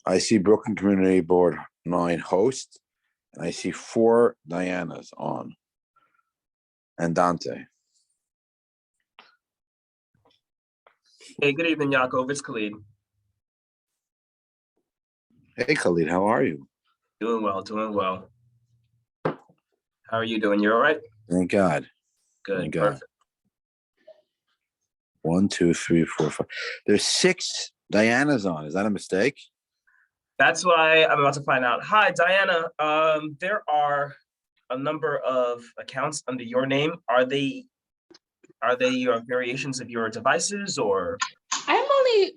I see Brooklyn Community Board 9 host, and I see 4 Dianas on. And Dante. Hey, good evening, Yaakov. It's Khalid. Hey, Khalid, how are you? Doing well, doing well. How are you doing? You all right? Thank God. Good, Thank God. perfect. 1, 2, 3, 4, 5. There's 6 Dianas on. Is that a mistake? That's what I'm about to find out. Hi, Diana. There are a number of accounts under your name. Are they your variations of your devices, or? I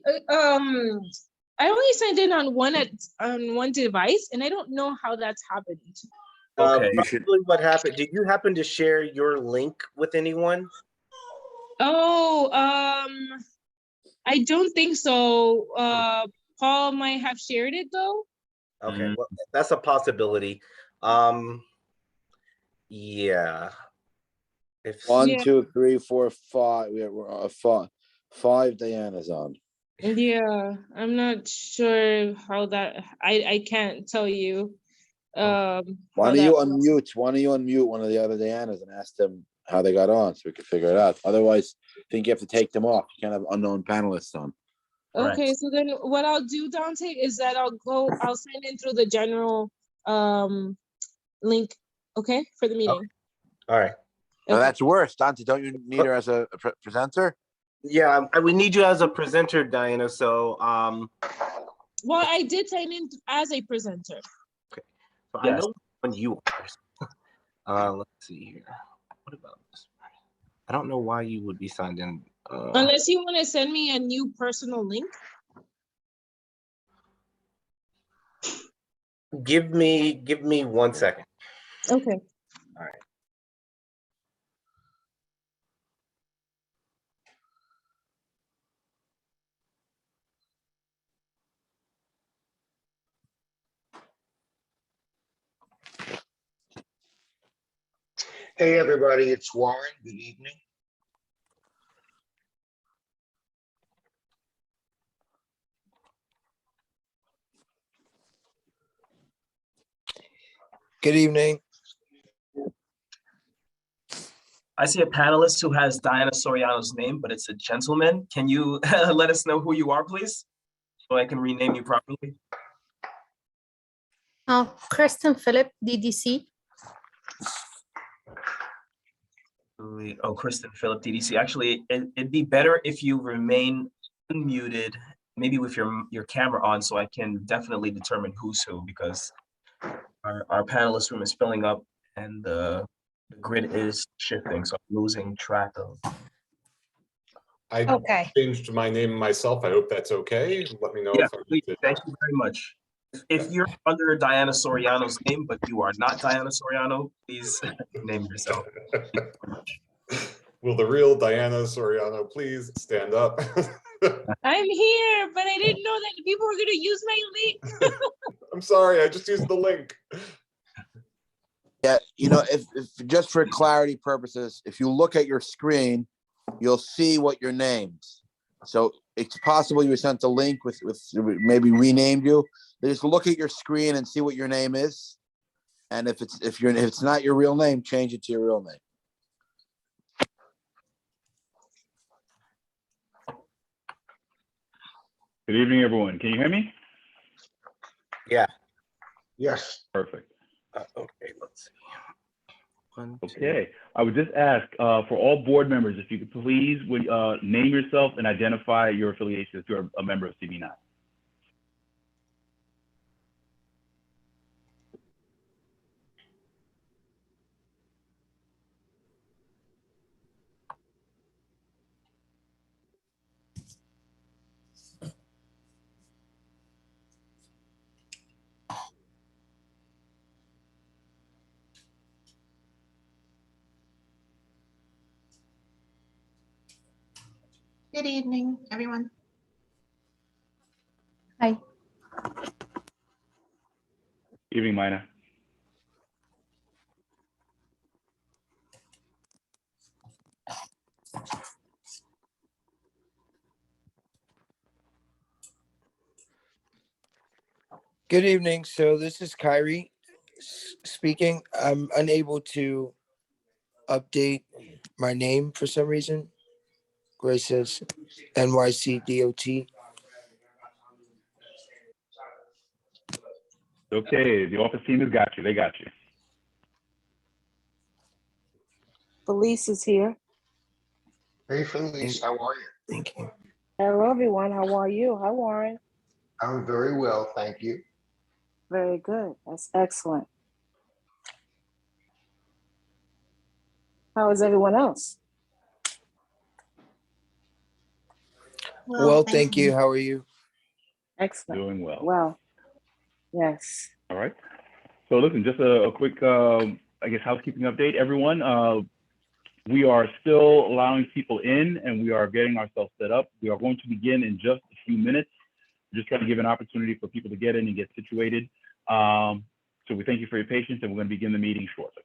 only signed in on one device, and I don't know how that's happened. Okay. Probably what happened. Did you happen to share your link with anyone? Oh, I don't think so. Paul might have shared it though. Okay, well, that's a possibility. Yeah. If 1, 2, 3, 4, 5. We're 5 Dianas on. Yeah, I'm not sure how that. I can't tell you. Why don't you unmute one of the other Dianas and ask them how they got on so we can figure it out. Otherwise, I think you have to take them off. You can't have unknown panelists on. Okay, so then what I'll do, Dante, is that I'll sign in through the general link, okay, for the meeting. Okay. All right. No, that's worse. Dante, don't you need her as a presenter? Yeah, we need you as a presenter, Diana. So, well, I did sign in as a presenter. okay. So Yes. I know when you are. Let's see here. What about this? I don't know why you would be signed in. Unless you want to send me a new personal link. Give me 1 second. Okay. All right. Hey, everybody, it's Warren. Good evening. Good evening. I see a panelist who has Diana Soriano's name, but it's a gentleman. Can you let us know who you are, please? So I can rename you properly. Kristen Phillip, DDC. Oh, Kristen Phillip, DDC. Actually, it'd be better if you remain unmuted, maybe with your camera on, so I can definitely determine who's who, because our panelist room is filling up and the grid is shifting, so I'm losing track of. I Okay. changed my name myself. I hope that's okay. Let me know Yeah, if I'm please, thank you very much. If you're under Diana Soriano's name, but you are not Diana Soriano, please name yourself. Will the real Diana Soriano please stand up? I'm here, but I didn't know that people were gonna use my link. I'm sorry, I just used the link. Yeah, you know, if just for clarity purposes, if you look at your screen, you'll see what your names. So it's possible you were sent a link with maybe renamed you. Just look at your screen and see what your name is. And if it's not your real name, change it to your real name. Good evening, everyone. Can you hear me? Yes. Perfect. Okay, let's see. One, two. Okay. I would just ask for all board members, if you could please name yourself and identify your affiliation if you're a member of CB9. Good evening, everyone. Hi. Evening, Mina. Good evening. So this is Kyrie speaking. I'm unable to update my name for some reason. Where it says NYCDOT. Okay, the office team has got you. They got you. Felice is here. Hey, Felice, how are you? Thank you. Hello, everyone. How are you? Hi, Warren. I'm very well, thank you. Very good. That's excellent. How is everyone else? Well, thank you. How are you? Excellent. Doing well. Well, yes. All right. So listen, just a quick, I guess, housekeeping update, everyone. We are still allowing people in and we are getting ourselves set up. We are going to begin in just a few minutes. We're just trying to give an opportunity for people to get in and get situated. So we thank you for your patience and we're going to begin the meeting shortly.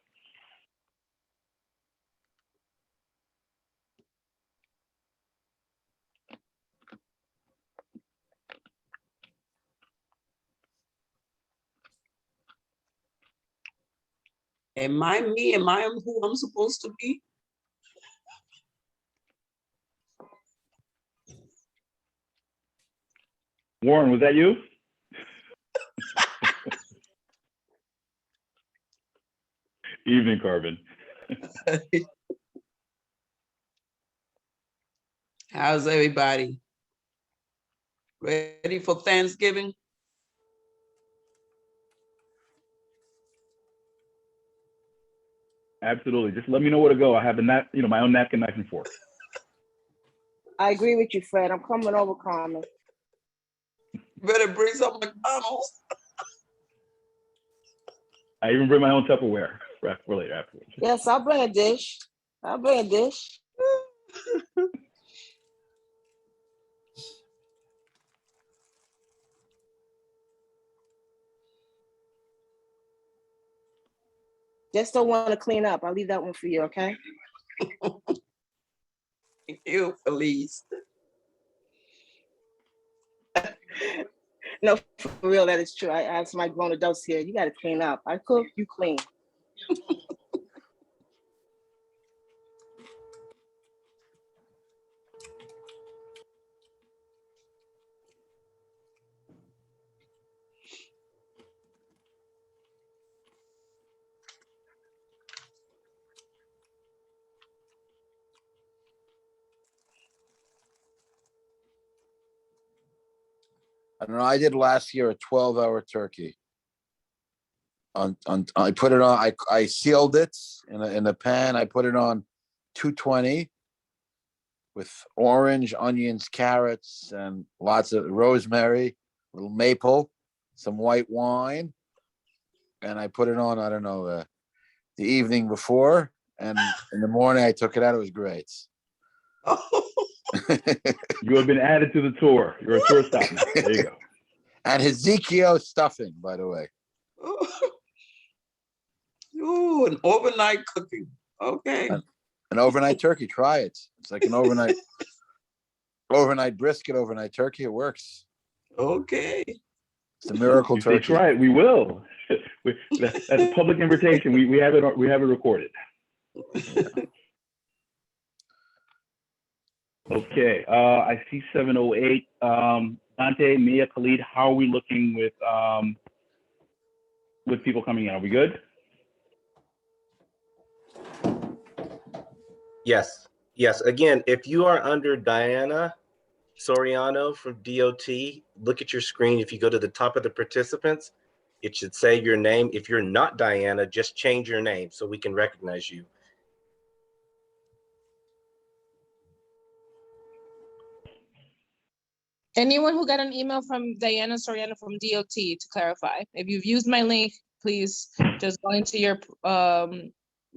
Am I me? Am I who I'm supposed to be? Warren, was that you? Evening, Carbon. How's everybody? Ready for Thanksgiving? Absolutely. Just let me know where to go. I have my own napkin, knife, and fork. I agree with you, Fred. I'm coming over, Carmen. Better bring some McDonald's. I even bring my own Tupperware for later afterwards. Yes, I'll bring a dish. I'll bring a dish. Just don't want to clean up. I'll leave that one for you, okay? Thank you, Felice. No, for real, that is true. I asked my grown adults here, you gotta clean up. I cook, you clean. I don't know. I did last year a 12-hour turkey. I put it on. I sealed it in a pan. I put it on 220 with orange, onions, carrots, and lots of rosemary, little maple, some white wine, and I put it on. I don't know the evening before, and in the morning I took it out. It was great. You have been added to the tour. You're a tour stop now. There you go. And Ezekiel stuffing, by the way. Ooh, an overnight cooking. Okay. An overnight turkey. Try it. It's like an overnight brisket, overnight turkey. It works. Okay. It's a miracle If they turkey. try it, we will. That's a public invitation. We have it. We have it recorded. Okay. I see 708. Dante, Mia, Khalid. How are we looking with people coming in? Are we good? Yes, yes. Again, if you are under Diana Soriano from DOT, look at your screen. If you go to the top of the participants, it should say your name. If you're not Diana, just change your name so we can recognize you. Anyone who got an email from Diana Soriano from DOT to clarify, if you've used my link, please just go into your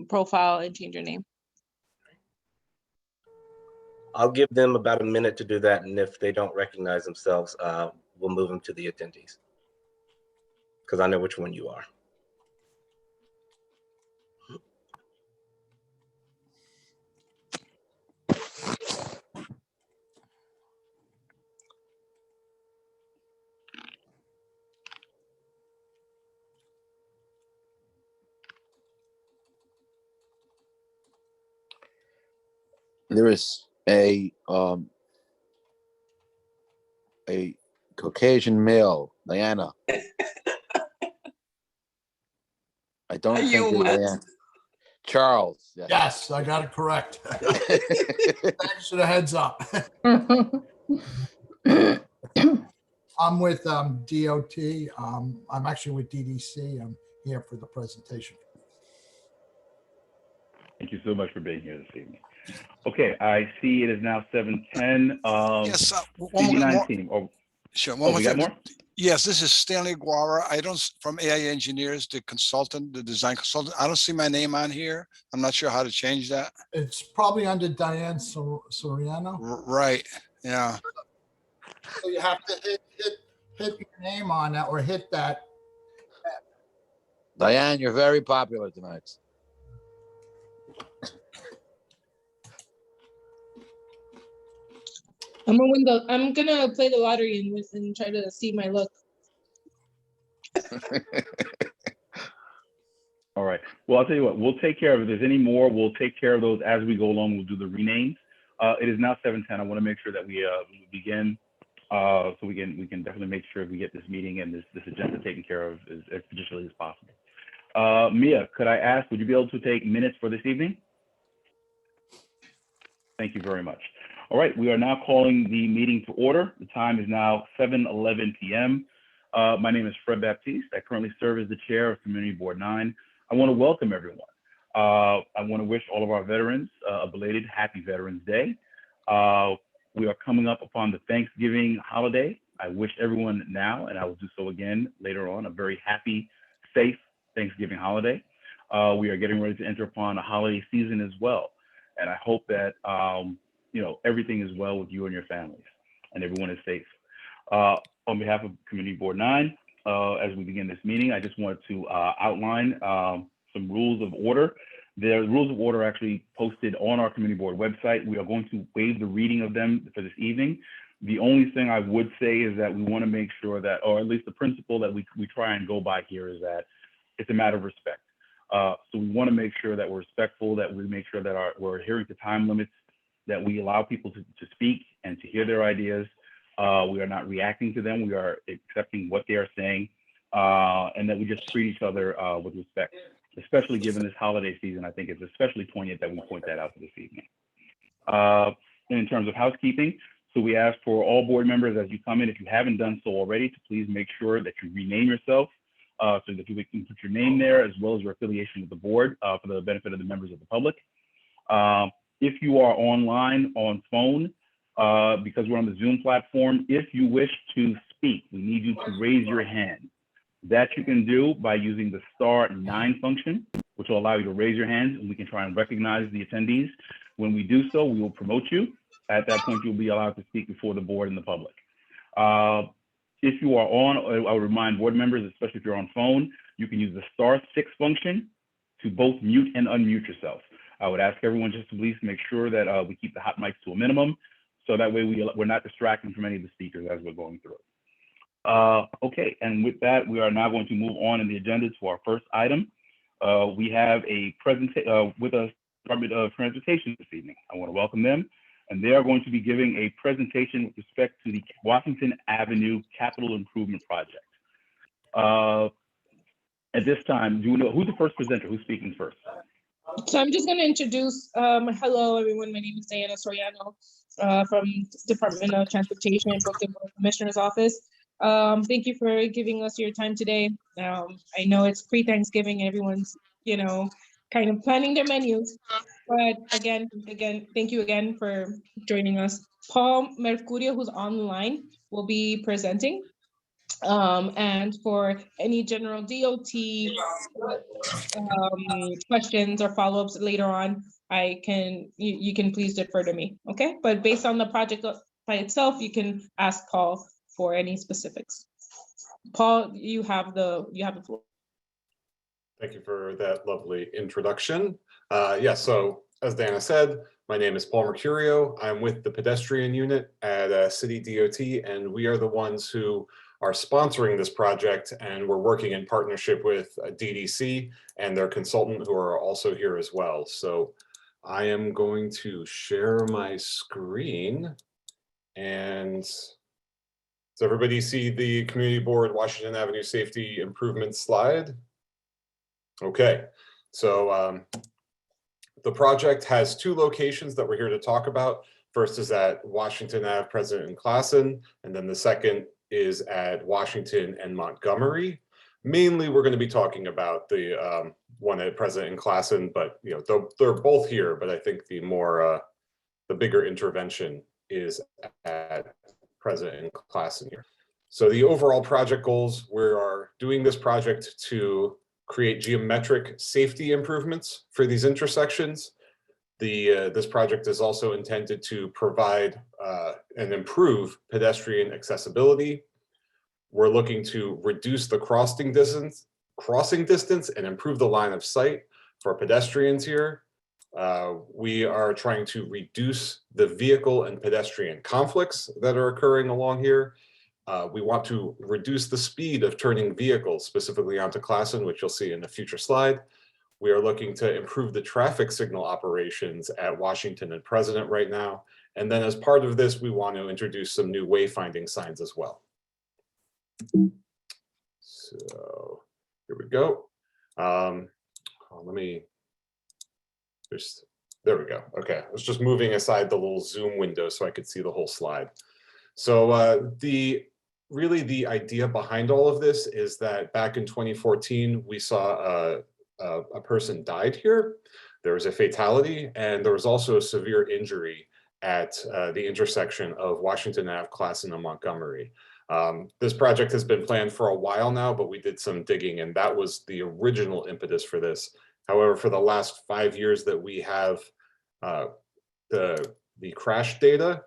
profile and change your name. I'll give them about a minute to do that, and if they don't recognize themselves, we'll move them to the attendees, because I know which one you are. There is a Caucasian male, Diana. I don't think you, you're Matt? Diana. Charles. Yes. Yes, I got it correct. Thanks for the heads up. I'm with DOT. I'm actually with DDC. I'm here for the presentation. Thank you so much for being here this evening. Okay, I see it is now 7:10. Yes, one more. CG9 team. Oh, Sure. One more we got thing. more? Yes, this is Stanley Guara. I don't, from AI Engineers, the consultant, the design consultant. I don't see my name on here. I'm not sure how to change that. It's probably under Diane Soriano. Right. Yeah. So you have to hit your name on that or hit that. Diane, you're very popular tonight. I'm gonna play the lottery and try to see my luck. All right. Well, I'll tell you what, we'll take care of it. If there's any more, we'll take care of those as we go along. We'll do the renames. It is now 7:10. I want to make sure that we begin so we can definitely make sure we get this meeting and this agenda taken care of as expeditiously as possible. Mia, could I ask, would you be able to take minutes for this evening? Thank you very much. All right, we are now calling the meeting to order. The time is now 7:11 p.m. My name is Fred Baptiste. I currently serve as the chair of Community Board 9. I want to welcome everyone. I want to wish all of our veterans a belated Happy Veterans Day. We are coming up upon the Thanksgiving holiday. I wish everyone now, and I will do so again later on, a very happy, safe Thanksgiving holiday. We are getting ready to enter upon a holiday season as well. And I hope that everything is well with you and your families and everyone is safe. On behalf of Community Board 9, as we begin this meeting, I just wanted to outline some rules of order. The rules of order are actually posted on our Community Board website. We are going to waive the reading of them for this evening, The only thing I would say is that we want to make sure that, or at least the principle that we try and go by here is that it's a matter of respect. So we want to make sure that we're respectful, that we make sure that we're adhering to time limits, that we allow people to speak and to hear their ideas. We are not reacting to them. We are accepting what they are saying, and that we just treat each other with respect, especially given this holiday season. I think it's especially poignant that we point that out this evening. In terms of housekeeping, so we ask for all board members as you come in, if you haven't done so already, to please make sure that you rename yourself so that you can put your name there as well as your affiliation with the board for the benefit of the members of the public. If you are online on phone, because we're on the Zoom platform, if you wish to speak, we need you to raise your hand. That you can do by using the *9 function, which will allow you to raise your hand, and we can try and recognize the attendees. When we do so, we will promote you. At that point, you'll be allowed to speak before the board and the public. If you are on, I would remind board members, especially if you're on phone, you can use the *6 function to both mute and unmute yourself. I would ask everyone just to please make sure that we keep the hot mics to a minimum, so that way we're not distracting from any of the speakers as we're going through it. Okay, and with that, we are now going to move on in the agenda to our first item. We have a presentation with us, Department of Transportation this evening. I want to welcome them, and they are going to be giving a presentation with respect to the Washington Avenue Capital Improvement Project. At this time, do you know who's the first presenter? Who's speaking first? So I'm just going to introduce, hello everyone, my name is Diana Soriano from Department of Transportation and Brooklyn Commissioner's Office. Thank you for giving us your time today. I know it's pre-Thanksgiving, everyone's, kind of planning their menus, but again, thank you again for joining us. Paul Mercurio, who's online, will be presenting. And for any general DOT questions or follow-ups later on, you can please defer to me, okay? But based on the project by itself, you can ask Paul for any specifics. Paul, you have the floor. Thank you for that lovely introduction. So as Diana said, my name is Paul Mercurio. I'm with the pedestrian unit at City DOT, and we are the ones who are sponsoring this project, and we're working in partnership with DDC and their consultant, who are also here as well. So I am going to share my screen. And does everybody see the Community Board Washington Avenue Safety Improvement slide? Okay, so the project has two locations that we're here to talk about. First is at Washington Ave, President and Classen, and then the second is at Washington and Montgomery. Mainly, we're going to be talking about the one at President and Classen, but they're both here. But I think the bigger intervention is at President and Classen here. So the overall project goals: we are doing this project to create geometric safety improvements for these intersections. This project is also intended to provide and improve pedestrian accessibility. We're looking to reduce the crossing distance and improve the line of sight for pedestrians here. We are trying to reduce the vehicle and pedestrian conflicts that are occurring along here. We want to reduce the speed of turning vehicles, specifically onto Classen, which you'll see in a future slide. We are looking to improve the traffic signal operations at Washington and President right now. And then as part of this, we want to introduce some new wayfinding signs as well. So here we go. There we go. Okay, I was just moving aside the little Zoom window so I could see the whole slide. So really the idea behind all of this is that back in 2014, we saw a person died here. There was a fatality, and there was also a severe injury at the intersection of Washington Ave, Classen, and Montgomery. This project has been planned for a while now, but we did some digging, and that was the original impetus for this. However, for the last 5 years that we have the crash data,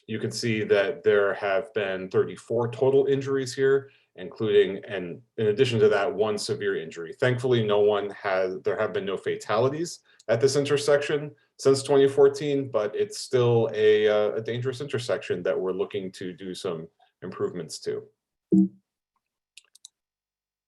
you can see that there have been 34 total injuries here, including, and in addition to that, 1 severe injury. Thankfully, there have been no fatalities at this intersection, since 2014, but it's still a dangerous intersection that we're looking to do some improvements to.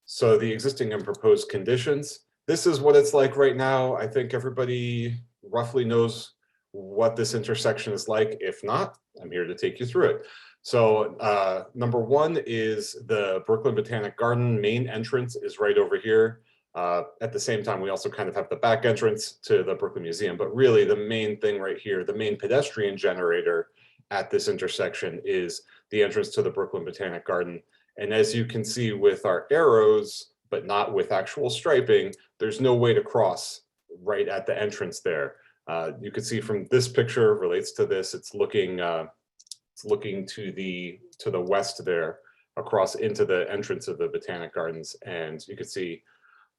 So the existing and proposed conditions, this is what it's like right now. I think everybody roughly knows what this intersection is like. If not, I'm here to take you through it. So number one is the Brooklyn Botanic Garden main entrance is right over here. At the same time, we also kind of have the back entrance to the Brooklyn Museum, but really the main thing right here, the main pedestrian generator at this intersection is the entrance to the Brooklyn Botanic Garden. And as you can see with our arrows, but not with actual striping, there's no way to cross right at the entrance there. You can see from this picture relates to this, it's looking to the west there, across into the entrance of the Botanic Gardens. And you can see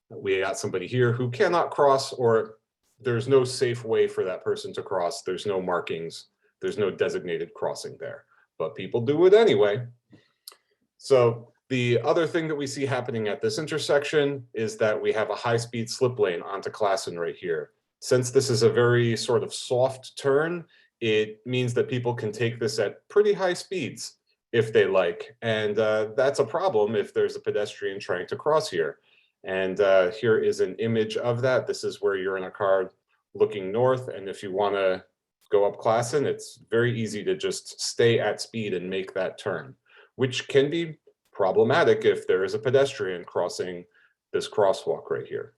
we got somebody here who cannot cross, or there's no safe way for that person to cross. There's no markings. There's no designated crossing there, but people do it anyway. So the other thing that we see happening at this intersection is that we have a high-speed slip lane onto Classen right here. Since this is a very sort of soft turn, it means that people can take this at pretty high speeds if they like. And that's a problem if there's a pedestrian trying to cross here. And here is an image of that. This is where you're in a car looking north. And if you want to go up Classen, it's very easy to just stay at speed and make that turn, which can be problematic if there is a pedestrian crossing this crosswalk right here.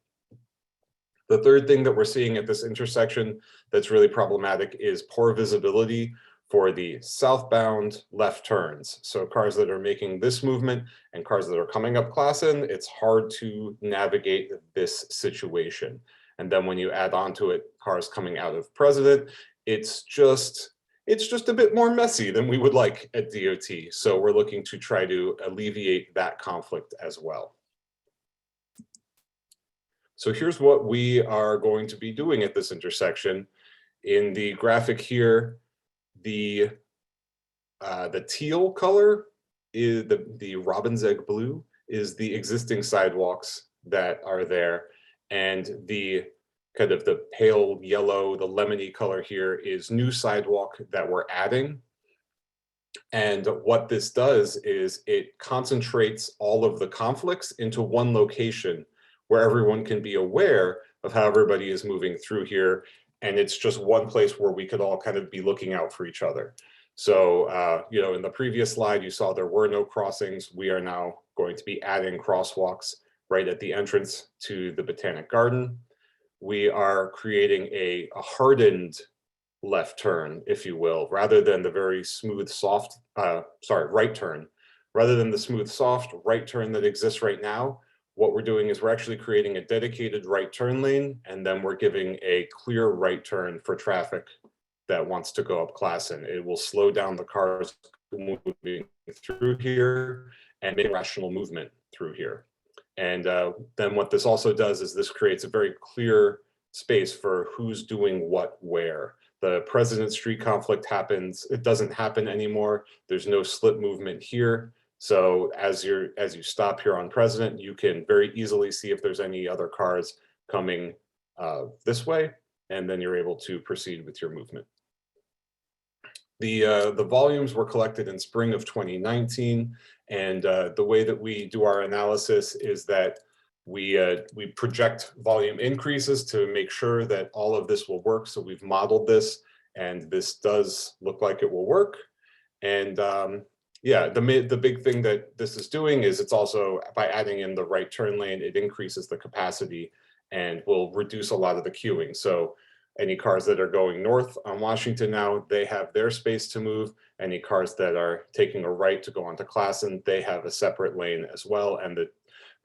The third thing that we're seeing at this intersection that's really problematic is poor visibility for the southbound left turns. So cars that are making this movement and cars that are coming up Classen, it's hard to navigate this situation. And then when you add on to it cars coming out of President, it's just a bit more messy than we would like at DOT. So we're looking to try to alleviate that conflict as well. So here's what we are going to be doing at this intersection. In the graphic here, the teal color is the robin's egg blue is the existing sidewalks that are there, and the kind of the pale yellow, the lemony color here is new sidewalk that we're adding. And what this does is it concentrates all of the conflicts into one location where everyone can be aware of how everybody is moving through here. And it's just one place where we could all kind of be looking out for each other. So, you know, in the previous slide, you saw there were no crossings. We are now going to be adding crosswalks right at the entrance to the Botanic Garden. We are creating a hardened left turn, if you will, rather than the very smooth, soft, right turn. Rather than the smooth, soft right turn that exists right now, what we're doing is we're actually creating a dedicated right turn lane, and then we're giving a clear right turn for traffic that wants to go up Classen. It will slow down the cars moving through here and make rational movement through here. And then what this also does is this creates a very clear space for who's doing what where. The President Street conflict happens, it doesn't happen anymore. There's no slip movement here. So as you stop here on President, you can very easily see if there's any other cars coming this way, and then you're able to proceed with your movement. The volumes were collected in spring of 2019, and the way that we do our analysis is that we project volume increases to make sure that all of this will work. So we've modeled this, and this does look like it will work. And yeah, the big thing that this is doing is it's also, by adding in the right turn lane, it increases the capacity and will reduce a lot of the queuing. So any cars that are going north on Washington now, they have their space to move. Any cars that are taking a right to go onto Classen, they have a separate lane as well. And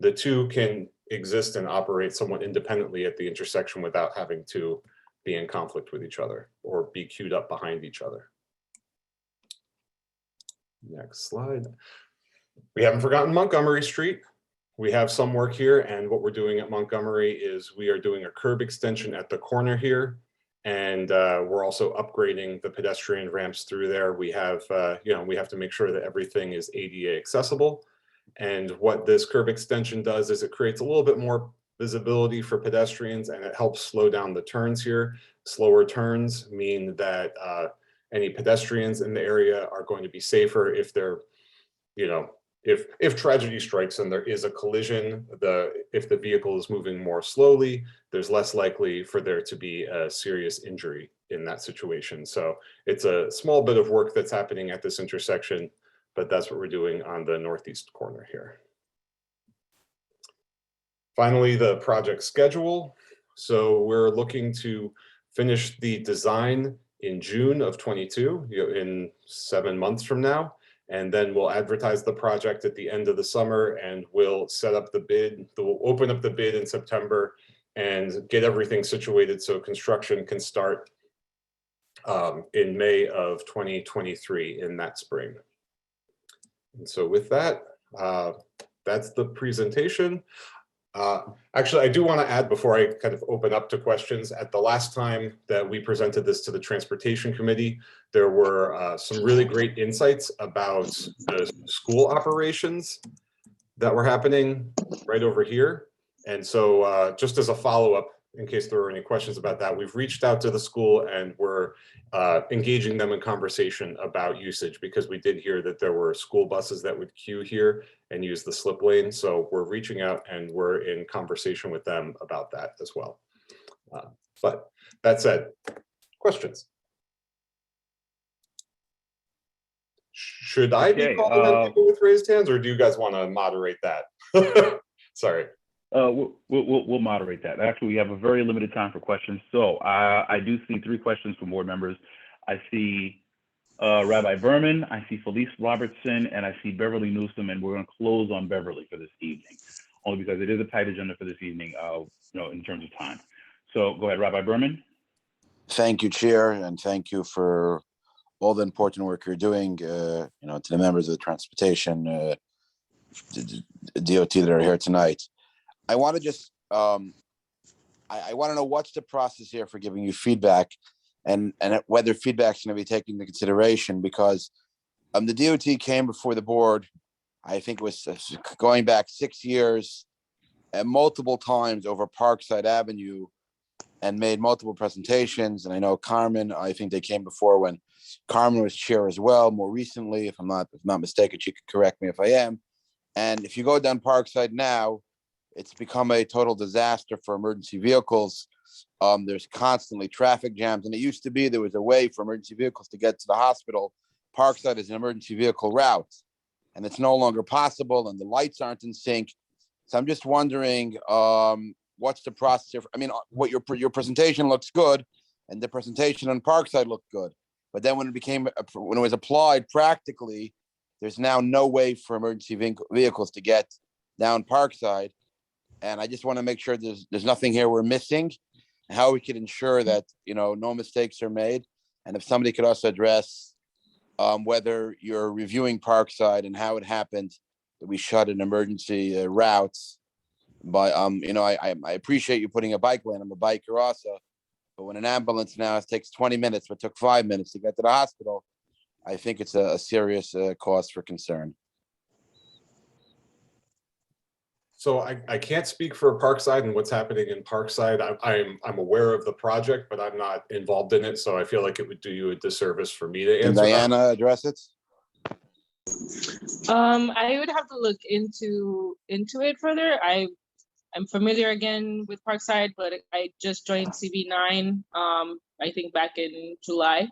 the two can exist and operate somewhat independently at the intersection without having to be in conflict with each other or be queued up behind each other. Next slide. We haven't forgotten Montgomery Street. We have some work here, and what we're doing at Montgomery is we are doing a curb extension at the corner here, and we're also upgrading the pedestrian ramps through there. We have, we have to make sure that everything is ADA accessible. And what this curb extension does is it creates a little bit more visibility for pedestrians, and it helps slow down the turns here. Slower turns mean that any pedestrians in the area are going to be safer if they're, you know, if tragedy strikes and there is a collision, if the vehicle is moving more slowly, there's less likely for there to be a serious injury in that situation. So it's a small bit of work that's happening at this intersection, but that's what we're doing on the northeast corner here. Finally, the project schedule. So we're looking to finish the design in June of 22, in 7 months from now. And then we'll advertise the project at the end of the summer, and we'll set up the bid. We'll open up the bid in September and get everything situated so construction can start in May of 2023 in that spring. And so with that, that's the presentation. Actually, I do want to add before I kind of open up to questions, at the last time that we presented this to the Transportation Committee, there were some really great insights about the school operations that were happening right over here. And so just as a follow-up, in case there were any questions about that, we've reached out to the school and we're engaging them in conversation about usage, because we did hear that there were school buses that would queue here and use the slip lane. So we're reaching out and we're in conversation with them about that as well. But that said, questions? Should I be calling on people with raised hands, or do you guys want to moderate that? Sorry. We'll moderate that. Actually, we have a very limited time for questions. So I do see 3 questions from board members. I see Rabbi Berman, I see Felice Robertson, and I see Beverly Newsom, and we're going to close on Beverly for this evening, only because it is a tight agenda for this evening, you know, in terms of time. So go ahead, Rabbi Berman. Thank you, Chair, and thank you for all the important work you're doing, you know, to the members of the Transportation DOT that are here tonight. I want to just, I want to know what's the process here for giving you feedback, and whether feedback's going to be taken into consideration, because the DOT came before the board, I think it was going back 6 years, and multiple times over Parkside Avenue, and made multiple presentations. And I know Carmen, I think they came before when Carmen was chair as well, more recently, if I'm not mistaken. She could correct me if I am. And if you go down Parkside now, it's become a total disaster for emergency vehicles. There's constantly traffic jams, and it used to be there was a way for emergency vehicles to get to the hospital. Parkside is an emergency vehicle route, and it's no longer possible, and the lights aren't in sync. So I'm just wondering, what's the process here? I mean, what your presentation looks good, and the presentation on Parkside looked good, but then when it was applied practically, there's now no way for emergency vehicles to get down Parkside. And I just want to make sure there's nothing here we're missing, and how we can ensure that, you know, no mistakes are made. And if somebody could also address whether you're reviewing Parkside and how it happened that we shut an emergency routes. But you know, I appreciate you putting a bike lane. I'm a biker also, but when an ambulance now takes 20 minutes, but took 5 minutes to get to the hospital, I think it's a serious cause for concern. So I can't speak for Parkside and what's happening in Parkside. I'm aware of the project, but I'm not involved in it. So I feel like it would do you a disservice for me to answer. Can Diana address it? I would have to look into it further. I'm familiar again with Parkside, but I just joined CB9, I think back in July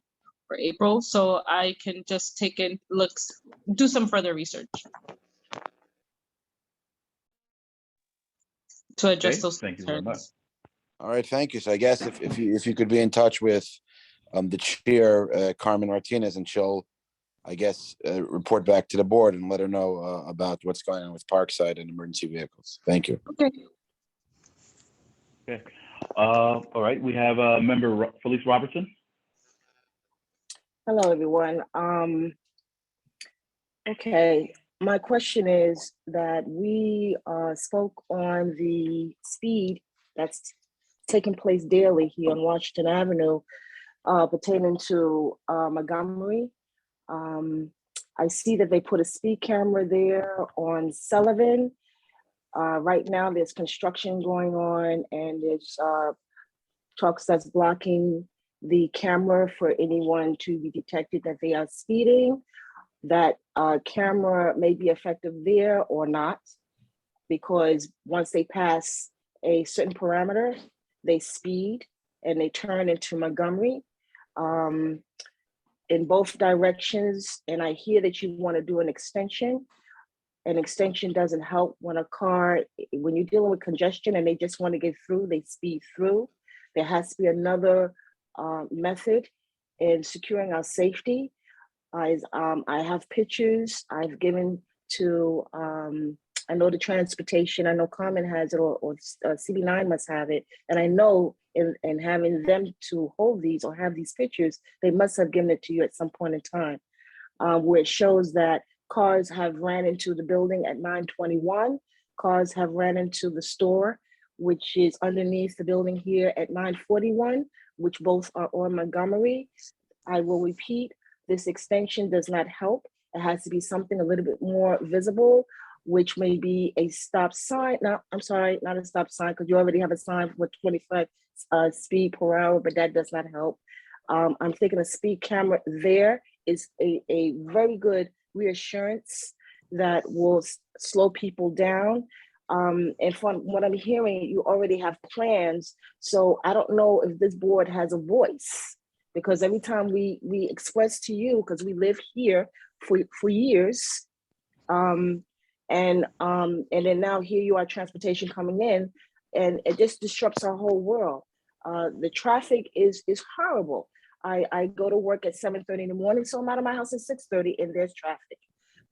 or April. So I can just do some further research to address those Thank you very much. concerns. All right, thank you. So I guess if you could be in touch with the chair, Carmen Martinez, and she'll, I guess, report back to the board and let her know about what's going on with Parkside and emergency vehicles. Thank you. Okay. Okay. All right, we have member Felice Robertson. Hello, everyone. Okay, my question is that we spoke on the speed that's taking place daily here on Washington Avenue pertaining to Montgomery. I see that they put a speed camera there on Sullivan. Right now, there's construction going on, and there's trucks that's blocking the camera for anyone to be detected that they are speeding. That camera may be effective there or not, because once they pass a certain parameter, they speed and they turn into Montgomery in both directions. And I hear that you want to do an extension. An extension doesn't help when a car, when you're dealing with congestion and they just want to get through, they speed through. There has to be another method in securing our safety. I have pictures I've given to, I know the transportation, I know Carmen has it, or CB9 must have it. And I know in having them to hold these or have these pictures, they must have given it to you at some point in time, where it shows that cars have ran into the building at 9:21. Cars have ran into the store, which is underneath the building here at 9:41, which both are on Montgomery. I will repeat, this extension does not help. It has to be something a little bit more visible, which may be a stop sign. No, I'm sorry, not a stop sign, because you already have a sign with 25 speed per hour, but that does not help. I'm thinking a speed camera there is a very good reassurance that will slow people down. And from what I'm hearing, you already have plans. So I don't know if this board has a voice, because every time we express to you, because we live here for years, and then now here you are, transportation coming in, and it just disrupts our whole world. The traffic is horrible. I go to work at 7:30 in the morning, so I'm out of my house at 6:30 and there's traffic.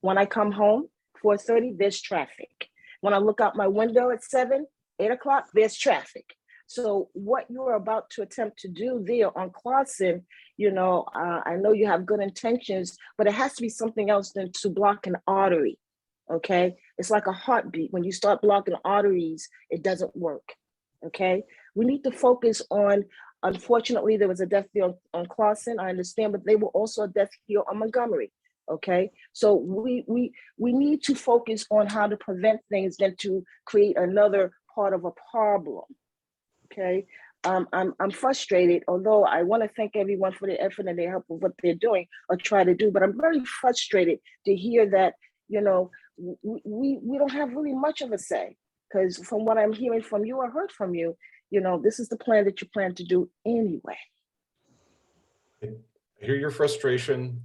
When I come home, 4:30, there's traffic. When I look out my window at 7, 8 o'clock, there's traffic. So what you're about to attempt to do there on Clausen, I know you have good intentions, but it has to be something else than to block an artery, okay? It's like a heartbeat. When you start blocking arteries, it doesn't work, okay? We need to focus on, unfortunately, there was a death here on Clausen, I understand, but they were also a death here on Montgomery, okay? So we need to focus on how to prevent things than to create another part of a problem, okay? I'm frustrated, although I want to thank everyone for their effort and their help with what they're doing or try to do, but I'm very frustrated to hear that, we don't have really much of a say, because from what I'm hearing from you or heard from you, this is the plan that you plan to do anyway. I hear your frustration.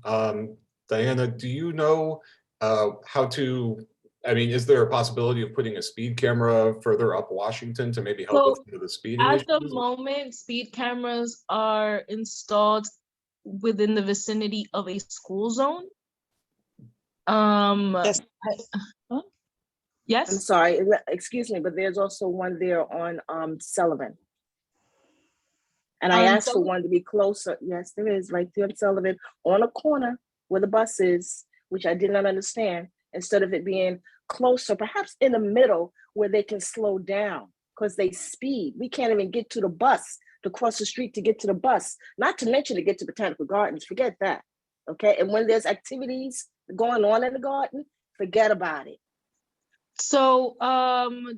Diana, do you know how to, is there a possibility of putting a speed camera further up Washington to maybe help with some of the speeding At issues? the moment, speed cameras are installed within the vicinity of a school zone. Yes. Yes. I'm sorry, excuse me, but there's also one there on Sullivan. And I asked for one to be closer. Yes, there is, right there on Sullivan, on a corner where the bus is, which I did not understand, instead of it being closer, perhaps in the middle where they can slow down because they speed. We can't even get to the bus, to cross the street to get to the bus, not to mention to get to Botanical Gardens, forget that, okay? And when there's activities going on in the garden, forget about it. So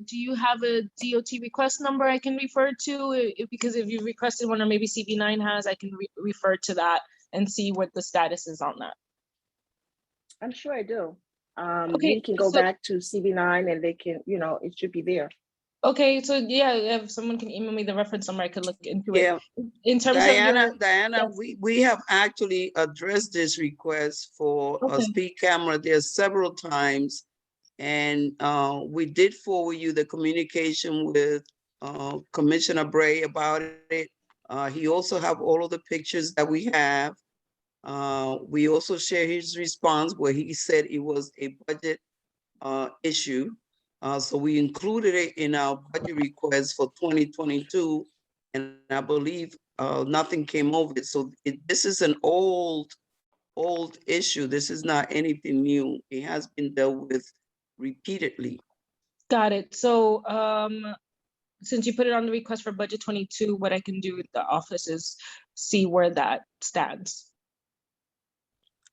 do you have a DOT request number I can refer to? Because if you requested one, or maybe CB9 has, I can refer to that and see what the status is on that. I'm sure I do. Okay, we can go back to CB9 and they can, it should be there. Okay, so yeah, if someone can email me the reference number, I could look into it. Yeah. In terms Diana, of Diana, yes. we have actually addressed this request for a speed camera there several times. And we did forward you the communication with Commissioner Bray about it. He also have all of the pictures that we have. We also share his response where he said it was a budget issue. So we included it in our budget request for 2022. And I believe nothing came over it. So this is an old issue. This is not anything new. It has been dealt with repeatedly. Got it. So since you put it on the request for budget 22, what I can do with the office is see where that stands.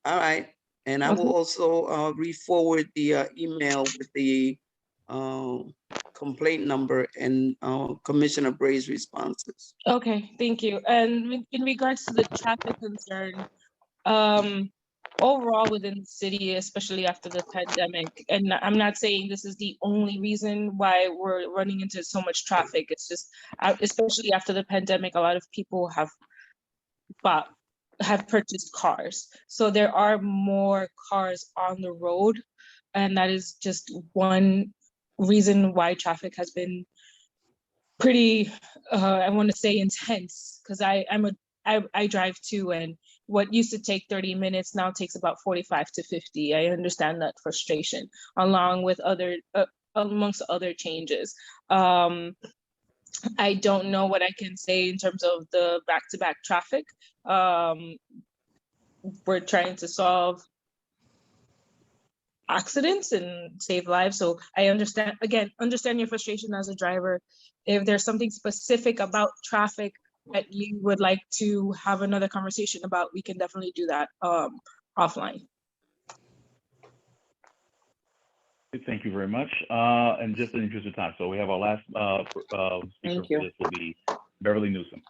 All right. And I will also re-forward the email with the complaint number and Commissioner Bray's responses. Okay, thank you. And in regards to the traffic concern, overall within the city, especially after the pandemic, and I'm not saying this is the only reason why we're running into so much traffic. It's just, especially after the pandemic, a lot of people have purchased cars. So there are more cars on the road. And that is just one reason why traffic has been pretty, I want to say intense, because I drive too, and what used to take 30 minutes now takes about 45 to 50. I understand that frustration, along with amongst other changes. I don't know what I can say in terms of the back-to-back traffic. We're trying to solve accidents and save lives. So I understand your frustration as a driver. If there's something specific about traffic that you would like to have another conversation about, we can definitely do that offline. Thank you very much. And just in the interest of time, so we have our last speaker for this will be Beverly Newsom.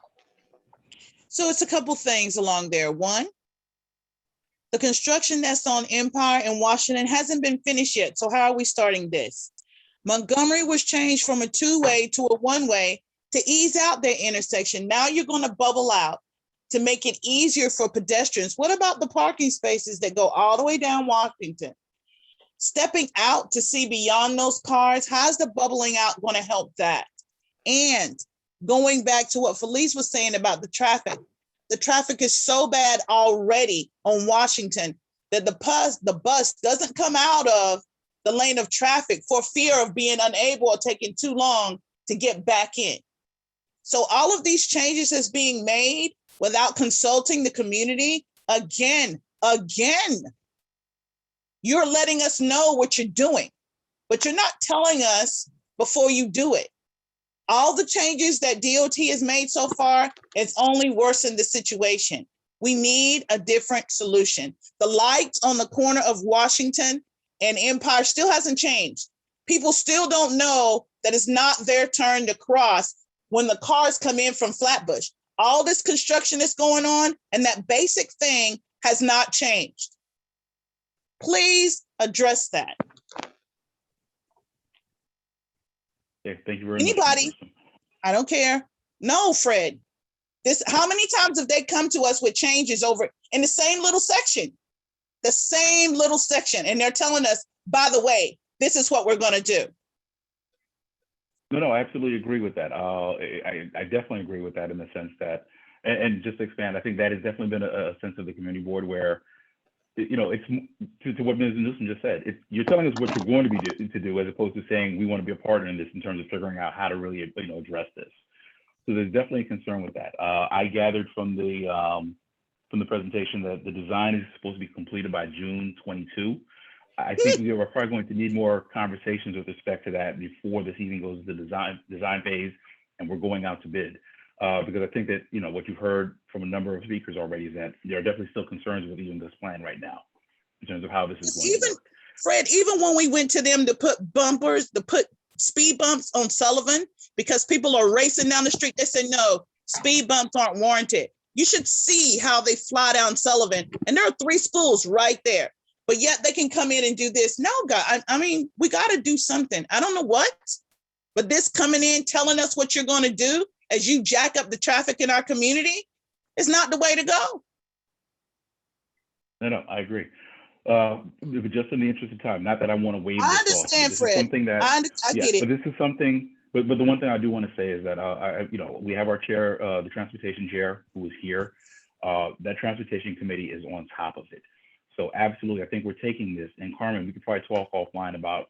So it's a couple things along there. One, the construction that's on Empire and Washington hasn't been finished yet. So how are we starting this? Montgomery was changed from a two-way to a one-way to ease out their intersection. Now you're going to bubble out to make it easier for pedestrians. What about the parking spaces that go all the way down Washington? Stepping out to see beyond those cars, how's the bubbling out going to help that? And going back to what Felice was saying about the traffic is so bad already on Washington that the bus doesn't come out of the lane of traffic for fear of being unable or taking too long to get back in. So all of these changes is being made without consulting the community. Again, you're letting us know what you're doing, but you're not telling us before you do it. All the changes that DOT has made so far, it's only worsened the situation. We need a different solution. The lights on the corner of Washington and Empire still hasn't changed. People still don't know that it's not their turn to cross when the cars come in from Flatbush. All this construction is going on, and that basic thing has not changed. Please address that. Okay, thank you very much. Anybody? I don't care. No, Fred. How many times have they come to us with changes over in the same little section? The same little section. And they're telling us, by the way, this is what we're going to do. No, I absolutely agree with that. I definitely agree with that in the sense that, and just to expand, I think that has definitely been a sense of the community board where, you know, it's to what Ms. Newsom just said. You're telling us what you're going to do, as opposed to saying we want to be a partner in this in terms of figuring out how to really, address this. So there's definitely a concern with that. I gathered from the presentation that the design is supposed to be completed by June 22. I think we are probably going to need more conversations with respect to that before this even goes to the design phase and we're going out to bid. Because I think that, what you've heard from a number of speakers already is that there are definitely still concerns with even this plan right now in terms of how this is going to work. Fred, even when we went to them to put speed bumps on Sullivan, because people are racing down the street, they said, no, speed bumps aren't warranted. You should see how they fly down Sullivan, and there are 3 schools right there, but yet they can come in and do this. No, God, I mean, we got to do something. I don't know what, but this coming in, telling us what you're going to do as you jack up the traffic in our community is not the way to go. No, I agree. But just in the interest of time, not that I want to waive this I understand, off, Fred. something that, I get it. But this is something, but the one thing I do want to say is that, we have our chair, the transportation chair who is here. That transportation committee is on top of it. So absolutely, I think we're taking this, and Carmen, we could probably talk offline about,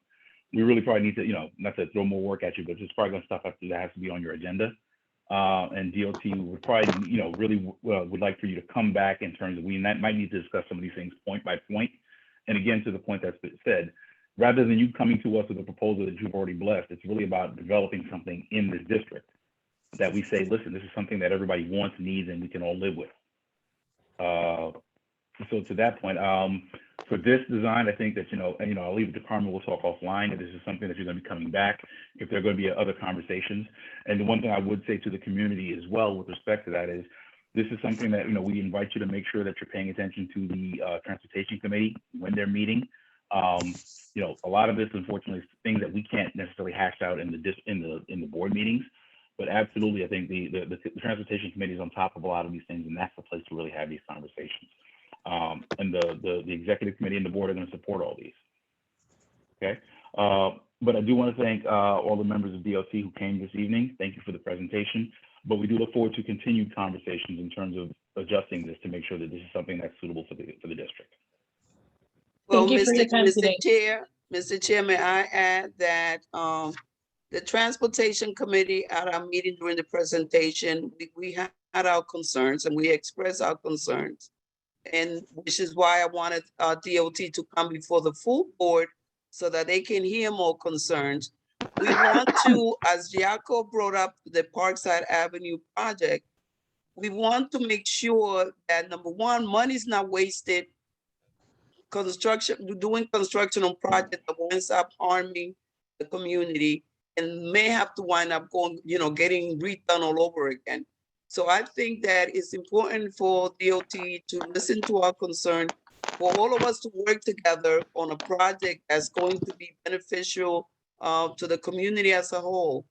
we really probably need to, not to throw more work at you, but just probably stuff that has to be on your agenda. And DOT would probably, really would like for you to come back in terms of, we might need to discuss some of these things point by point. And again, to the point that's been said, rather than you coming to us with a proposal that you've already blessed, it's really about developing something in this district that we say, listen, this is something that everybody wants, needs, and we can all live with. so to that point, for this design, I think that, and I'll leave it to Carmen, we'll talk offline, if this is something that you're gonna be coming back, if there are gonna be other conversations. And the one thing I would say to the community as well with respect to that is, this is something that, we invite you to make sure that you're paying attention to the Transportation Committee when they're meeting. A lot of this, unfortunately, is things that we can't necessarily hash out in the board meetings. But absolutely, I think the Transportation Committee is on top of a lot of these things, and that's the place to really have these conversations. And the Executive Committee and the board are going to support all these. Okay. But I do want to thank all the members of DOT who came this evening. Thank you for the presentation. But we do look forward to continued conversations in terms of adjusting this to make sure that this is something that's suitable for the district. Well, Thank you for your time today. Mr. Chair, may I add that the Transportation Committee at our meeting during the presentation, we had our concerns and we expressed our concerns. And which is why I wanted DOT to come before the full board so that they can hear more concerns. We want to, as Jaco brought up the Parkside Avenue project, we want to make sure that number one, money is not wasted doing construction on projects that winds up harming the community and may have to wind up going, getting redone all over again. So I think that it's important for DOT to listen to our concern, for all of us to work together on a project that's going to be beneficial to the community as a whole,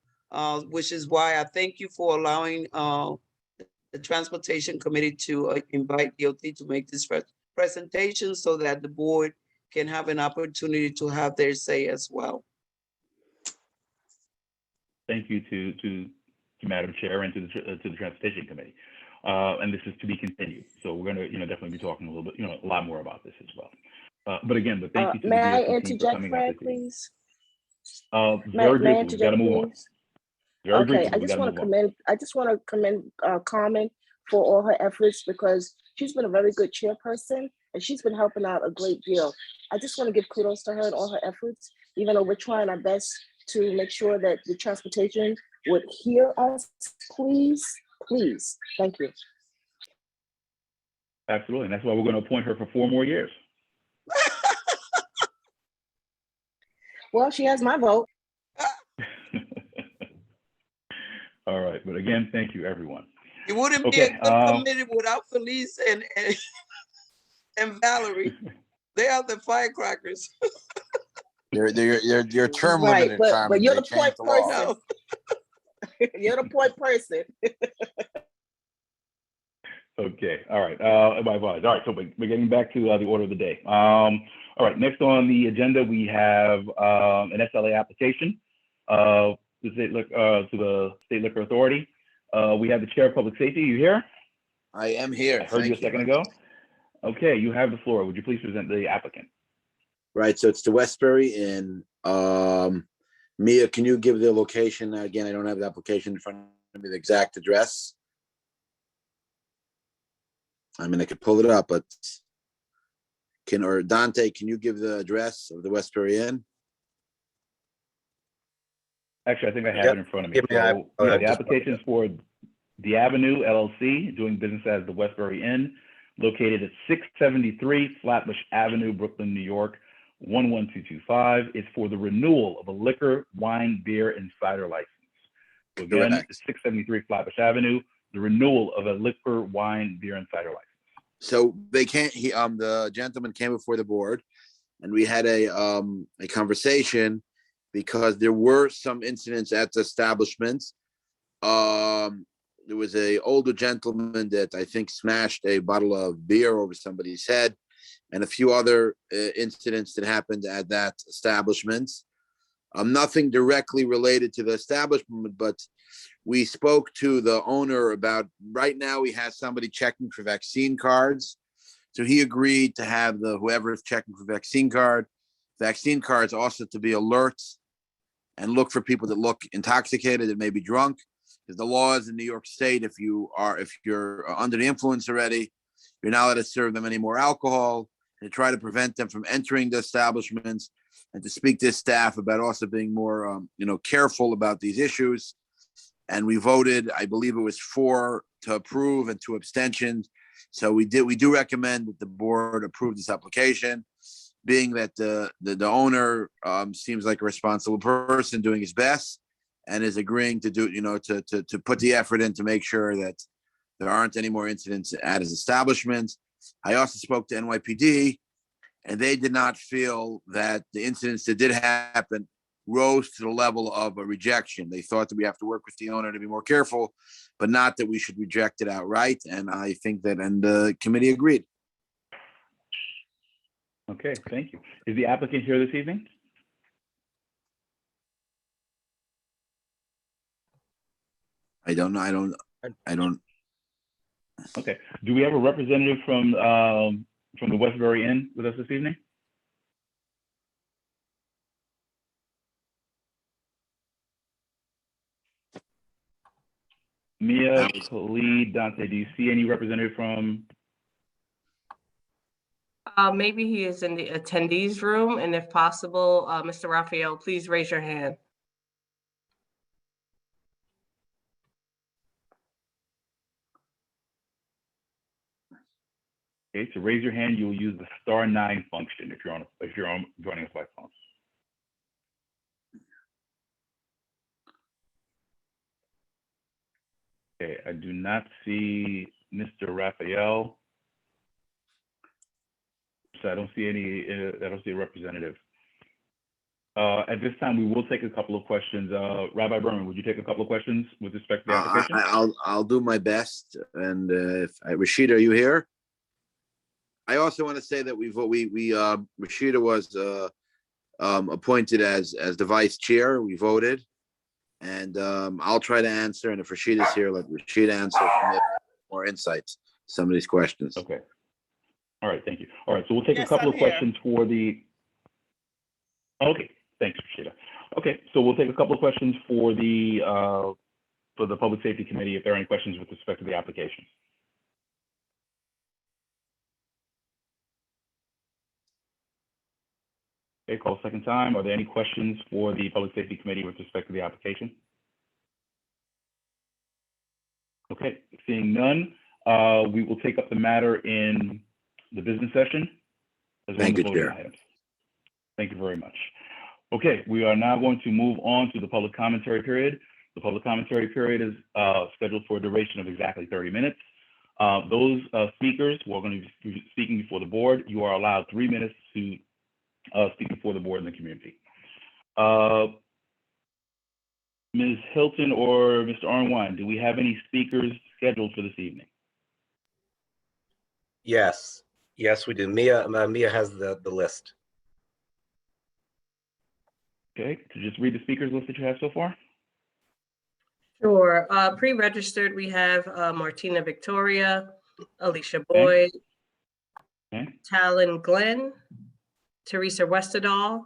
which is why I thank you for allowing the Transportation Committee to invite DOT to make this presentation so that the board can have an opportunity to have their say as well. Thank you to Madam Chair and to the Transportation Committee. And this is to be continued. So we're going to definitely be talking a little bit, a lot more about this as well. But again, thank you to may the I DOT team for interject, coming Fred, out this evening. please? Very May I briefly, we got to interject, move on. please? Very Okay, briefly, I we just got to want move to on. commend Carmen for all her efforts, because she's been a very good chairperson and she's been helping out a great deal. I just want to give kudos to her and all her efforts, even though we're trying our best to make sure that the transportation would hear us. Please, thank you. Absolutely, and that's why we're going to appoint her for 4 more years. Well, she has my vote. All right, but again, thank you, everyone. It wouldn't be a good committee without Felice and Valerie. They are the firecrackers. You're term Right, limited, but Carmen. you're They the point changed the law. person. You're the point person. Okay, all right. My apologies. All right, so we're getting back to the order of the day. All right, next on the agenda, we have an SLA application to the State Liquor Authority. We have the Chair of Public Safety. You here? I am here. I heard you a second ago. Okay, you have the floor. Would you please present the applicant? Right, so it's the Westbury Inn. Mia, can you give the location again? I don't have the application in front of me, the exact address. I mean, I could pull it up, but Dante, can you give the address of the Westbury Inn? Actually, I think I have it in front of me. So, the application is for The Avenue LLC, doing business as the Westbury Inn, located at 673 Flatbush Avenue, Brooklyn, New York, 11225. It's for the renewal of a liquor, wine, beer, and cider license. So again, it's 673 Flatbush Avenue, the renewal of a liquor, wine, beer, and cider license. So they can't. The gentleman came before the board, and we had a conversation because there were some incidents at the establishments. There was a older gentleman that I think smashed a bottle of beer over somebody's head, and a few other incidents that happened at that establishment. Nothing directly related to the establishment, but we spoke to the owner about, right now he has somebody checking for vaccine cards. So he agreed to have whoever is checking for vaccine cards also to be alert and look for people that look intoxicated, that may be drunk. Because the laws in New York State, if you're under the influence already, you're not allowed to serve them any more alcohol, and to try to prevent them from entering the establishments, and to speak to staff about also being more, careful about these issues. And we voted, I believe it was 4 approve and 2 abstentions. So we do recommend that the board approve this application, being that the owner seems like a responsible person doing his best and is agreeing to do, to put the effort in to make sure that there aren't any more incidents at his establishment. I also spoke to NYPD, and they did not feel that the incidents that did happen rose to the level of a rejection. They thought that we have to work with the owner to be more careful, but not that we should reject it outright. And I think that, and the committee agreed. Okay, thank you. Is the applicant here this evening? I don't know. I don't. Okay. Do we have a representative from the Westbury Inn with us this evening? Mia, Khalid, Dante, do you see any representative from? Maybe he is in the attendees room, and if possible, Mr. Raphael, please raise your hand. Okay, to raise your hand, you will use the *9 function if you're joining us by phone. Okay, I do not see Mr. Raphael. So I don't see a representative. At this time, we will take a couple of questions. Rabbi Berman, would you take a couple of questions with respect to the application? I'll do my best. And Rashida, are you here? I also want to say that Rashida was appointed as the vice chair. We voted, and I'll try to answer. And if Rashida's here, let Rashida answer more insights to some of these questions. Okay. All right, thank you. All right, so we'll take Yes, a couple I'm of questions for the. Okay, thanks, Rashida. Okay, so we'll take a couple of questions for the Public Safety Committee if there are any questions with respect to the application. Okay, call second time. Are there any questions for the Public Safety Committee with respect to the application? Okay, seeing none, we will take up the matter in the business session. Thank you, Chair. Items. Thank you very much. Okay, we are now going to move on to the public commentary period. The public commentary period is scheduled for a duration of exactly 30 minutes. Those speakers who are going to be speaking before the board, you are allowed 3 minutes to speak before the board and the community. Ms. Hilton or Mr. Arnwine, do we have any speakers scheduled for this evening? Yes, we do. Mia has the list. Okay, to just read the speakers list that you have so far. Sure. Pre-registered, we have Martina Victoria, Alicia Boyd, Talon Glenn, Teresa Westerdahl,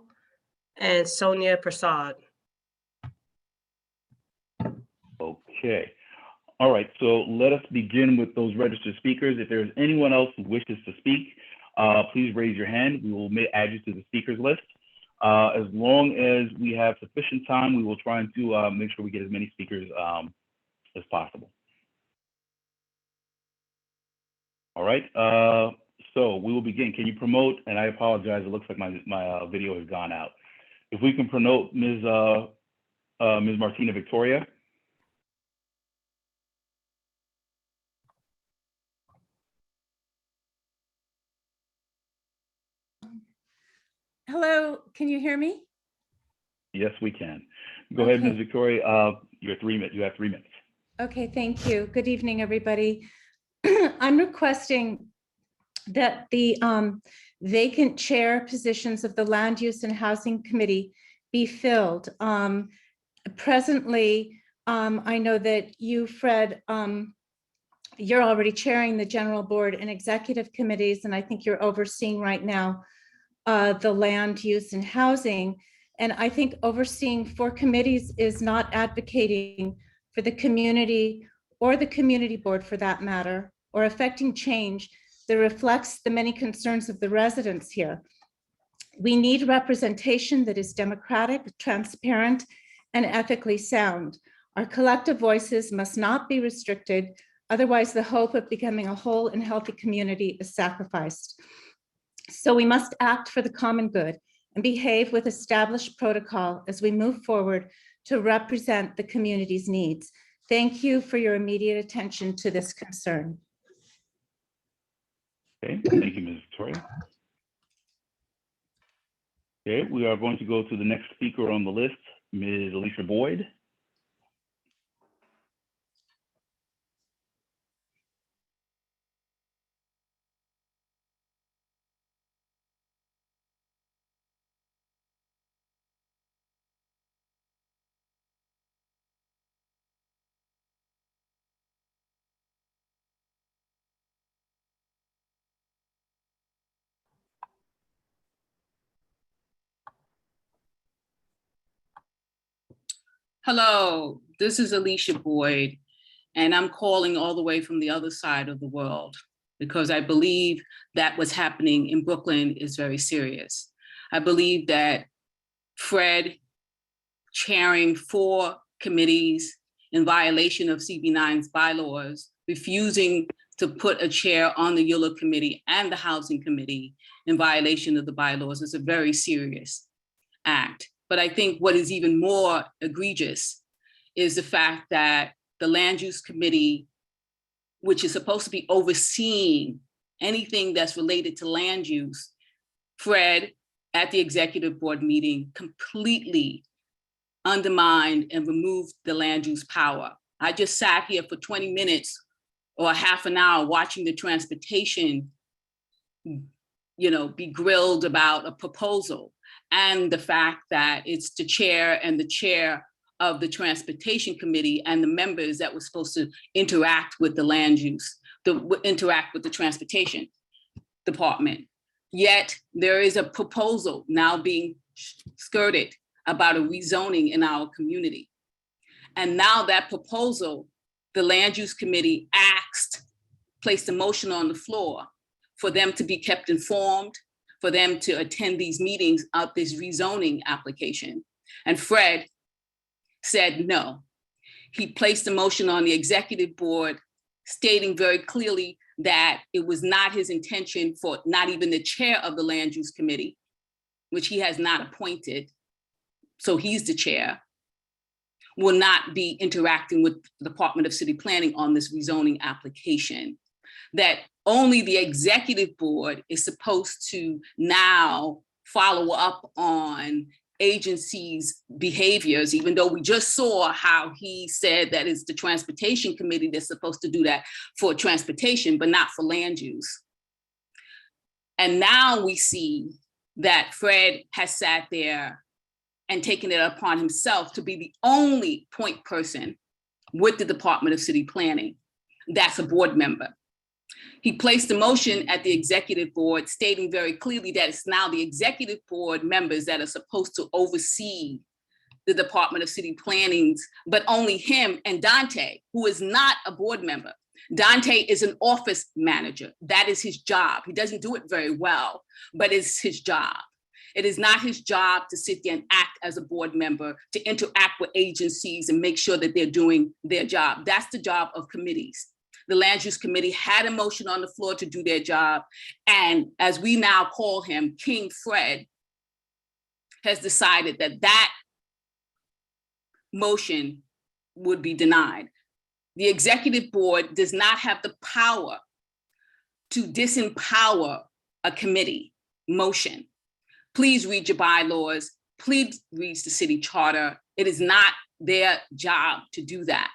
and Sonia Prasad. Okay. All right, so let us begin with those registered speakers. If there's anyone else who wishes to speak, please raise your hand. We will add you to the speakers list. As long as we have sufficient time, we will try to make sure we get as many speakers as possible. All right, so we will begin. Can you promote, and I apologize, it looks like my video has gone out. If we can promote Ms. Martina Victoria. Hello, can you hear me? Yes, we can. Go ahead, Ms. Victoria. You have 3 minutes. Okay, thank you. Good evening, everybody. I'm requesting that the vacant chair positions of the Land Use and Housing Committee be filled. Presently, I know that you, Fred, you're already chairing the general board and executive committees, and I think you're overseeing right now the land use and housing. And I think overseeing 4 committees is not advocating for the community or the community board for that matter, or affecting change that reflects the many concerns of the residents here. We need representation that is democratic, transparent, and ethically sound. Our collective voices must not be restricted Otherwise, the hope of becoming a whole and healthy community is sacrificed. So we must act for the common good and behave with established protocol as we move forward to represent the community's needs. Thank you for your immediate attention to this concern. Okay, thank you, Ms. Victoria. Okay, we are going to go to the next speaker on the list, Ms. Alicia Boyd. Hello, this is Alicia Boyd, and I'm calling all the way from the other side of the world because I believe that what's happening in Brooklyn is very serious. I believe that Fred chairing 4 committees in violation of CB9's bylaws, refusing to put a chair on the ULA committee and the housing committee in violation of the bylaws is a very serious act. But I think what is even more egregious is the fact that the Land Use Committee, which is supposed to be overseeing anything that's related to land use, Fred, at the executive board meeting, completely undermined and removed the land use power. I just sat here for 20 minutes or half an hour watching the transportation, be grilled about a proposal, and the fact that it's the chair and the chair of the transportation committee and the members that were supposed to interact with the land use, interact with the transportation department. Yet there is a proposal now being skirted about a rezoning in our community. And now that proposal, the land use committee placed a motion on the floor for them to be kept informed, for them to attend these meetings of this rezoning application. And Fred said no. He placed a motion on the executive board stating very clearly that it was not his intention for not even the chair of the land use committee, which he has not appointed, so he's the chair, will not be interacting with the Department of City Planning on this rezoning application. That only the executive board is supposed to now follow up on agencies' behaviors, even though we just saw how he said that it's the transportation committee that's supposed to do that for transportation, but not for land use. And now we see that Fred has sat there and taken it upon himself to be the only point person with the Department of City Planning that's a board member. He placed a motion at the executive board stating very clearly that it's now the executive board members that are supposed to oversee the Department of City Planning's, but only him and Dante, who is not a board member. Dante is an office manager. That is his job. He doesn't do it very well, but it's his job. It is not his job to sit there and act as a board member, to interact with agencies and make sure that they're doing their job. That's the job of committees. The Land Use Committee had a motion on the floor to do their job. And as we now call him, King Fred has decided that that motion would be denied. The executive board does not have the power to disempower a committee motion. Please read your bylaws. Please read the city charter. It is not their job to do that.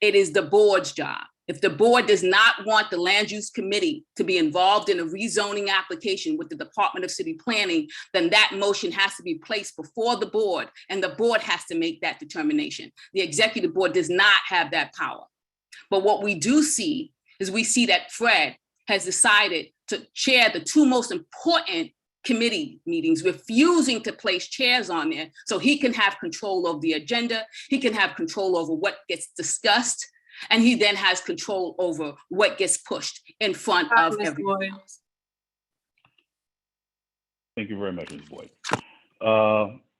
It is the board's job. If the board does not want the Land Use Committee to be involved in a rezoning application with the Department of City Planning, then that motion has to be placed before the board, and the board has to make that determination. The executive board does not have that power. But what we do see is we see that Fred has decided to chair the 2 most important committee meetings, refusing to place chairs on there so he can have control of the agenda, he can have control over what gets discussed, and he then has control over what gets pushed in front of everyone else. Thank you very much, Ms. Boyd.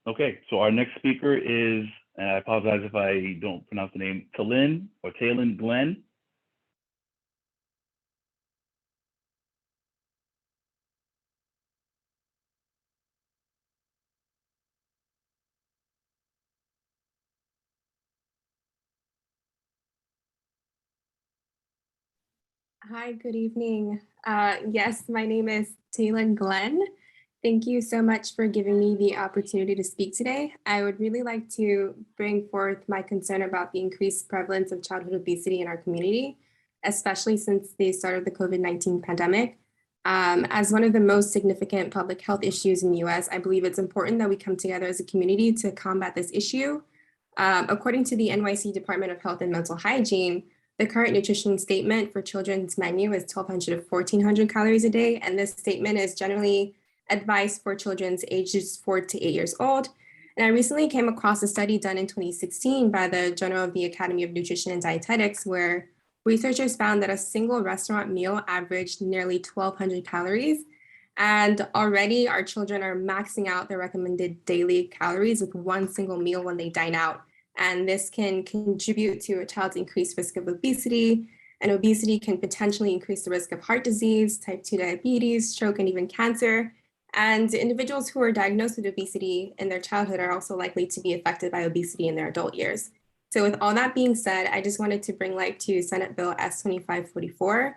Okay, so our next speaker is, and I apologize if I don't pronounce the name, Talin Glenn. Hi, good evening. Yes, my name is Taylor Glenn. Thank you so much for giving me the opportunity to speak today. I would really like to bring forth my concern about the increased prevalence of childhood obesity in our community, especially since the start of the COVID-19 pandemic. As one of the most significant public health issues in the US, I believe it's important that we come together as a community to combat this issue. According to the NYC Department of Health and Mental Hygiene, the current nutrition statement for children's menu is 1,200 to 1,400 calories a day, and this statement is generally advice for children's ages 4 to 8 years old. And I recently came across a study done in 2016 by the Journal of the Academy of Nutrition and Dietetics, where researchers found that a single restaurant meal averaged nearly 1,200 calories. And already our children are maxing out their recommended daily calories with one single meal when they dine out. And this can contribute to a child's increased risk of obesity. And obesity can potentially increase the risk of heart disease, type 2 diabetes, stroke, and even cancer. And individuals who are diagnosed with obesity in their childhood are also likely to be affected by obesity in their adult years. So with all that being said, I just wanted to bring light to Senate Bill S-2544.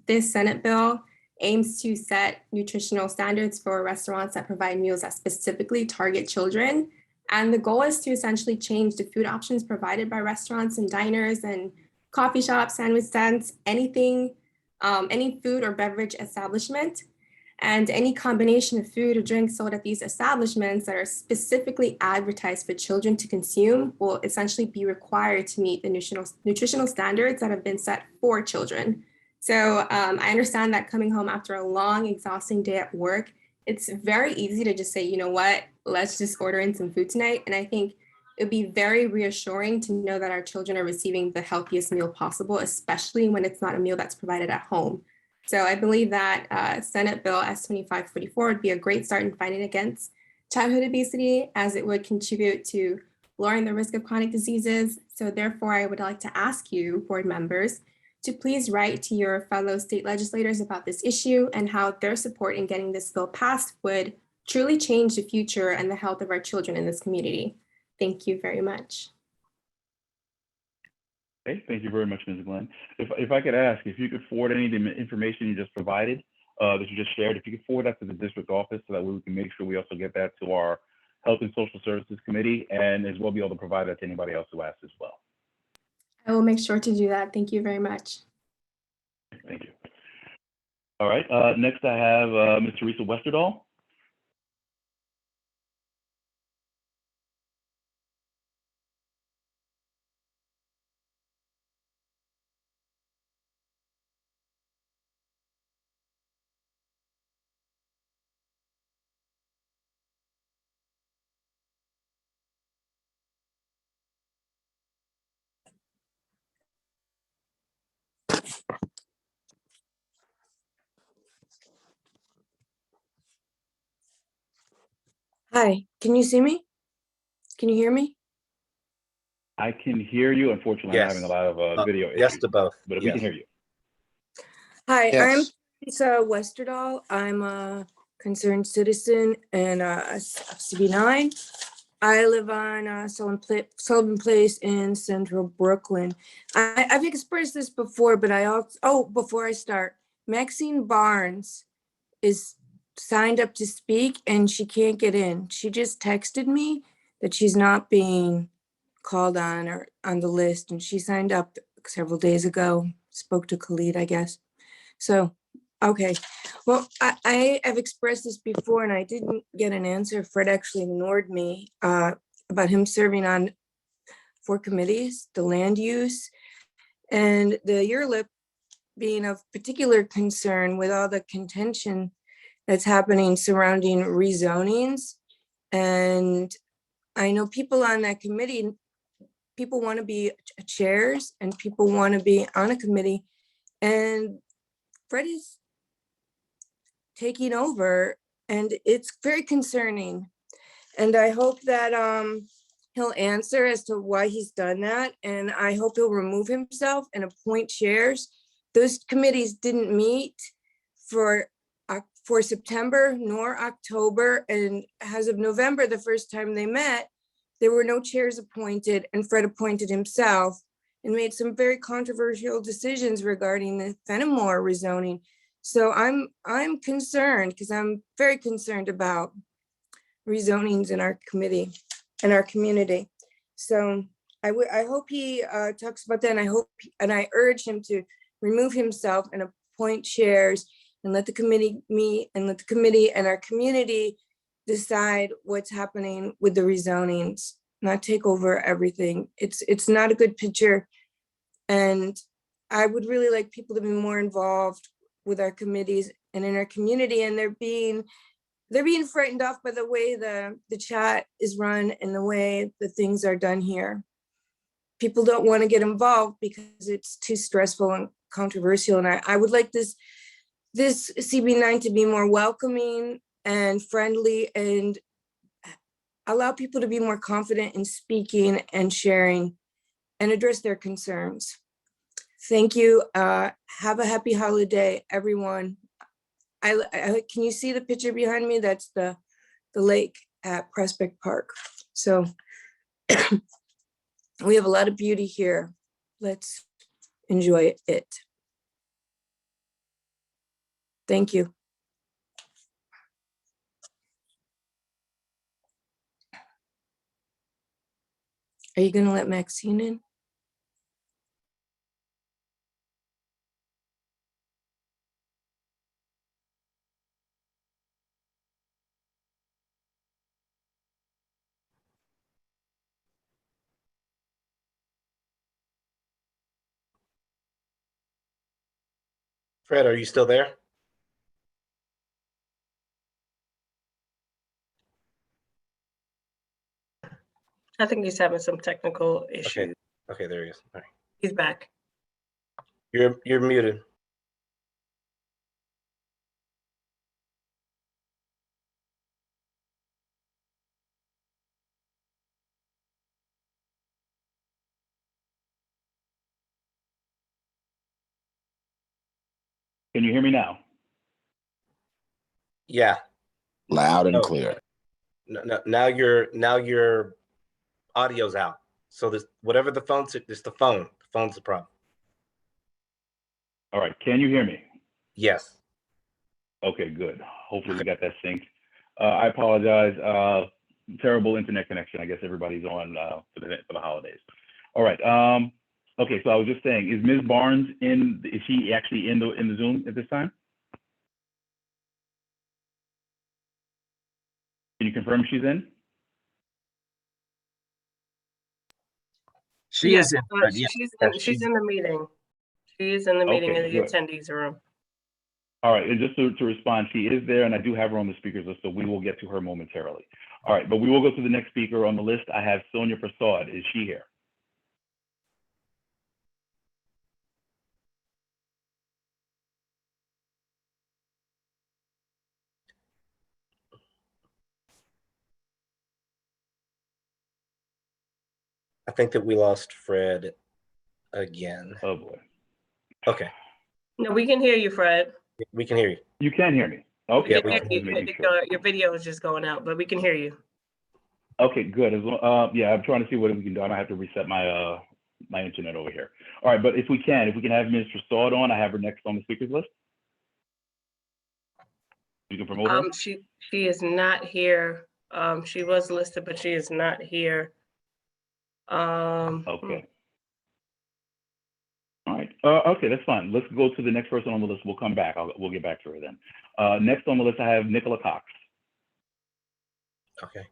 This Senate bill aims to set nutritional standards for restaurants that provide meals that specifically target children. And the goal is to essentially change the food options provided by restaurants and diners and coffee shops, sandwich stands, anything, any food or beverage establishment, and any combination of food or drinks sold at these establishments that are specifically advertised for children to consume will essentially be required to meet the nutritional standards that have been set for children. So I understand that coming home after a long, exhausting day at work, it's very easy to just say, you know what, let's just order in some food tonight. And I think it'd be very reassuring to know that our children are receiving the healthiest meal possible, especially when it's not a meal that's provided at home. So I believe that Senate Bill S-2544 would be a great start in fighting against childhood obesity, as it would contribute to lowering the risk of chronic diseases. So therefore, I would like to ask you, board members, to please write to your fellow state legislators about this issue and how their support in getting this bill passed would truly change the future and the health of our children in this community. Thank you very much. Okay, thank you very much, Ms. Glenn. If I could ask, if you could forward any of the information you just provided, that you just shared, if you could forward that to the district office so that we can make sure we also get that to our Health and Social Services Committee, and as well be able to provide that to anybody else who asks as well. I will make sure to do that. Thank you very much. Thank you. All right, next I have Ms. Teresa Westerdahl. Hi, can you see me? Can you hear me? I can hear you. Unfortunately, I'm having a lot of video Yes issues, to both. but we Yes. can hear you. Hi, I'm Yes. Teresa Westerdahl. I'm a concerned citizen in CB9. I live on Sullivan Place in central Brooklyn. I've expressed this before, but I also, before I start, Maxine Barnes is signed up to speak and she can't get in. She just texted me that she's not being called on or on the list, and she signed up several days ago, spoke to Khalid, I guess. So, okay. Well, I have expressed this before and I didn't get an answer. Fred actually ignored me about him serving on 4 committees, the land use and the URLIP being of particular concern with all the contention that's happening surrounding rezonings. And I know people on that committee, people want to be chairs and people want to be on a committee. And Fred is taking over and it's very concerning. And I hope that he'll answer as to why he's done that. And I hope he'll remove himself and appoint chairs. Those committees didn't meet for September nor October. And as of November, the first time they met, there were no chairs appointed and Fred appointed himself. and made some very controversial decisions regarding the Fennimore rezoning. So I'm concerned, because I'm very concerned about rezonings in our committee, in our community. So I hope he talks about that, and I urge him to remove himself and appoint chairs and let the committee meet and let the committee and our community decide what's happening with the rezonings, not take over everything. It's not a good picture. And I would really like people to be more involved with our committees and in our community, and they're being frightened off by the way the chat is run and the way the things are done here. People don't want to get involved because it's too stressful and controversial. And I would like this CB9 to be more welcoming and friendly and allow people to be more confident in speaking and sharing and address their concerns. Thank you. Have a happy holiday, everyone. Can you see the picture behind me? That's the lake at Prospect Park. So we have a lot of beauty here. Let's enjoy it. Thank you. Are you gonna let Maxine in? Fred, are you still there? I think he's having some technical issues. Okay, there he is. All right. He's back. You're muted. Can you hear me now? Yeah. Loud and clear. No, now your audio's out. So this, whatever the phone's, it's the phone. The phone's the problem. All right, can you hear me? Yes. Okay, good. Hopefully we got that synced. I apologize. Terrible internet connection. I guess everybody's on for the holidays. All right. Okay, so I was just saying, is Ms. Barnes in? Is she actually in the Zoom at this time? Can you confirm she's in? She is in. She's in the meeting. She is in the meeting in the good. attendees room. All right, and just to respond, she is there, and I do have her on the speakers list, so we will get to her momentarily. All right, but we will go to the next speaker on the list. I have Sonia Prasad. Is she here? I think that we lost Fred again. Oh boy. Okay. No, we can hear you, Fred. We can hear you. You can hear me. Okay. Yeah, We can hear you. Your video is just going out, but we can hear you. Okay, good. As well, yeah, I'm trying to see what we can do. I might have to reset my my internet over here. All right, but if we can have Ms. Prasad on, I have her next on the speakers list. You can promote her. She is not here. She was listed, but she is not here. Okay. All right. Okay, that's fine. Let's go to the next person on the list. We'll come back. We'll get back to her then. Next on the list, I have Nicola Cox. Okay.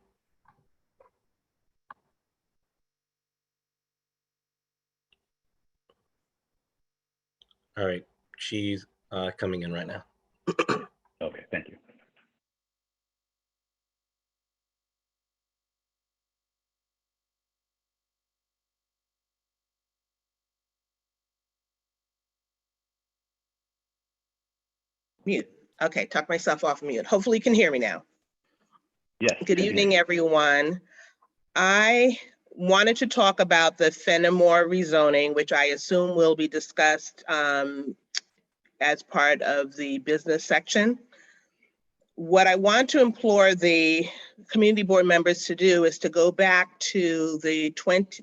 All right. She's coming in right now. Okay, thank you. Mute. Okay, took myself off mute. Hopefully you can hear me now. Yes. Good evening, everyone. I wanted to talk about the Fennimore rezoning, which I assume will be discussed as part of the business section. What I want to implore the community board members to do is to go back to the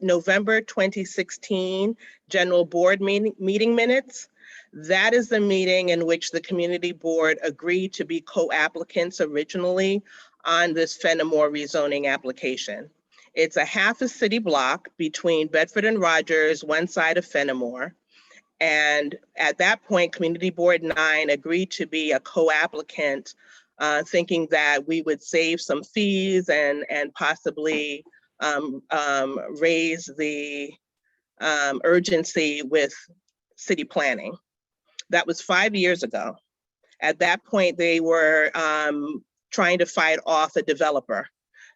November 2016 general board meeting minutes. That is the meeting in which the community board agreed to be co-applicants originally on this Fennimore rezoning application. It's a half a city block between Bedford and Rogers, one side of Fennimore. And at that point, Community Board 9 agreed to be a co-applicant, thinking that we would save some fees and possibly raise the urgency with city planning. That was 5 years ago. At that point, they were trying to fight off a developer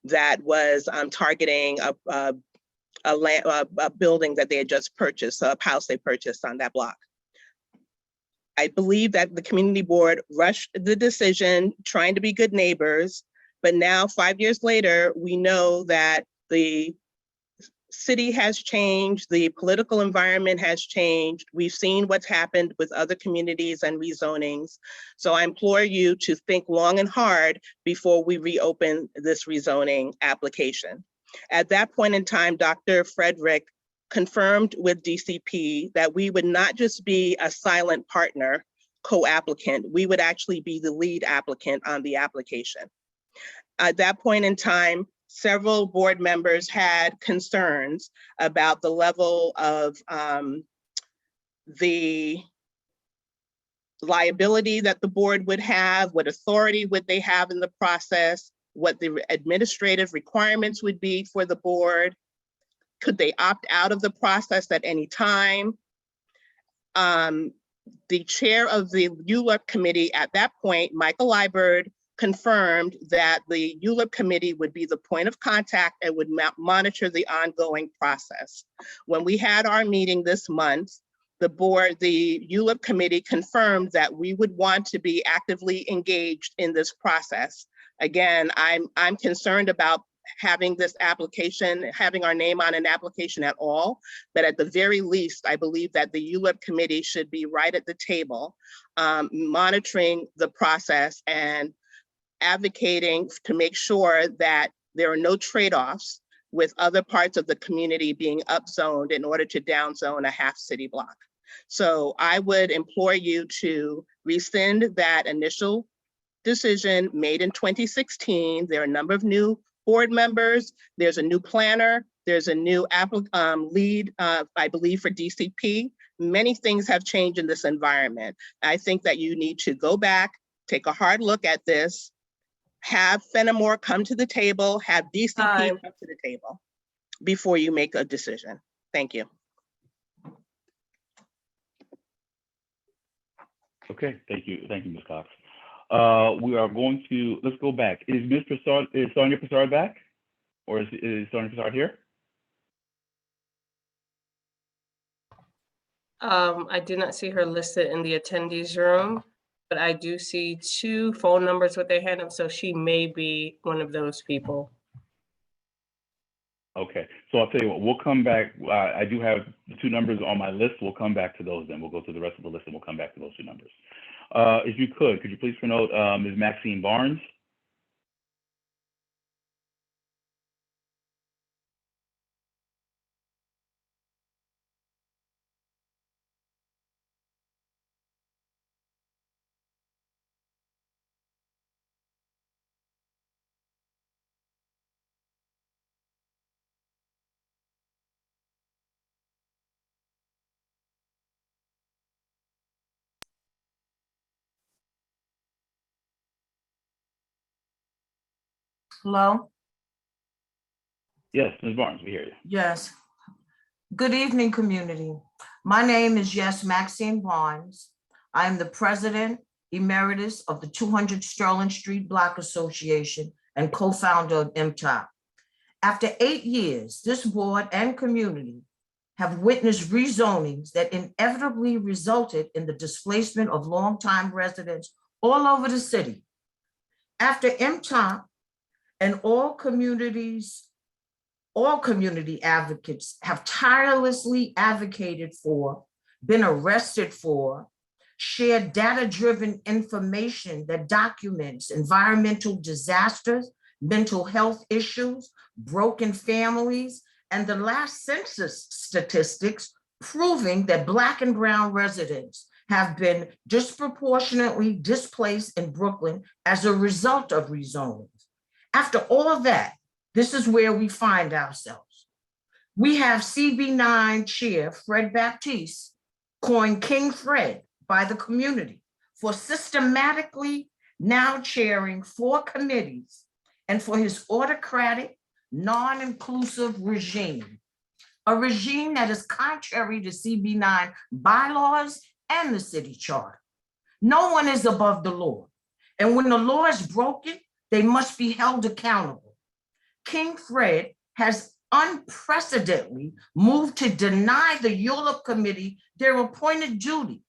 that was targeting a building that they had just purchased, a house they purchased on that block. I believe that the community board rushed the decision, trying to be good neighbors, but now 5 years later, we know that the city has changed, the political environment has changed. We've seen what's happened with other communities and rezonings. So I implore you to think long and hard before we reopen this rezoning application. At that point in time, Dr. Frederick confirmed with DCP that we would not just be a silent partner, co-applicant, we would actually be the lead applicant on the application. At that point in time, several board members had concerns about the level of the liability that the board would have, what authority would they have in the process, what the administrative requirements would be for the board. Could they opt out of the process at any time? The chair of the ULURP committee at that point, Michael Liburd, confirmed that the ULURP committee would be the point of contact and would monitor the ongoing process. When we had our meeting this month, the ULURP committee confirmed that we would want to be actively engaged in this process. Again, I'm concerned about having this application, having our name on an application at all, but at the very least, I believe that the ULURP committee should be right at the table, monitoring the process and advocating to make sure that there are no trade-offs with other parts of the community being upzoned in order to downzone a half city block. So I would implore you to rescind that initial decision made in 2016. There are a number of new board members. There's a new planner. There's a new lead, I believe, for DCP. Many things have changed in this environment. I think that you need to go back, take a hard look at this, have Fennimore come to the table, have DCP come to the table before you make a decision. Thank you. Okay, thank you, Ms. Cox. We are going to, let's go back. Is Sonia Prasad back? Or is Sonia Prasad here? I do not see her listed in the attendees room, but I do see 2 phone numbers with their hand up, so she may be one of those people. Okay, so I'll tell you what, we'll come back. I do have the 2 numbers on my list. We'll come back to those then. We'll go through the rest of the list and we'll come back to those 2 numbers. If you could you please promote Ms. Maxine Barnes? Hello? Yes, Ms. Barnes, we hear you. Yes. Good evening, community. My name is Maxine Barnes. I am the president emeritus of the 200 Sterling Street Block Association and co-founder of MTOP. After 8 years, this board and community have witnessed rezonings that inevitably resulted in the displacement of longtime residents all over the city. After MTOP and all community advocates have tirelessly advocated for, been arrested for, shared data-driven information that documents environmental disasters mental health issues, broken families, and the last census statistics proving that Black and Brown residents have been disproportionately displaced in Brooklyn as a result of rezoning. After all of that, this is where we find ourselves. We have CB9 Chair Fred Baptiste coined King Fred by the community for systematically now chairing 4 committees and for his autocratic, non-inclusive regime, a regime that is contrary to CB9 bylaws and the city charter. No one is above the law, and when the law is broken, they must be held accountable. King Fred has unprecedentedly moved to deny the ULUP committee their appointed duty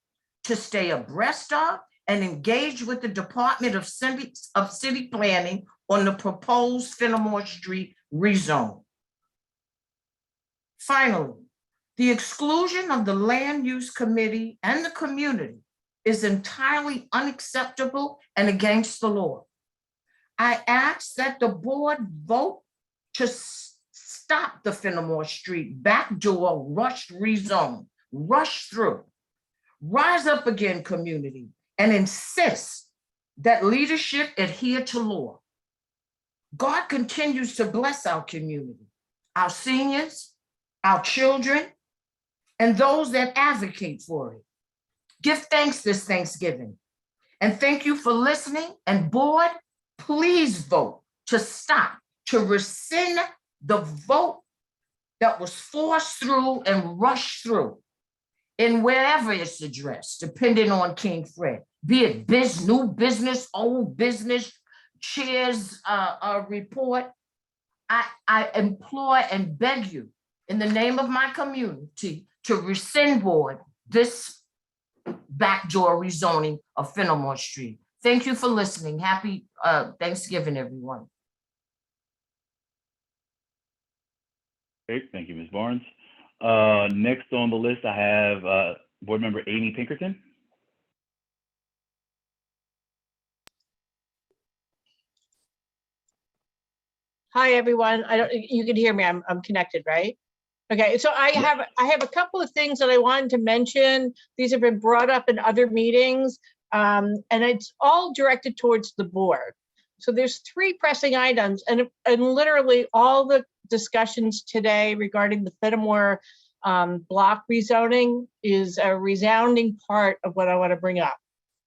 to stay abreast of and engage with the Department of City Planning on the proposed Fennimore Street rezone. Finally, the exclusion of the Land Use Committee and the community is entirely unacceptable and against the law. I ask that the board vote to stop the Fennimore Street backdoor rushed rezone, rush through. Rise up again, community, and insist that leadership adhere to law. God continues to bless our community, our seniors, our children, and those that advocate for it. Give thanks this Thanksgiving. And thank you for listening. And board, please vote to stop, to rescind the vote that was forced through and rushed through in wherever it's addressed, depending on King Fred, be it new business, old business, chair's report. I implore and beg you in the name of my community to rescind board this backdoor rezoning of Fennimore Street. Thank you for listening. Happy Thanksgiving, everyone. Great, thank you, Ms. Barnes. Next on the list, I have Board Member Amy Pinkerton. Hi, everyone. You can hear me. I'm connected, right? Okay, so I have a couple of things that I wanted to mention. These have been brought up in other meetings, and it's all directed towards the board. So there's 3 pressing items, and literally all the discussions today regarding the Fennimore block rezoning is a resounding part of what I want to bring up.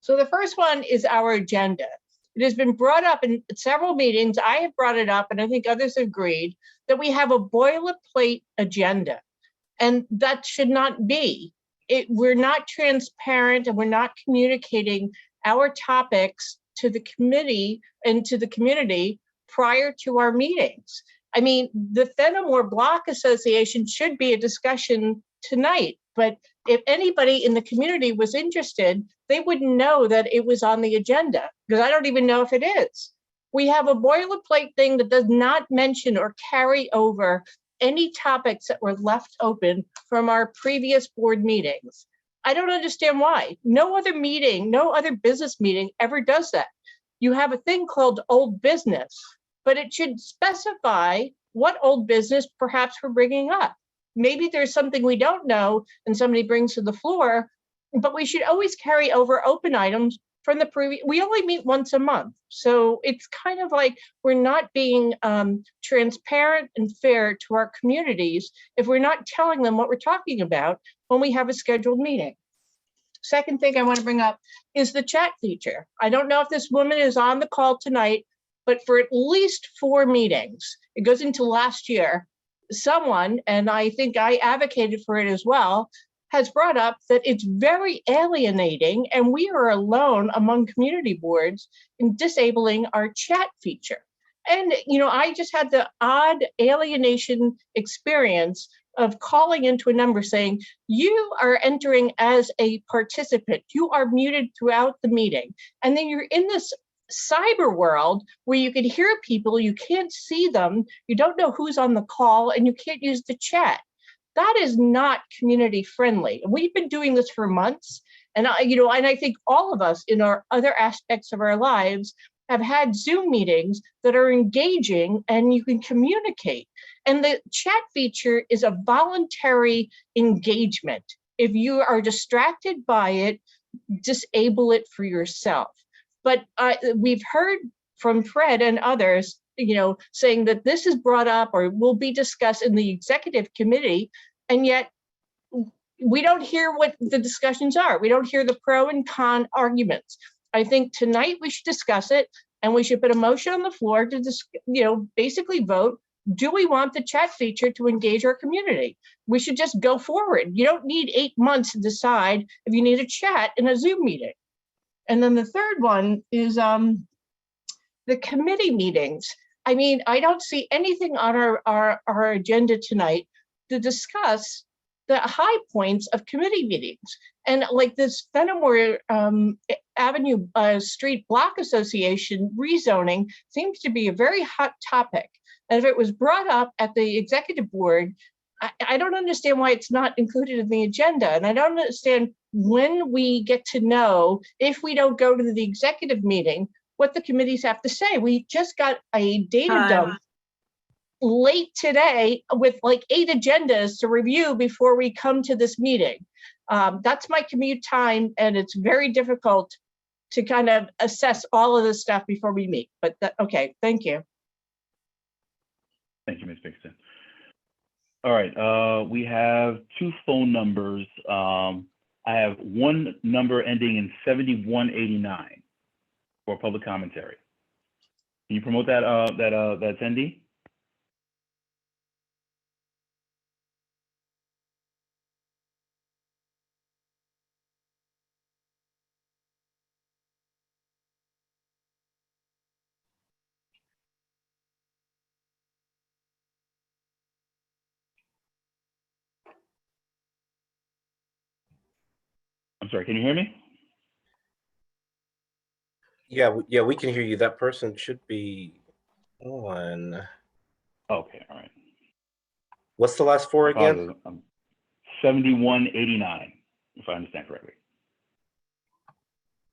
So the first one is our agenda. It has been brought up in several meetings. I have brought it up, and I think others agreed that we have a boilerplate agenda, and that should not be. We're not transparent, and we're not communicating our topics to the committee and to the community prior to our meetings. I mean, the Fennimore Block Association should be a discussion tonight, but if anybody in the community was interested, they wouldn't know that it was on the agenda, because I don't even know if it is. We have a boilerplate thing that does not mention or carry over any topics that were left open from our previous board meetings. I don't understand why. No other meeting, no other business meeting ever does that. You have a thing called old business, but it should specify what old business perhaps we're bringing up. Maybe there's something we don't know and somebody brings to the floor, but we should always carry over open items from the previous. We only meet once a month. So it's kind of like we're not being transparent and fair to our communities if we're not telling them what we're talking about when we have a scheduled meeting. Second thing I want to bring up is the chat feature. I don't know if this woman is on the call tonight, but for at least 4 meetings, it goes into last year, someone, and I think I advocated for it as well, has brought up that it's very alienating and we are alone among community boards in disabling our chat feature. And, you know, I just had the odd alienation experience of calling into a number saying, you are entering as a participant, you are muted throughout the meeting. And then you're in this cyber world where you can hear people, you can't see them, you don't know who's on the call, and you can't use the chat. That is not community friendly. We've been doing this for months, and I think all of us in our other aspects of our lives have had Zoom meetings that are engaging and you can communicate. And the chat feature is a voluntary engagement. If you are distracted by it, disable it for yourself. But we've heard from Fred and others, saying that this is brought up or will be discussed in the executive committee, and yet we don't hear what the discussions are. We don't hear the pro and con arguments. I think tonight we should discuss it, and we should put a motion on the floor to basically vote. Do we want the chat feature to engage our community? We should just go forward. You don't need 8 months to decide if you need a chat in a Zoom meeting. And then the third one is the committee meetings. I mean, I don't see anything on our agenda tonight to discuss the high points of committee meetings. And like this Fennimore Avenue Street Block Association rezoning seems to be a very hot topic. And if it was brought up at the executive board, I don't understand why it's not included in the agenda. And I don't understand when we get to know, if we don't go to the executive meeting, what the committees have to say. We just got a data dump late today with like 8 agendas to review before we come to this meeting. That's my commute time, and it's very difficult to kind of assess all of this stuff before we meet. But okay, thank you. Thank you, Ms. Pinkerton. All right, we have 2 phone numbers. I have one number ending in 7189 for public commentary. Can you promote that that attendee? I'm sorry, can you hear me? Yeah, we can hear you. That person should be on. Okay, all right. What's the last 4 again? 7189, if I understand correctly.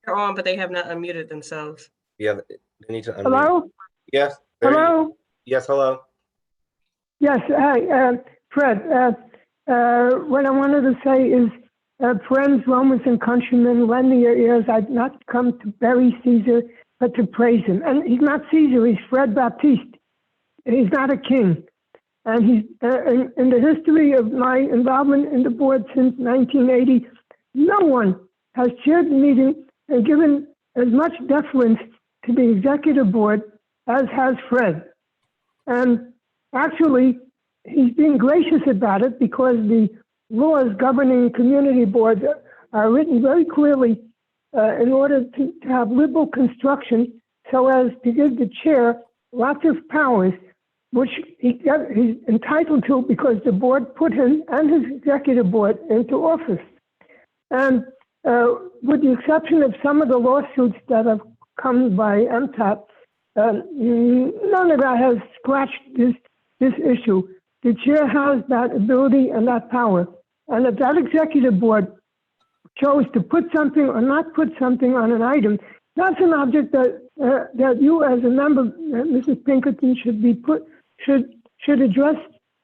They're on, but they have not unmuted themselves. Yeah, they need to unmute. Hello? Yes. Hello? Yes, hello. Yes, hi, Fred. What I wanted to say is, friends, Romans, and countrymen, lend me your ears. I've not come to bury Caesar, but to praise him. And he's not Caesar, he's Fred Baptiste. He's not a king. And he's in the history of my involvement in the board since 1980, no one has chaired the meeting and given as much deference to the executive board as has Fred. And actually, he's being gracious about it because the laws governing community boards are written very clearly in order to have liberal construction so as to give the chair lots of powers, which he's entitled to because the board put him and his executive board into office. And with the exception of some of the lawsuits that have come by MTAP, none of that has scratched this issue. The chair has that ability and that power. And if that executive board chose to put something or not put something on an item, that's an object that you as a member, Mrs. Pinkerton, should address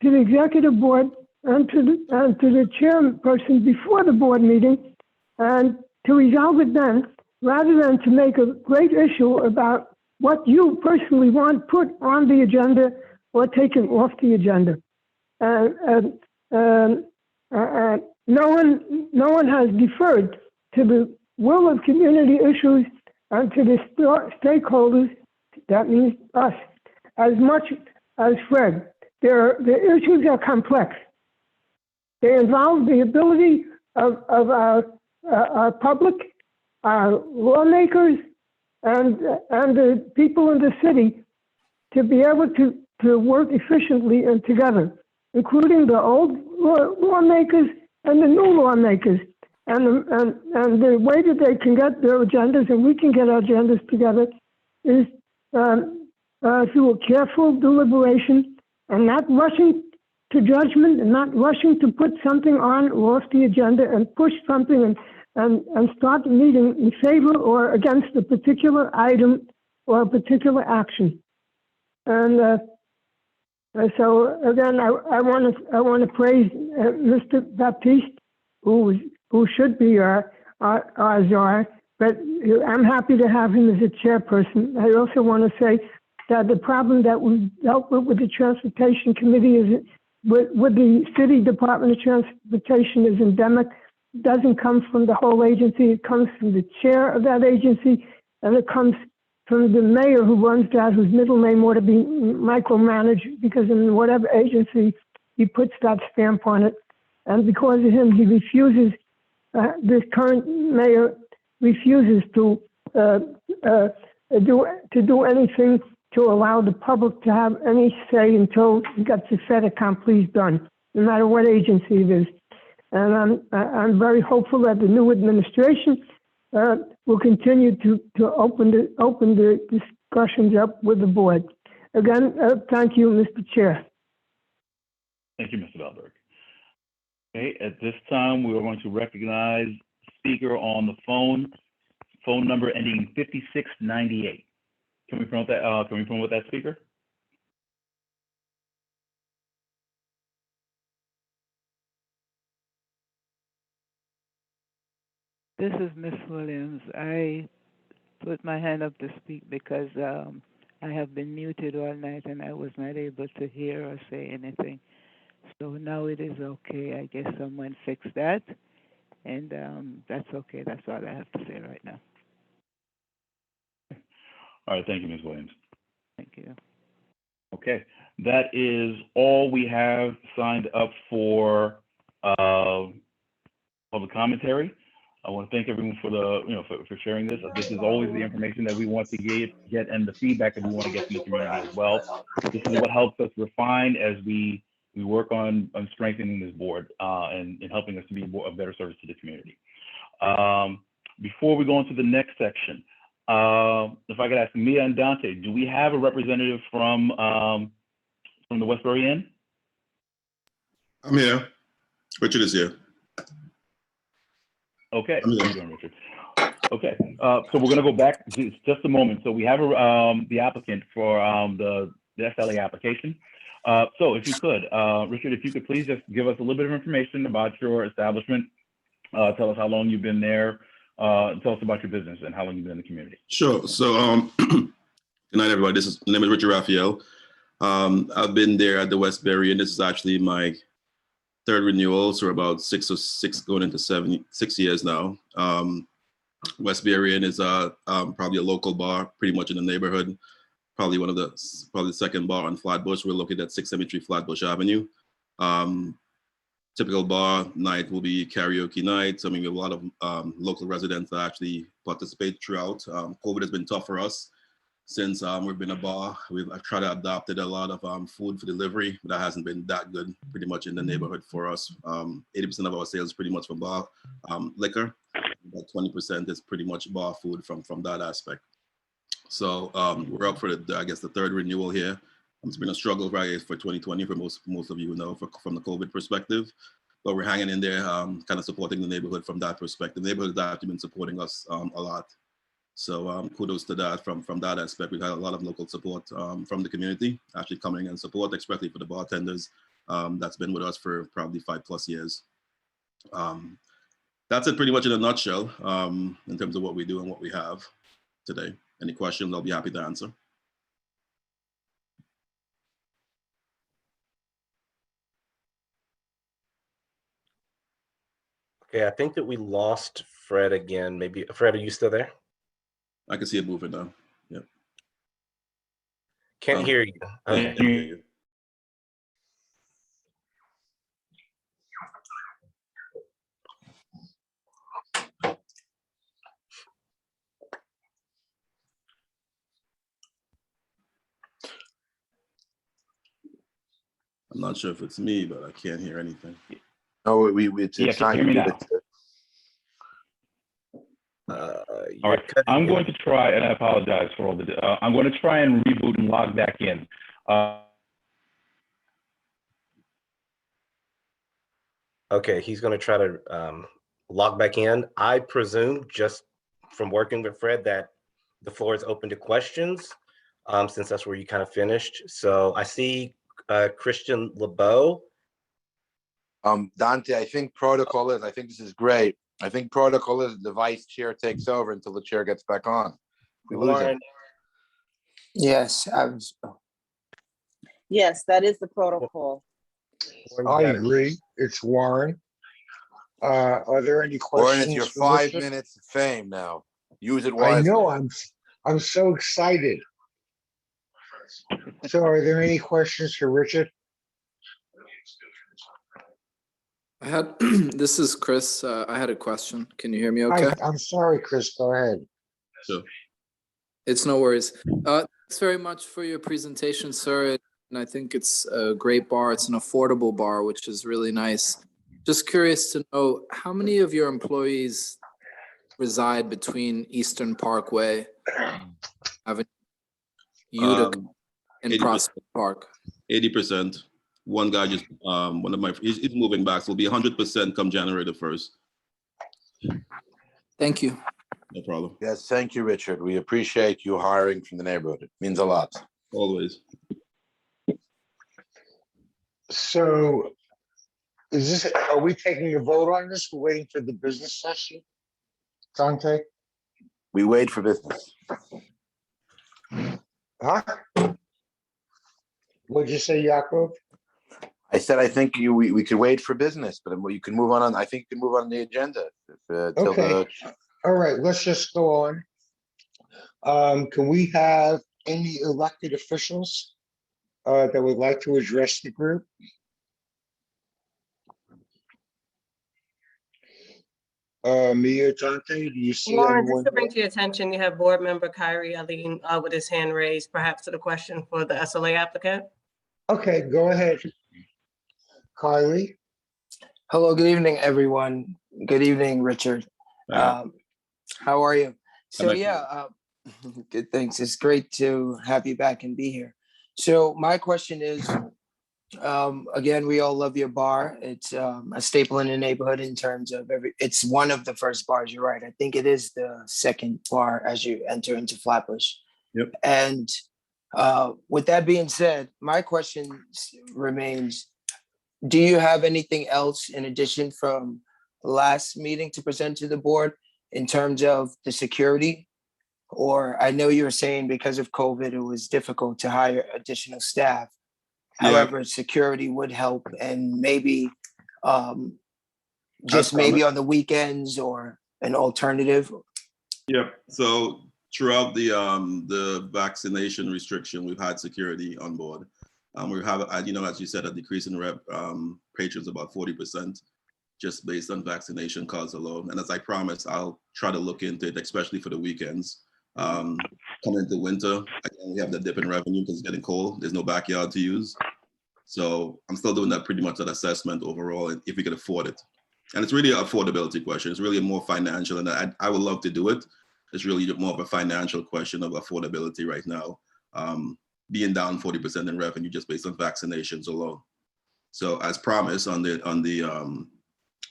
to the executive board and to the chairperson before the board meeting, and to resolve it then, rather than to make a great issue about what you personally want put on the agenda or taken off the agenda. No one has deferred to the will of community issues and to the stakeholders, that means us, as much as Fred. The issues are complex. They involve the ability of our public, our lawmakers, and the people in the city to be able to work efficiently and together, including the old lawmakers and the new lawmakers, and the way that they can get their agendas and we can get our agendas together is through a careful deliberation and not rushing to judgment and not rushing to put something on or off the agenda and push something and start the meeting in favor or against a particular item or a particular action. And so again, I want to praise Mr. Baptiste, who should be our czar, but I'm happy to have him as a chairperson. I also want to say that the problem that we dealt with the Transportation Committee is with the City Department of Transportation is endemic. It doesn't come from the whole agency. It comes from the chair of that agency, and it comes from the mayor who runs that, whose middle name ought to be micromanaged, because in whatever agency he puts that stamp on it. And because of him, he refuses, this current mayor refuses to do anything to allow the public to have any say until he gets the fait accompli done, no matter what agency it is. And I'm very hopeful that the new administration will continue to open the discussions up with the board. Again, thank you, Mr. Chair. Thank you, Mr. Valberg. Okay, at this time, we are going to recognize speaker on the phone number ending 5698. Can we promote that? Can we promote that speaker? This is Miss Williams. I put my hand up to speak because I have been muted all night and I was not able to hear or say anything. So now it is okay. I guess someone fixed that, and that's okay. That's all I have to say right now. All right, thank you, Ms. Williams. Thank you. Okay, that is all we have signed up for public commentary. I want to thank everyone for for sharing this. This is always the information that we want to get and the feedback that we want to get from the community as well. This is what helps us refine as we work on strengthening this board and helping us to be a better service to the community. Before we go into the next section, if I could ask Mia and Dante, do we have a representative from the Westbury Inn? I'm here. Richard is here. Okay. How you doing, Richard? Okay. So we're going to go back just a moment. So we have the applicant for the SLA application. So if you could, Richard, if you could please just give us a little bit of information about your establishment. Tell us how long you've been there. Tell us about your business and how long you've been in the community. Sure. So good night, everybody. My name is Richard Raphael. I've been there at the Westbury, and this is actually my third renewal, so about six going into 6 years now. Westbury is probably a local bar, pretty much in the neighborhood. Probably the second bar on Flatbush. We're located at 673 Flatbush Avenue. Typical bar night will be karaoke nights. I mean, we have a lot of local residents that actually participate throughout. COVID has been tough for us since we've been a bar. I've tried to adopt a lot of food for delivery, but that hasn't been that good pretty much in the neighborhood for us. 80% of our sales is pretty much from bar liquor. About 20% is pretty much bar food from that aspect. So we're up for the third renewal here. It's been a struggle, right, for 2020 for most of you who know from the COVID perspective, but we're hanging in there, kind of supporting the neighborhood from that perspective. The neighborhood has actually been supporting us a lot. So kudos to that from that aspect. We've had a lot of local support from the community actually coming and support, especially for the bartenders that's been with us for probably 5+ years. That's it pretty much in a nutshell in terms of what we do and what we have today. Any questions, I'll be happy to answer. Okay, I think that we lost Fred again. Maybe, Fred, are you still there? I can see it moving now. Yep. Can't hear you. Okay. I'm not sure if it's me, but I can't hear anything. No, it's not you. All right, I'm going to try, and I apologize for all the, I'm going to try and reboot and log back in. Okay, he's going to try to log back in. I presume, just from working with Fred, that the floor is open to questions, since that's where you kind of finished. So I see Christian LeBeau. Dante, I think protocol is, I think this is great. I think protocol is the vice chair takes over until the chair gets back on. We lose him. Warren. Yes, Yes, that is the protocol. I agree. It's Warren. Are there any Warren, questions? it's your for 5 Richard? minutes of fame now. Use it I wisely. know, I'm so excited. So are there any questions for Richard? I had, this is Chris. I had a question. Can you hear me okay? I'm sorry, Chris, go ahead. Sure. It's no worries. Thanks very much for your presentation, sir. And I think it's a great bar. It's an affordable bar, which is really nice. Just curious to know, how many of your employees reside between Eastern Parkway, Avenue, Utica, and 80%. Prospect Park? 80%. One guy just, one of my, he's moving back, so it'll be 100% come January the 1st. Thank you. No problem. Yes, thank you, Richard. We appreciate you hiring from the neighborhood. It means a lot. Always. So are we taking a vote on this? We're waiting for the business session? Dante? We wait for business. Huh? What'd you say, Jakob? I said, I think we could wait for business, but you can move on. I think you can move on the agenda. Till Okay. All right, let's just go on. Can we have any elected officials that would like to address the group? Me or Dante, do you see Lauren, anyone? just to bring to your attention, you have board member Kyrie Aline with his hand raised, perhaps to the question for the SLA applicant. Okay, go ahead. Kylie? Hello, good evening, everyone. Good evening, Richard. How are you? So yeah, good, thanks. It's great to have you back and be here. So my question is, again, we all love your bar. It's a staple in the neighborhood in terms of it's one of the first bars, you're right. I think it is the second bar as you enter into Flatbush. Yep. And with that being said, my question remains, do you have anything else in addition from last meeting to present to the board in terms of the security? Or I know you were saying because of COVID, it was difficult to hire additional staff. Yeah. However, security would help, and maybe just That's maybe common. on the weekends or an alternative. Yep. So throughout the vaccination restriction, we've had security on board. We have, as you said, a decrease in patrons about 40%, just based on vaccination cause alone. And as I promised, I'll try to look into it, especially for the weekends. Coming into winter, again, we have the dip in revenue because it's getting cold. There's no backyard to use. So I'm still doing that pretty much an assessment overall, if we can afford it. And it's really an affordability question. It's really more financial, and I would love to do it. It's really more of a financial question of affordability right now, being down 40% in revenue just based on vaccinations alone. So as promised on the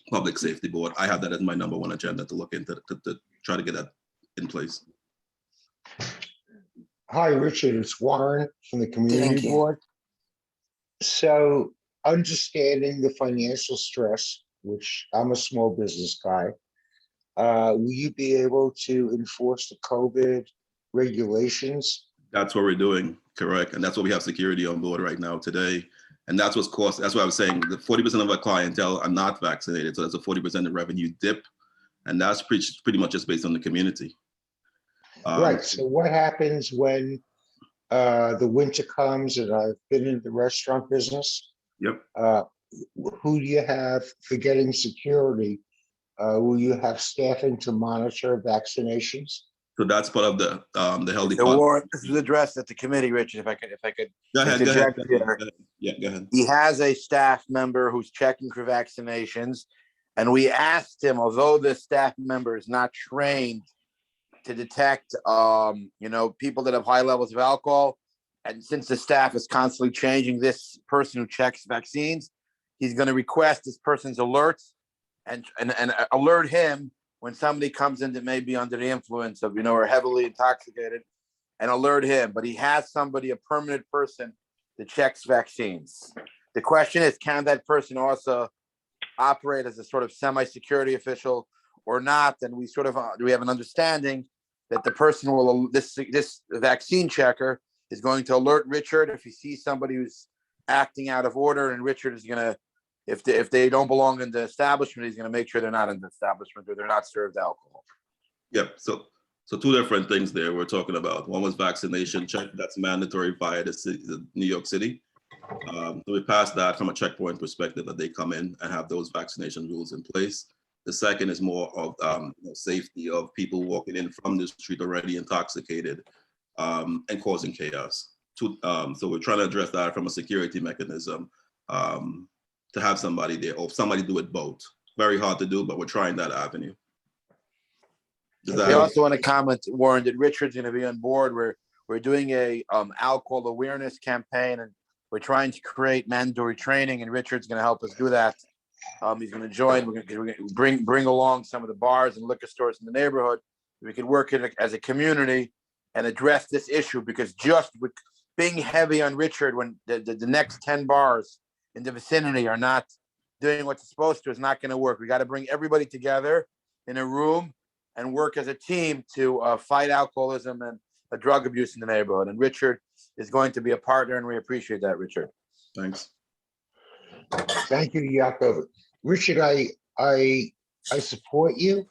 public safety board, I have that as my #1 agenda to look into, to try to get that in place. Hi, Richard, it's Warren from the Thank community you. board. So understanding the financial stress, which I'm a small business guy, will you be able to enforce the COVID regulations? That's what we're doing, correct. And that's what we have security on board right now today. And that's what's cost. That's what I was saying. The 40% of our clientele are not vaccinated. So that's a 40% of revenue dip. And that's pretty much just based on the community. Right. So what happens when the winter comes, and I've been in the restaurant business? Yep. Who do you have for getting security? Will you have staffing to monitor vaccinations? So that's part of the health The department. warrant, this is addressed at the committee, Richard, if I could. Go ahead. interject here. Yeah, go ahead. He has a staff member who's checking for vaccinations. And we asked him, although the staff member is not trained to detect, people that have high levels of alcohol. And since the staff is constantly changing this person who checks vaccines, he's going to request this person's alerts and alert him when somebody comes in that may be under the influence of, or heavily intoxicated, and alert him. But he has somebody, a permanent person that checks vaccines. The question is, can that person also operate as a sort of semi-security official or not? And we sort of do we have an understanding that the person will, this vaccine checker is going to alert Richard if he sees somebody who's acting out of order, and Richard is going to, if they don't belong in the establishment, he's going to make sure they're not in the establishment or they're not served alcohol. Yep. So two different things there we're talking about. One was vaccination check. That's mandatory via the New York City. So we passed that from a checkpoint perspective, that they come in and have those vaccination rules in place. The second is more of safety of people walking in from the street already intoxicated and causing chaos. So we're trying to address that from a security mechanism, to have somebody there, or somebody do it both. Very hard to do, but we're trying that avenue. I also want to comment, Warren, that Richard's going to be on board. We're doing a alcohol awareness campaign, and we're trying to create mandatory training, and Richard's going to help us do that. He's going to join. We're going to bring along some of the bars and liquor stores in the neighborhood. We can work as a community and address this issue, because just with being heavy on Richard when the next 10 bars in the vicinity are not doing what they're supposed to is not going to work. We got to bring everybody together in a room and work as a team to fight alcoholism and drug abuse in the neighborhood. And Richard is going to be a partner, and we appreciate that, Richard. Thanks. Thank you, Jakob. Richard, I support you.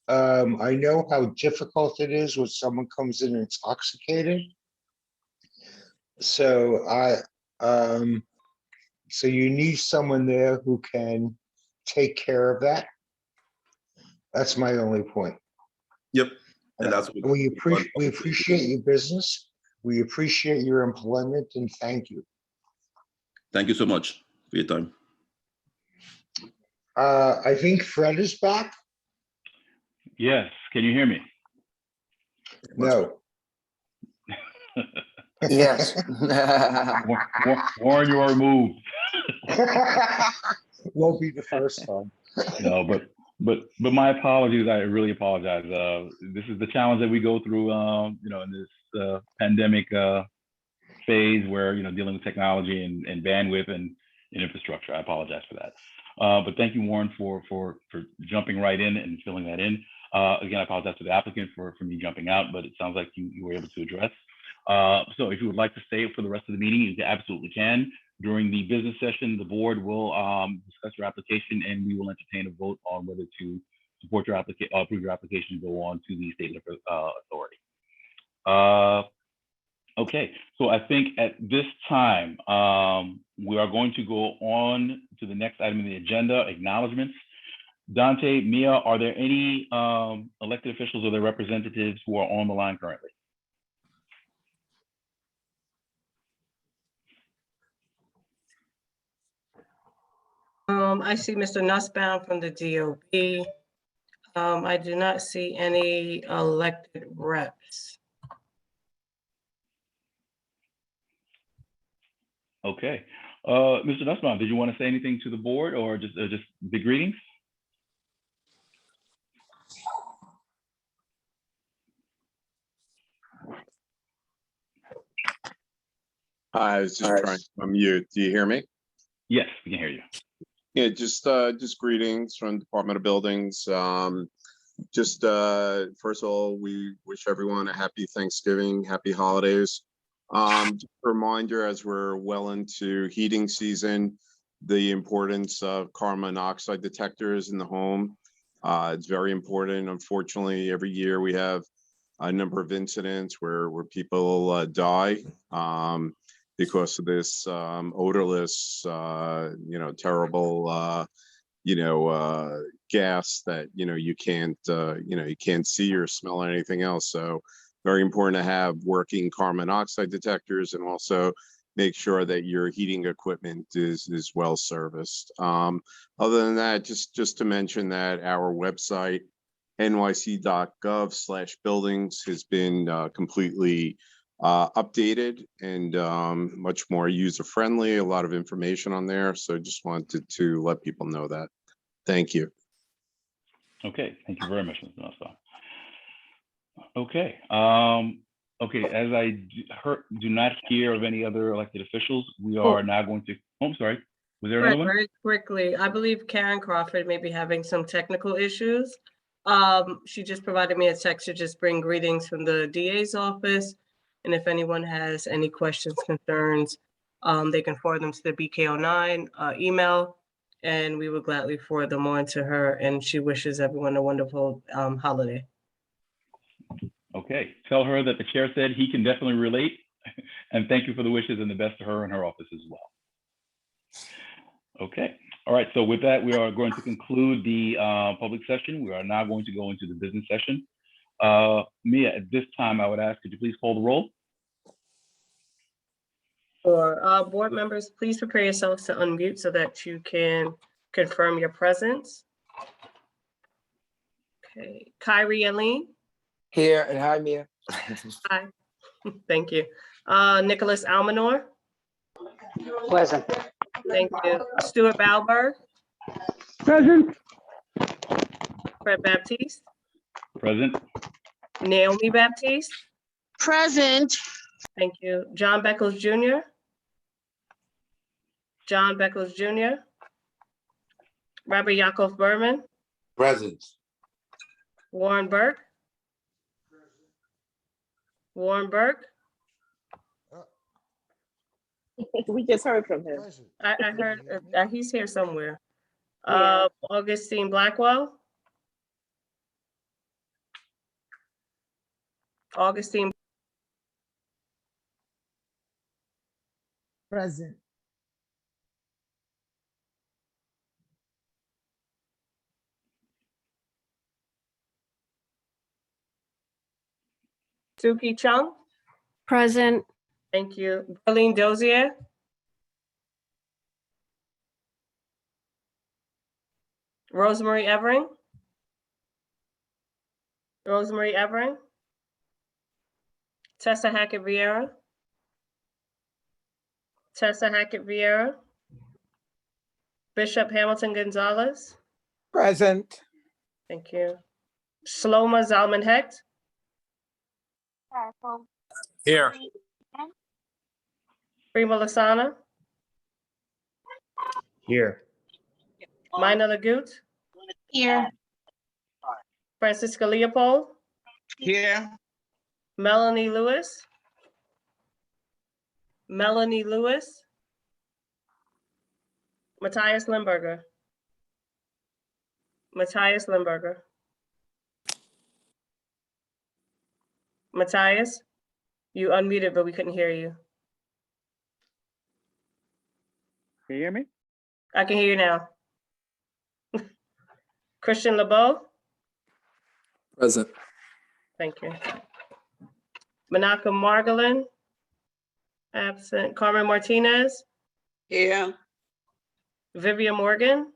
I know how difficult it is when someone comes in intoxicated. So so you need someone there who can take care of that. That's my only point. Yep. And that's what we appreciate your business. We appreciate your employment, and thank you. Thank you so much for your time. I think Fred is back. Yes. Can you hear me? No. Yes. Warren, you are removed. Won't be the first time. No, but my apologies. I really apologize. This is the challenge that we go through, in this pandemic phase where, dealing with technology and bandwidth and infrastructure. I apologize for that. But thank you, Warren, for jumping right in and filling that in. Again, I apologize to the applicant for me jumping out, but it sounds like you were able to address. So if you would like to stay for the rest of the meeting, you absolutely can. During the business session, the board will discuss your application, and we will entertain a vote on whether to support your application, approve your application, and go on to the state liquor authority. Okay, so I think at this time, we are going to go on to the next item on the agenda, acknowledgements. Dante, Mia, are there any elected officials or their representatives who are on the line currently? I see Mr. Nussbaum from the DOB. I do not see any elected reps. Okay. Mr. Nussbaum, did you want to say anything to the board, or just big greetings? I was just trying to unmute. Do you hear me? Yes, we can hear you. Yeah, just greetings from Department of Buildings. First of all, we wish everyone a happy Thanksgiving, happy holidays. Just a reminder, as we're well into heating season, the importance of carbon monoxide detectors in the home. It's very important. Unfortunately, every year we have a number of incidents where people die because of this odorless, terrible, gas that you can't see or smell or anything else. So very important to have working carbon monoxide detectors, and also make sure that your heating equipment is well serviced. Other than that, just to mention that our website, nyc.gov/buildings, has been completely updated and much more user-friendly, a lot of information on there. So just wanted to let people know that. Thank you. Okay, thank you very much, Mr. Nussbaum. Okay, okay, as I do not hear of any other elected officials, we are now going to, oh, I'm sorry, was there another one? Very quickly, I believe Karen Crawford may be having some technical issues. She just provided me a text to just bring greetings from the DA's office. And if anyone has any questions, concerns, they can forward them to the BK09 email, and we will gladly forward them on to her. And she wishes everyone a wonderful holiday. Okay, tell her that the chair said he can definitely relate, and thank you for the wishes and the best to her and her office as well. Okay, all right, so with that, we are going to conclude the public session. We are now going to go into the business session. Mia, at this time, I would ask, could you please call the roll? For board members, please prepare yourselves to unmute so that you can confirm your presence. Okay, Kyrie and Lien. Here, and hi, Mia. Hi, thank you. Nicholas Almanor. Present. Thank you. Stuart Balberg. Present. Fred Baptiste. Present. Naomi Baptiste. Present. Thank you. John Beckles Jr. John Beckles Jr. Rabbi Yaakov Berman. Present. Warren Burke. Warren Burke. We just heard from him. I heard he's here somewhere. Yeah. Augustine Blackwell. Augustine. Present. Suki Chung. Present. Thank you. Berlene Dozier. Rosemary Evering. Rosemary Evering. Tessa Hackett Vieira. Tessa Hackett Vieira. Bishop Hamilton Gonzalez. Present. Thank you. Sloma Zalman Hecht. Here. Prima Lasana. Here. Mina Lagut. Here. Francisca Leopold. Here. Melanie Lewis. Melanie Lewis. Matthias Limburger. Matthias Limburger. Matthias, you unmuted, but we couldn't hear you. Can you hear me? I can hear you now. Christian LeBeau. Present. Thank you. Manaka Margolin. Absent. Carmen Martinez. Here. Vivian Morgan.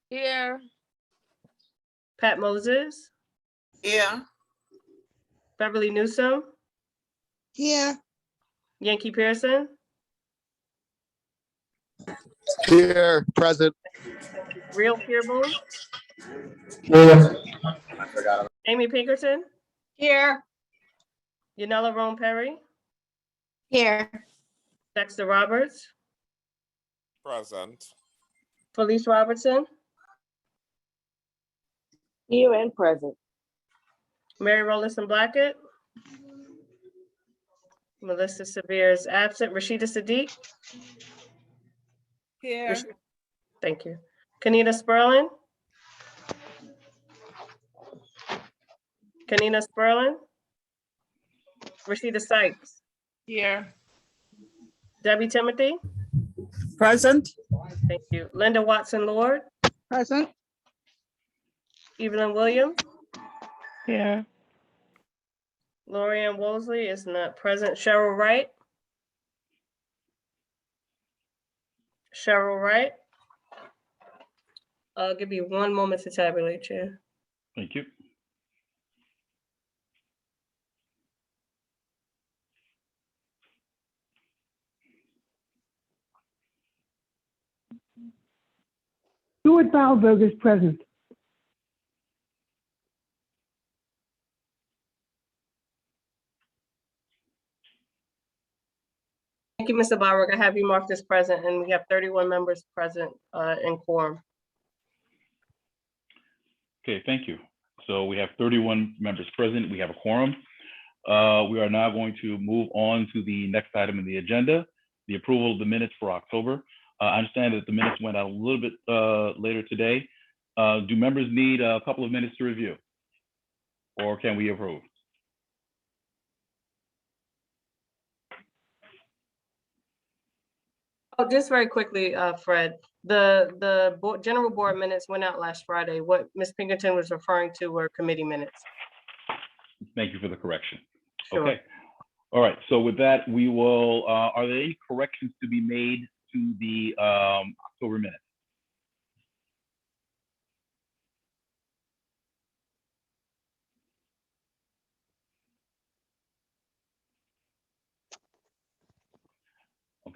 Here. Pat Moses. Here. Beverly Newsome. Here. Yankee Pearson. Here, present. Real Peerboom. Here. Amy Pinkerton. Here. Yanela Rome Perry. Here. Dexter Roberts. Present. Felice Robertson. Here and present. Mary Rollison Blackett. Melissa Severe is absent. Rashida Sadiq. Here. Thank you. Kanina Sperlin. Kanina Sperlin. Rashida Sykes. Here. Debbie Timothy. Present. Thank you. Linda Watson Lord. Present. Evelyn Williams. Here. Lorianne Woolsey is not present. Cheryl Wright. Cheryl Wright. Give me one moment to tabulate, Chair. Thank you. Stuart Balberg is present. Thank you, Mr. Byrock. I have you marked as present, and we have 31 members present in quorum. Okay, thank you. So we have 31 members present. We have a quorum. We are now going to move on to the next item in the agenda, the approval of the minutes for October. I understand that the minutes went out a little bit later today. Do members need a couple of minutes to review? Or can we approve? Oh, just very quickly, Fred, the general board minutes went out last Friday. What Ms. Pinkerton was referring to were committee minutes. Thank you for the correction. Sure. Okay. All right. So with that, we will, are there any corrections to be made to the October minutes?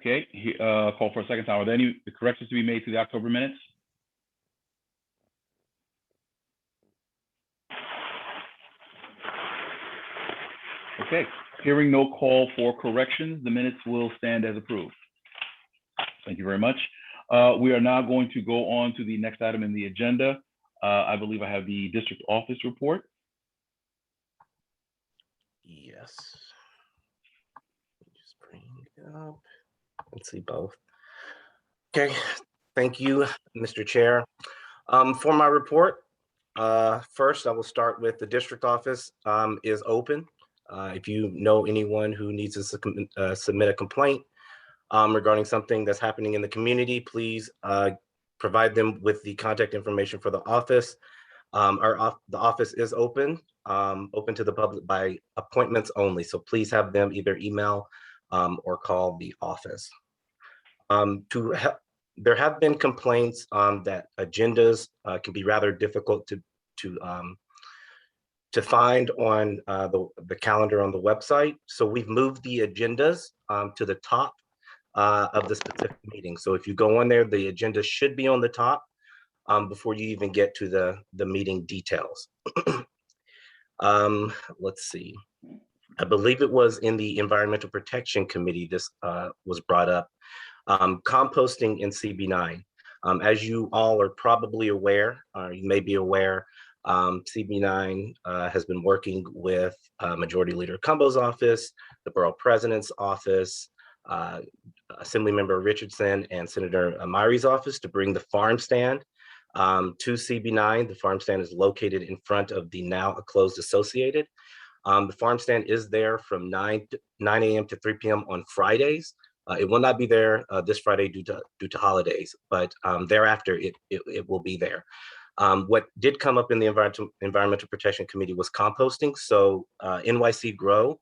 Okay, call for a second time. Are there any corrections to be made to the October minutes? Okay, hearing no call for corrections, the minutes will stand as approved. Thank you very much. We are now going to go on to the next item in the agenda. I believe I have the district office report. Yes. Just bring it up. Let's see both. Okay, thank you, Mr. Chair. For my report, first I will start with the district office is open. If you know anyone who needs to submit a complaint regarding something that's happening in the community, please provide them with the contact information for the office. The office is open to the public by appointments only. So please have them either email or call the office. There have been complaints that agendas can be rather difficult to find on the calendar on the website. So we've moved the agendas to the top of the specific meeting. So if you go on there, the agenda should be on the top before you even get to the meeting details. Let's see. I believe it was in the Environmental Protection Committee this was brought up. Composting in CB9. As you all are probably aware, you may be aware, CB9 has been working with Majority Leader Cumbo's office, the Borough President's office, Assemblymember Richardson and Senator Amiri's office to bring the farm stand to CB9. The farm stand is located in front of the now closed Associated. The farm stand is there from 9 a.m. to 3 p.m. on Fridays. It will not be there this Friday due to holidays, but thereafter it will be there. What did come up in the Environmental Protection Committee was composting. So NYC Grow,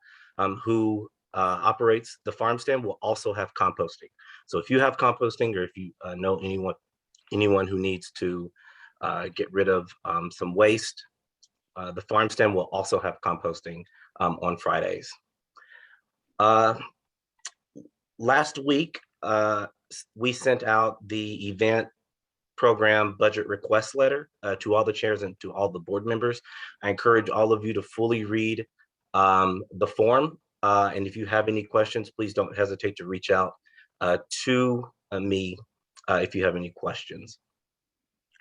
who operates the farm stand, will also have composting. So if you have composting, or if you know anyone who needs to get rid of some waste, the farm stand will also have composting on Fridays. Last week, we sent out the event program budget request letter to all the chairs and to all the board members. I encourage all of you to fully read the form. And if you have any questions, please don't hesitate to reach out to me if you have any questions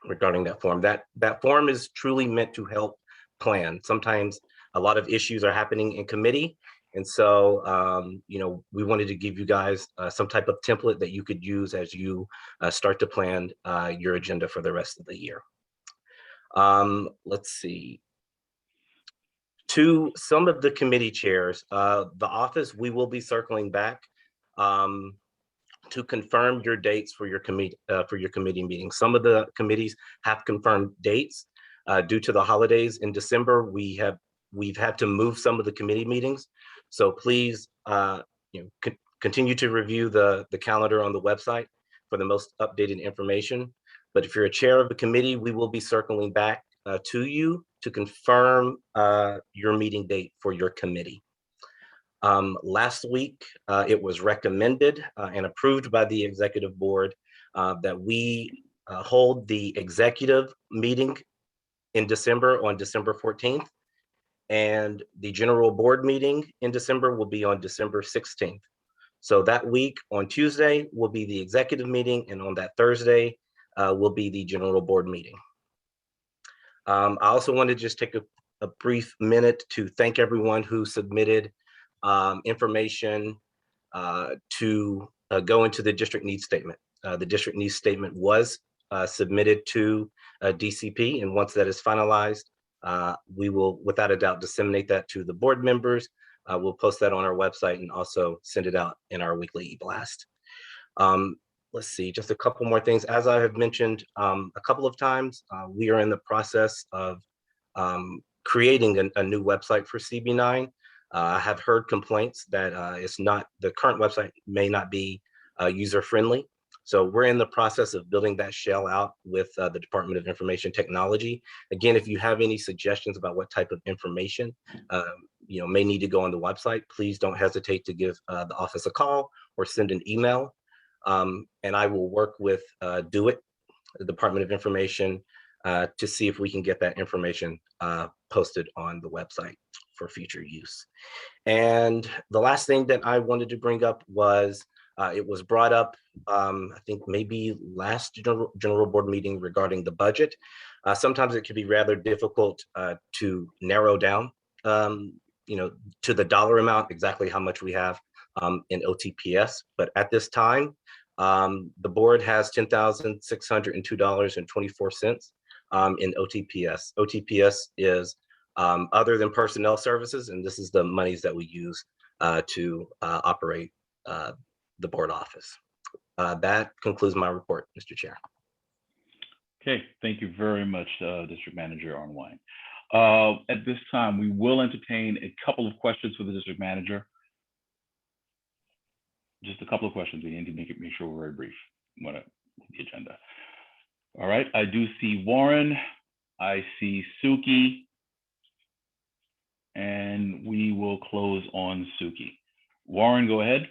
regarding that form. That form is truly meant to help plan. Sometimes a lot of issues are happening in committee. And so, we wanted to give you guys some type of template that you could use as you start to plan your agenda for the rest of the year. Let's see. To some of the committee chairs, the office, we will be circling back to confirm your dates for your committee meetings. Some of the committees have confirmed dates due to the holidays in December. We've had to move some of the committee meetings. So please, continue to review the calendar on the website for the most updated information. But if you're a chair of the committee, we will be circling back to you to confirm your meeting date for your committee. Last week, it was recommended and approved by the executive board that we hold the executive meeting in December on December 14th. And the general board meeting in December will be on December 16th. So that week on Tuesday will be the executive meeting, and on that Thursday will be the general board meeting. I also want to just take a brief minute to thank everyone who submitted information to go into the district needs statement. The district needs statement was submitted to DCP, and once that is finalized, we will, without a doubt, disseminate that to the board members. We'll post that on our website and also send it out in our weekly e-blast. Let's see, just a couple more things. As I have mentioned a couple of times, we are in the process of creating a new website for CB9. I have heard complaints that the current website may not be user-friendly. So we're in the process of building that shell out with the Department of Information Technology. Again, if you have any suggestions about what type of information may need to go on the website, please don't hesitate to give the office a call or send an email. And I will work with DoIT, the Department of Information, to see if we can get that information posted on the website for future use. And the last thing that I wanted to bring up was it was brought up, I think maybe last general board meeting regarding the budget. Sometimes it can be rather difficult to narrow down, to the dollar amount, exactly how much we have in OTPS. But at this time, the board has $10,602.24 in OTPS. OTPS is other than personnel services, and this is the monies that we use to operate the board office. That concludes my report, Mr. Chair. Okay, thank you very much, District Manager Arnwine. At this time, we will entertain a couple of questions for the District Manager. Just a couple of questions. We need to make sure we're very brief. What the agenda. All right, I do see Warren. I see Suki. And we will close on Suki. Warren, go ahead.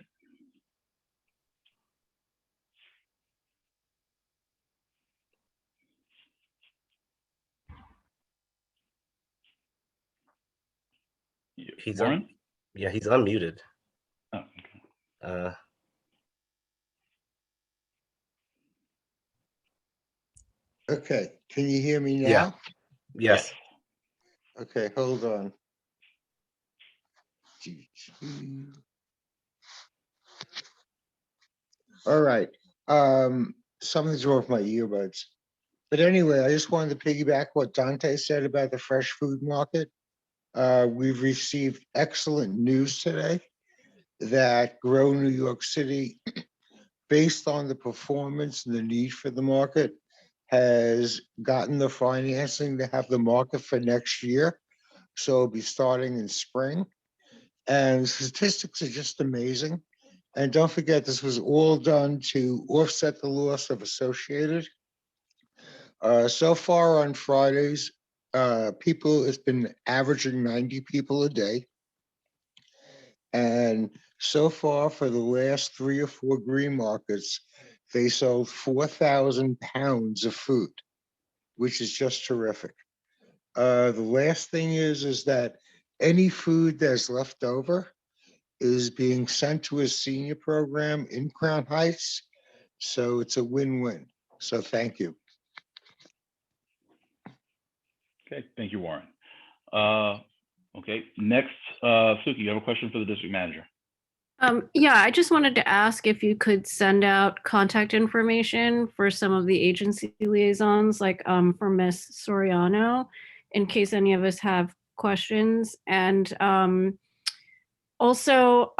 He's Warren? Yeah, he's unmuted. Oh, okay. Okay, can you hear me now? Yeah. Yes. Okay, hold on. All right, something's wrong with my earbuds. But anyway, I just wanted to piggyback what Dante said about the fresh food market. We've received excellent news today that Grow New York City, based on the performance and the need for the market, has gotten the financing to have the market for next year. So it'll be starting in spring. And the statistics are just amazing. And don't forget, this was all done to offset the loss of Associated. So far on Fridays, it's been averaging 90 people a day. And so far for the last 3 or 4 green markets, they sold 4,000 pounds of food, which is just terrific. The last thing is that any food that's left over is being sent to a senior program in Crown Heights. So it's a win-win. So thank you. Okay, thank you, Warren. Okay, next, Suki, you have a question for the District Manager. Yeah, I just wanted to ask if you could send out contact information for some of the agency liaisons, like for Miss Soriano, in case any of us have questions. And also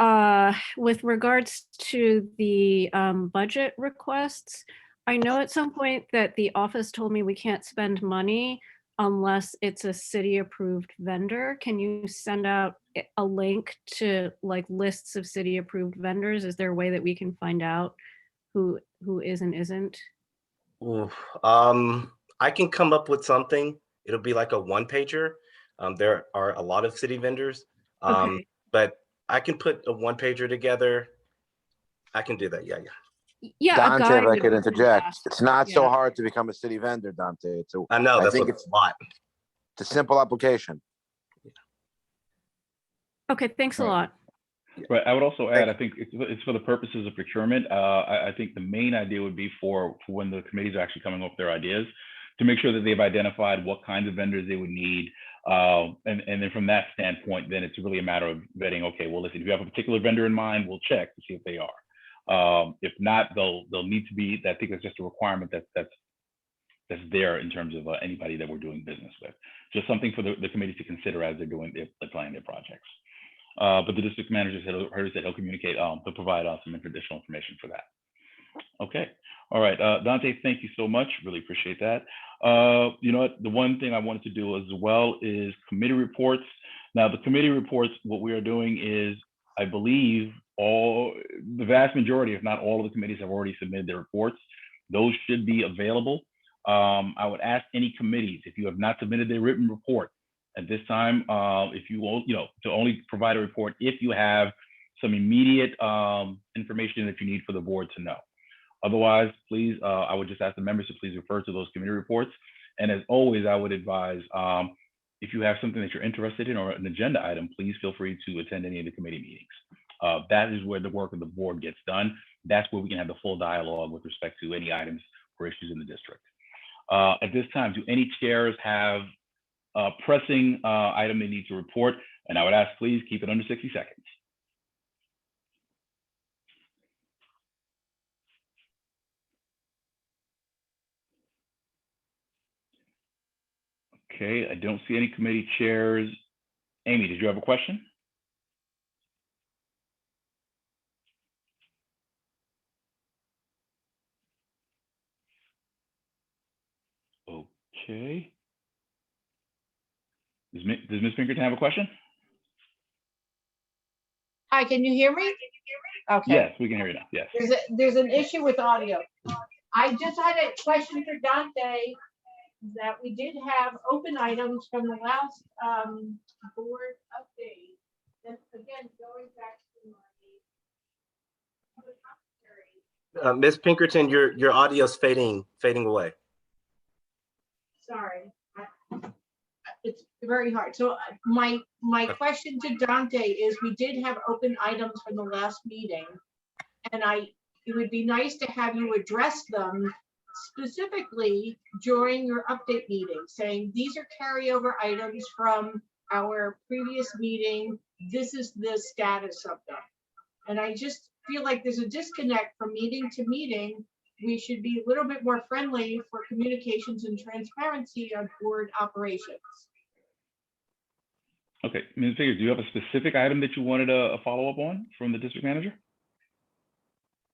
with regards to the budget requests, I know at some point that the office told me we can't spend money unless it's a city approved vendor. Can you send out a link to like lists of city approved vendors? Is there a way that we can find out who is and isn't? Ooh, I can come up with something. It'll be like a one pager. There are a lot of city vendors, Okay. but I can put a one pager together. I can do that. Yeah. Yeah, Dante, a guide if I would could be interject, fantastic. it's not so Yeah. hard to become a city vendor, Dante. I know, that's think a lot. It's a simple application. Okay, thanks a lot. Right. I would also add, I think it's for the purposes of procurement. I think the main idea would be for when the committees are actually coming up with their ideas, to make sure that they've identified what kinds of vendors they would need. And then from that standpoint, then it's really a matter of vetting, okay, well, listen, if you have a particular vendor in mind, we'll check to see if they are. If not, they'll need to be, I think it's just a requirement that's there in terms of anybody that we're doing business with. Just something for the committee to consider as they're planning their projects. But the district manager said he'll communicate, to provide some additional information for that. Okay. All right. Dante, thank you so much. Really appreciate that. You know what? The one thing I wanted to do as well is committee reports. Now, the committee reports, what we are doing is, I believe, the vast majority, if not all of the committees, have already submitted their reports. Those should be available. I would ask any committees, if you have not submitted their written report at this time, if you will, to only provide a report if you have some immediate information that you need for the board to know. Otherwise, please, I would just ask the members to please refer to those committee reports. And as always, I would advise, if you have something that you're interested in or an agenda item, please feel free to attend any of the committee meetings. That is where the work of the board gets done. That's where we can have the full dialogue with respect to any items or issues in the district. At this time, do any chairs have a pressing item they need to report? And I would ask, please keep it under 60 seconds. Okay, I don't see any committee chairs. Amy, did you have a question? Okay. Does Ms. Pinkerton have a question? Hi, can you hear me? Okay. Yes, we can hear you now. Yes. There's an issue with audio. I just had a question for Dante, that we did have open items from the last board update. And again, going back to my Ms. Pinkerton, your audio's fading away. sorry. It's very hard. So my question to Dante is, we did have open items from the last meeting, and it would be nice to have you address them specifically during your update meeting, saying these are carryover items from our previous meeting. This is the status of them. And I just feel like there's a disconnect from meeting to meeting. We should be a little bit more friendly for communications and transparency on board operations. Okay, Ms. Figures, do you have a specific item that you wanted a follow-up on from the district manager?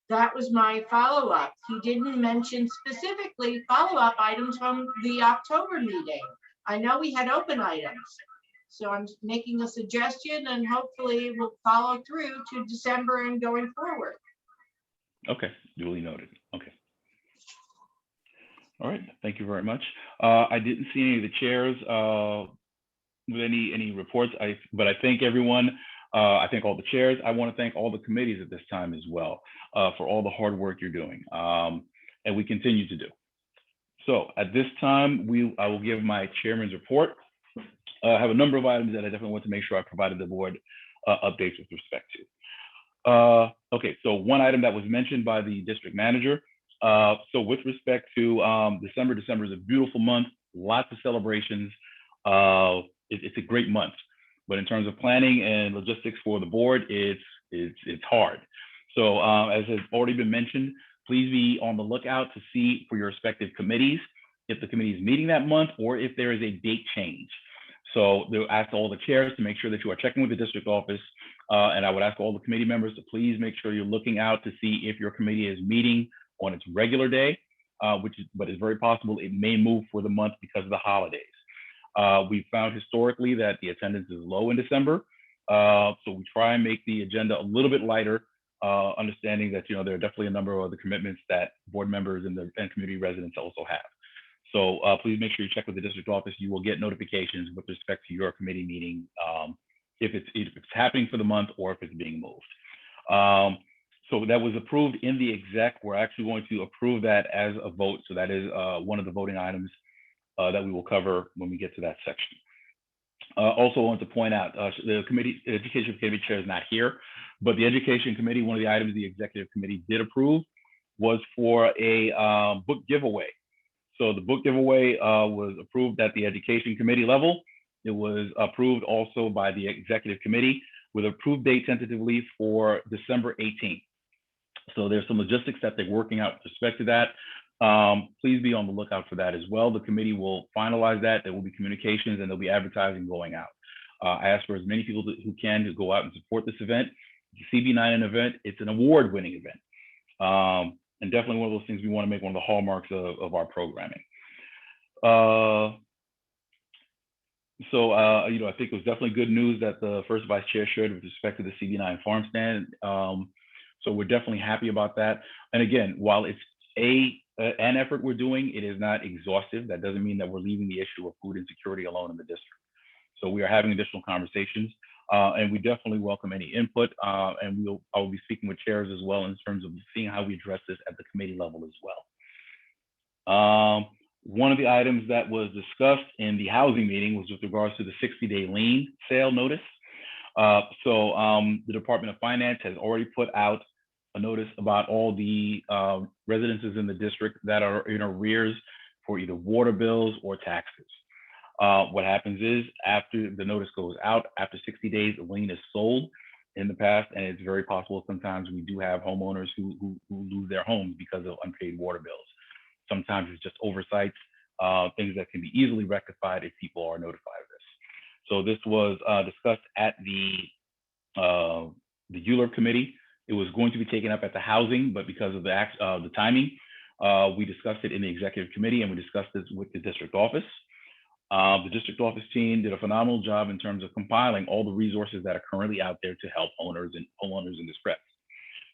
That was my follow-up. He didn't mention specifically follow-up items from the October meeting. I know we had open items. So I'm making a suggestion, and hopefully we'll follow through to December and going forward. Okay, duly noted. Okay. All right, thank you very much. I didn't see any of the chairs with any reports, but I thank everyone. I thank all the chairs. I want to thank all the committees at this time as well for all the hard work you're doing, and we continue to do. So at this time, I will give my chairman's report. I have a number of items that I definitely want to make sure I provided the board updates with respect to. Okay, so one item that was mentioned by the district manager. So with respect to December is a beautiful month, lots of celebrations. It's a great month, but in terms of planning and logistics for the board, it's hard. So as has already been mentioned, please be on the lookout to see for your respective committees, if the committee is meeting that month or if there is a date change. So they'll ask all the chairs to make sure that you are checking with the district office. And I would ask all the committee members to please make sure you're looking out to see if your committee is meeting on its regular day, but it's very possible it may move for the month because of the holidays. We found historically that the attendance is low in December. So we try and make the agenda a little bit lighter, understanding that there are definitely a number of other commitments that board members and community residents also have. So please make sure you check with the district office. You will get notifications with respect to your committee meeting if it's happening for the month or if it's being moved. So that was approved in the exec. We're actually going to approve that as a vote. So that is one of the voting items that we will cover when we get to that section. Also want to point out, the education committee chair is not here, but the education committee, one of the items the executive committee did approve was for a book giveaway. So the book giveaway was approved at the education committee level. It was approved also by the executive committee with approved date tentatively for December 18th. So there's some logistics that they're working out with respect to that. Please be on the lookout for that as well. The committee will finalize that. There will be communications and there'll be advertising going out. I ask for as many people who can to go out and support this event. The CB9 event, it's an award-winning event. And definitely one of those things we want to make one of the hallmarks of our programming. You know, I think it was definitely good news that the first vice chair shared with respect to the CB9 farm stand. So we're definitely happy about that. And again, while it's an effort we're doing, it is not exhaustive. That doesn't mean that we're leaving the issue of food insecurity alone in the district. So we are having additional conversations, and we definitely welcome any input. And I will be speaking with chairs as well in terms of seeing how we address this at the committee level as well. One of the items that was discussed in the housing meeting was with regards to the 60-day lien sale notice. The Department of Finance has already put out a notice about all the residences in the district that are in arrears for either water bills or taxes. What happens is after the notice goes out, after 60 days, the lien is sold in the past, and it's very possible sometimes we do have homeowners who lose their homes because of unpaid water bills. Sometimes it's just oversights, things that can be easily rectified if people are notified of this. So this was discussed at the ULURP committee. It was going to be taken up at the housing, but because of the timing, we discussed it in the executive committee and we discussed this with the district office. The district office team did a phenomenal job in terms of compiling all the resources that are currently out there to help owners and homeowners in distress.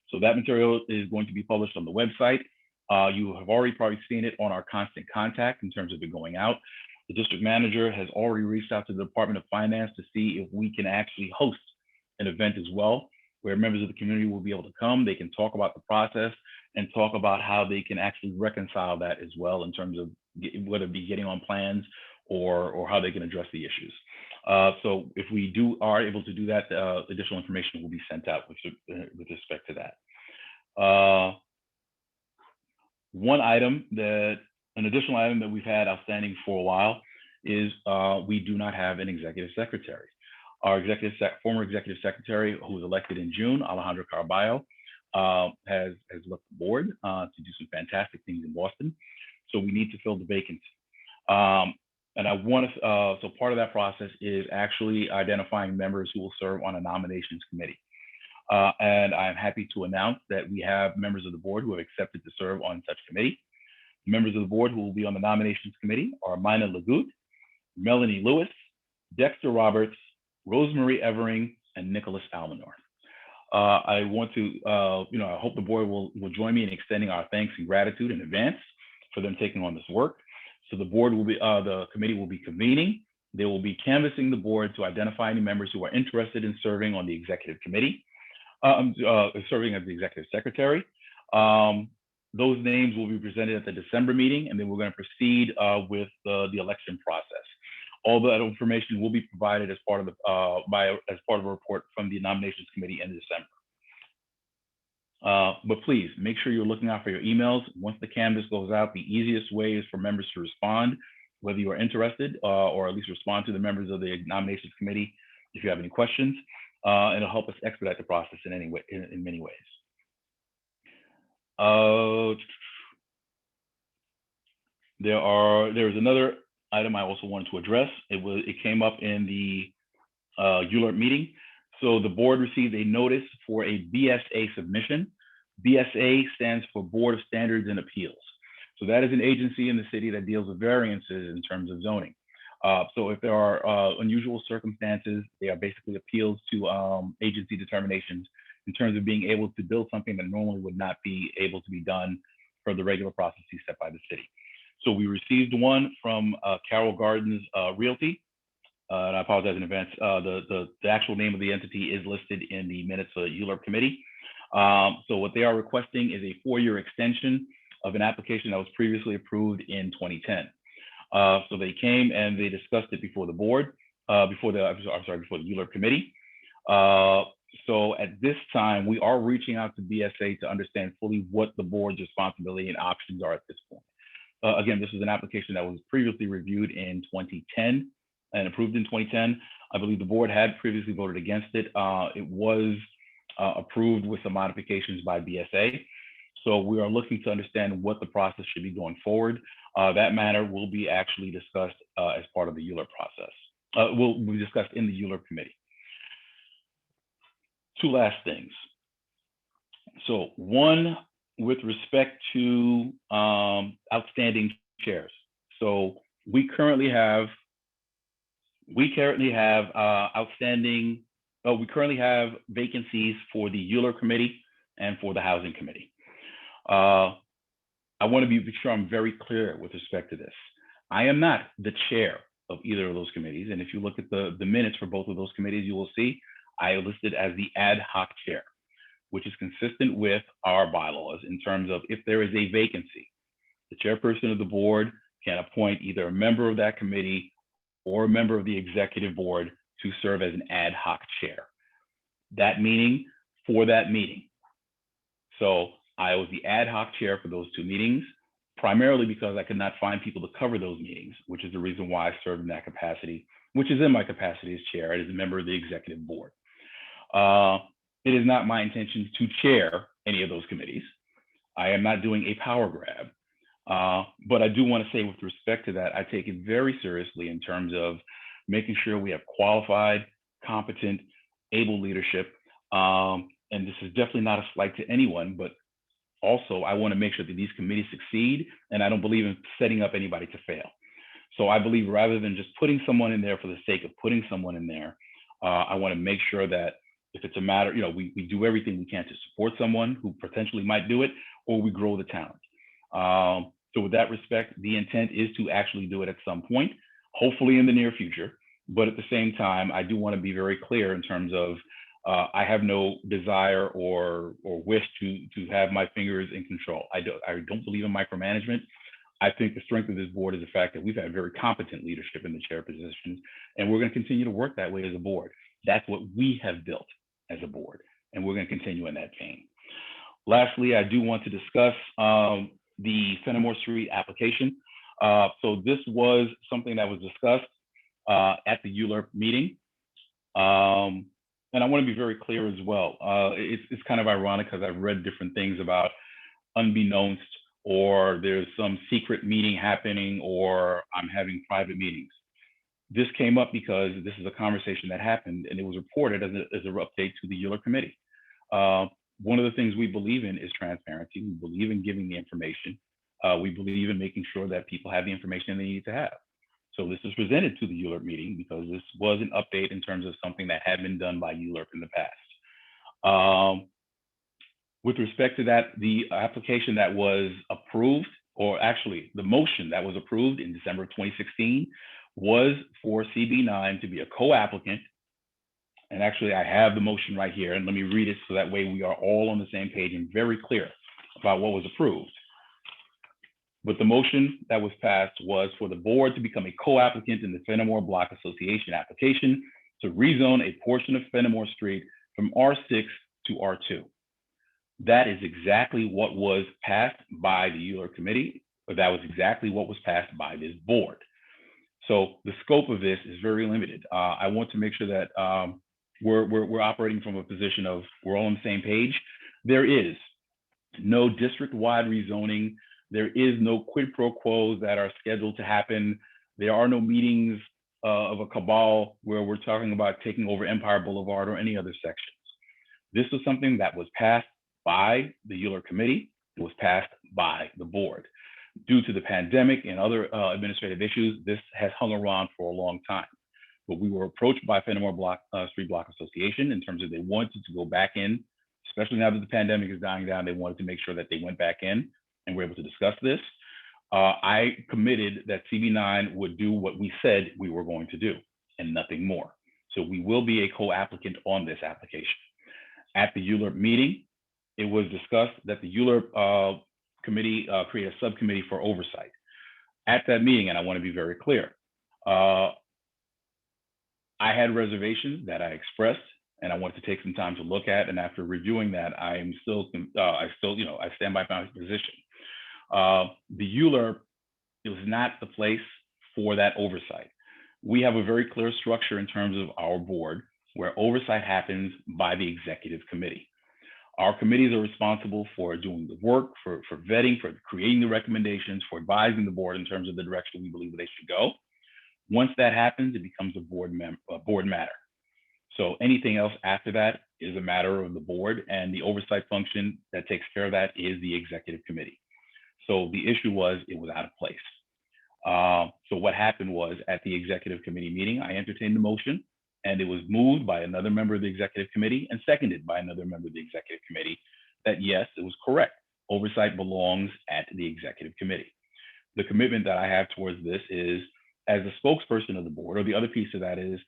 So that material is going to be published on the website. You have already probably seen it on our constant contact in terms of it going out. The district manager has already reached out to the Department of Finance to see if we can actually host an event as well, where members of the community will be able to come. They can talk about the process and talk about how they can actually reconcile that as well in terms of whether it be getting on plans or how they can address the issues. So if we are able to do that, additional information will be sent out with respect to that. An additional item that we've had outstanding for a while is we do not have an executive secretary. Our former executive secretary, who was elected in June, Alejandro Caraballo, has left the board to do some fantastic things in Boston. So we need to fill the vacancy. And I want to, so part of that process is actually identifying members who will serve on a nominations committee. And I'm happy to announce that we have members of the board who have accepted to serve on such committee. Members of the board who will be on the nominations committee are Mina Lagut, Melanie Lewis, Dexter Roberts, Rosemary Evering, and Nicholas Almanor. I want to, I hope the board will join me in extending our thanks and gratitude in advance for them taking on this work. So the board will be, the committee will be convening. They will be canvassing the board to identify any members who are interested in serving on the executive committee, serving as the executive secretary. Those names will be presented at the December meeting, and then we're going to proceed with the election process. All that information will be provided as part of a report from the nominations committee in December. But please make sure you're looking out for your emails. Once the canvas goes out, the easiest way is for members to respond, whether you are interested or at least respond to the members of the nominations committee if you have any questions. It'll help us expedite the process in many ways. There's another item I also wanted to address. It came up in the ULURP meeting. So the board received a notice for a BSA submission. BSA stands for Board of Standards and Appeals. So that is an agency in the city that deals with variances in terms of zoning. So if there are unusual circumstances, they are basically appeals to agency determinations in terms of being able to build something that normally would not be able to be done for the regular processes set by the city. So we received one from Carroll Gardens Realty. And I apologize in advance. The actual name of the entity is listed in the minutes of the ULURP committee. So what they are requesting is a 4-year extension of an application that was previously approved in 2010. So they came and they discussed it before the board. before the ULURP committee. So at this time, we are reaching out to BSA to understand fully what the board's responsibility and options are at this point. Again, this is an application that was previously reviewed in 2010 and approved in 2010. I believe the board had previously voted against it. It was approved with some modifications by BSA. So we are looking to understand what the process should be going forward. That matter will be actually discussed as part of the ULURP process. Will be discussed in the ULURP committee. Two last things. So one, with respect to outstanding chairs. So we currently have vacancies for the ULURP committee and for the housing committee. I want to be sure I'm very clear with respect to this. I am not the chair of either of those committees. And if you look at the minutes for both of those committees, you will see I listed as the ad hoc chair, which is consistent with our bylaws in terms of if there is a vacancy, the chairperson of the board can appoint either a member of that committee or a member of the executive board to serve as an ad hoc chair. That meaning for that meeting. So I was the ad hoc chair for those two meetings, primarily because I could not find people to cover those meetings, which is the reason why I served in that capacity, which is in my capacity as chair and as a member of the executive board. It is not my intention to chair any of those committees. I am not doing a power grab. But I do want to say with respect to that, I take it very seriously in terms of making sure we have qualified, competent, able leadership. And this is definitely not a slight to anyone, but also I want to make sure that these committees succeed, and I don't believe in setting up anybody to fail. So I believe rather than just putting someone in there for the sake of putting someone in there, I want to make sure that if it's a matter, we do everything we can to support someone who potentially might do it, or we grow the talent. So with that respect, the intent is to actually do it at some point, hopefully in the near future. But at the same time, I do want to be very clear in terms of I have no desire or wish to have my fingers in control. I don't believe in micromanagement. I think the strength of this board is the fact that we've had very competent leadership in the chair positions, and we're going to continue to work that way as a board. That's what we have built as a board, and we're going to continue in that vein. Lastly, I do want to discuss the Fennimore Street application. So this was something that was discussed at the ULURP meeting. And I want to be very clear as well. It's kind of ironic because I've read different things about unbeknownst, or there's some secret meeting happening, or I'm having private meetings. This came up because this is a conversation that happened and it was reported as an update to the ULURP committee. One of the things we believe in is transparency. We believe in giving the information. We believe in making sure that people have the information they need to have. So this is presented to the ULURP meeting because this was an update in terms of something that had been done by ULURP in the past. With respect to that, the application that was approved, or actually the motion that was approved in December of 2016, was for CB9 to be a co-applicant. And actually I have the motion right here, and let me read it so that way we are all on the same page and very clear about what was approved. But the motion that was passed was for the board to become a co-applicant in the Fennimore Block Association application to rezone a portion of Fennimore Street from R6 to R2. That is exactly what was passed by the ULURP committee, but that was exactly what was passed by this board. So the scope of this is very limited. I want to make sure that we're operating from a position of we're all on the same page. There is no district-wide rezoning. There is no quid pro quos that are scheduled to happen. There are no meetings of a cabal where we're talking about taking over Empire Boulevard or any other sections. This was something that was passed by the ULURP committee. It was passed by the board. Due to the pandemic and other administrative issues, this has hung around for a long time. But we were approached by Fennimore Street Block Association in terms of they wanted to go back in, especially now that the pandemic is dying down. They wanted to make sure that they went back in and were able to discuss this. I committed that CB9 would do what we said we were going to do and nothing more. So we will be a co-applicant on this application. At the ULURP meeting, it was discussed that the ULURP committee create a subcommittee for oversight. At that meeting, and I want to be very clear, I had reservations that I expressed, and I wanted to take some time to look at. And after reviewing that, I stand by my position. The ULURP, it was not the place for that oversight. We have a very clear structure in terms of our board where oversight happens by the executive committee. Our committees are responsible for doing the work, for vetting, for creating the recommendations, for advising the board in terms of the direction we believe they should go. Once that happens, it becomes a board matter. So anything else after that is a matter of the board, and the oversight function that takes care of that is the executive committee. So the issue was it was out of place. So what happened was at the executive committee meeting, I entertained the motion, and it was moved by another member of the executive committee and seconded by another member of the executive committee that yes, it was correct. Oversight belongs at the executive committee. The commitment that I have towards this is, as a spokesperson of the board, or the other piece of that is,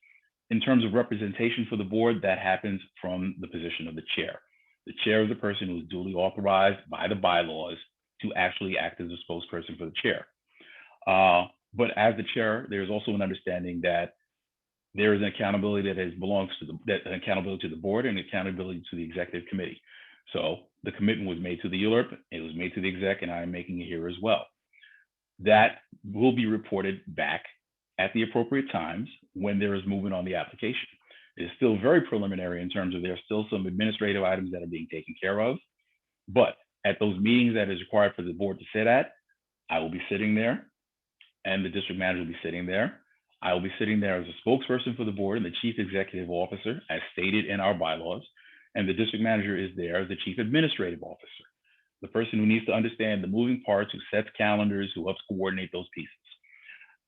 in terms of representation for the board, that happens from the position of the chair. The chair is the person who is duly authorized by the bylaws to actually act as a spokesperson for the chair. But as the chair, there's also an understanding that there is an accountability that belongs to an accountability to the board and accountability to the executive committee. So the commitment was made to the ULURP, it was made to the exec, and I'm making it here as well. That will be reported back at the appropriate times when there is movement on the application. It is still very preliminary in terms of there are still some administrative items that are being taken care of, but at those meetings that is required for the board to sit at, I will be sitting there and the district manager will be sitting there. I will be sitting there as a spokesperson for the board and the chief executive officer, as stated in our bylaws, and the district manager is there as the chief administrative officer, the person who needs to understand the moving parts, who sets calendars, who helps coordinate those pieces.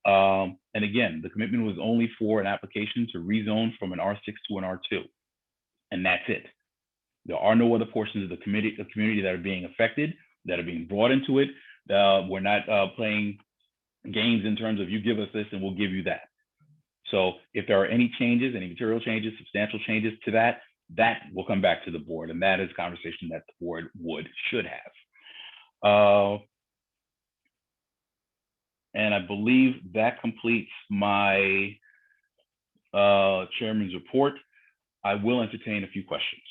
And again, the commitment was only for an application to rezone from an R6 to an R2, and that's it. There are no other portions of the community that are being affected, that are being brought into it. We're not playing games in terms of you give us this and we'll give you that. So if there are any changes, any material changes, substantial changes to that, that will come back to the board, and that is a conversation that the board should have. And I believe that completes my chairman's report. I will entertain a few questions.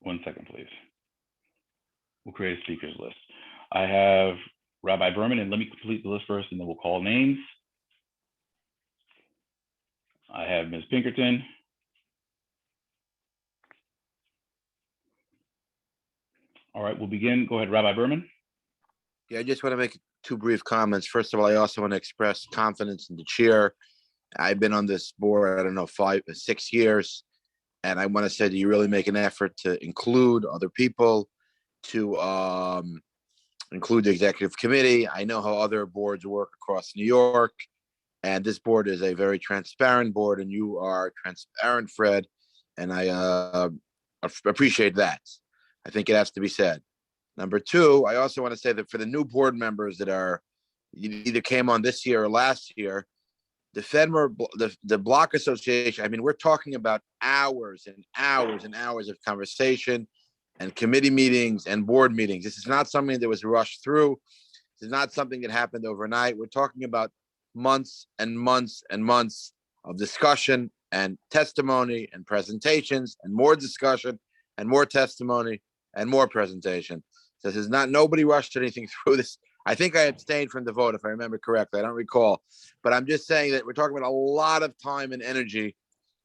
One second, please. We'll create a speakers list. I have Rabbi Berman, and let me complete the list first, and then we'll call names. I have Ms. Pinkerton. All right, we'll begin. Go ahead, Rabbi Berman. Yeah, I just want to make two brief comments. First of all, I also want to express confidence in the chair. I've been on this board, I don't know, 5 or 6 years. And I want to say that you really make an effort to include other people, to include the executive committee. I know how other boards work across New York. And this board is a very transparent board, and you are transparent, Fred. And I appreciate that. I think it has to be said. Number two, I also want to say that for the new board members that either came on this year or last year, the Fennimore, the Block Association, I mean, we're talking about hours and hours and hours of conversation and committee meetings and board meetings. This is not something that was rushed through. This is not something that happened overnight. We're talking about months and months and months of discussion and testimony and presentations and more discussion and more testimony and more presentation. So this is not, nobody rushed anything through this. I think I abstained from the vote, if I remember correctly. I don't recall, but I'm just saying that we're talking about a lot of time and energy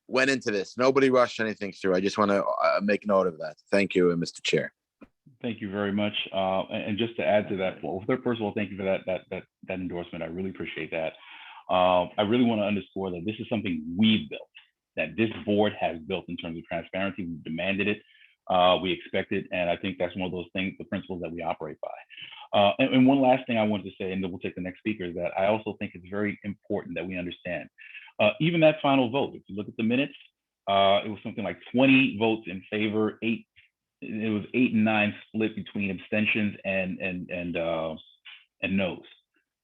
went into this. Nobody rushed anything through. I just want to make note of that. Thank you, Mr. Chair. Thank you very much. And just to add to that, well, first of all, thank you for that endorsement. I really appreciate that. I really want to underscore that this is something we've built, that this board has built in terms of transparency. We demanded it, we expect it, and I think that's one of those things, the principles that we operate by. And one last thing I wanted to say, and then we'll take the next speaker, is that I also think it's very important that we understand, even that final vote, if you look at the minutes, it was something like 20 votes in favor, 8, it was 8 and 9 split between abstentions and no's.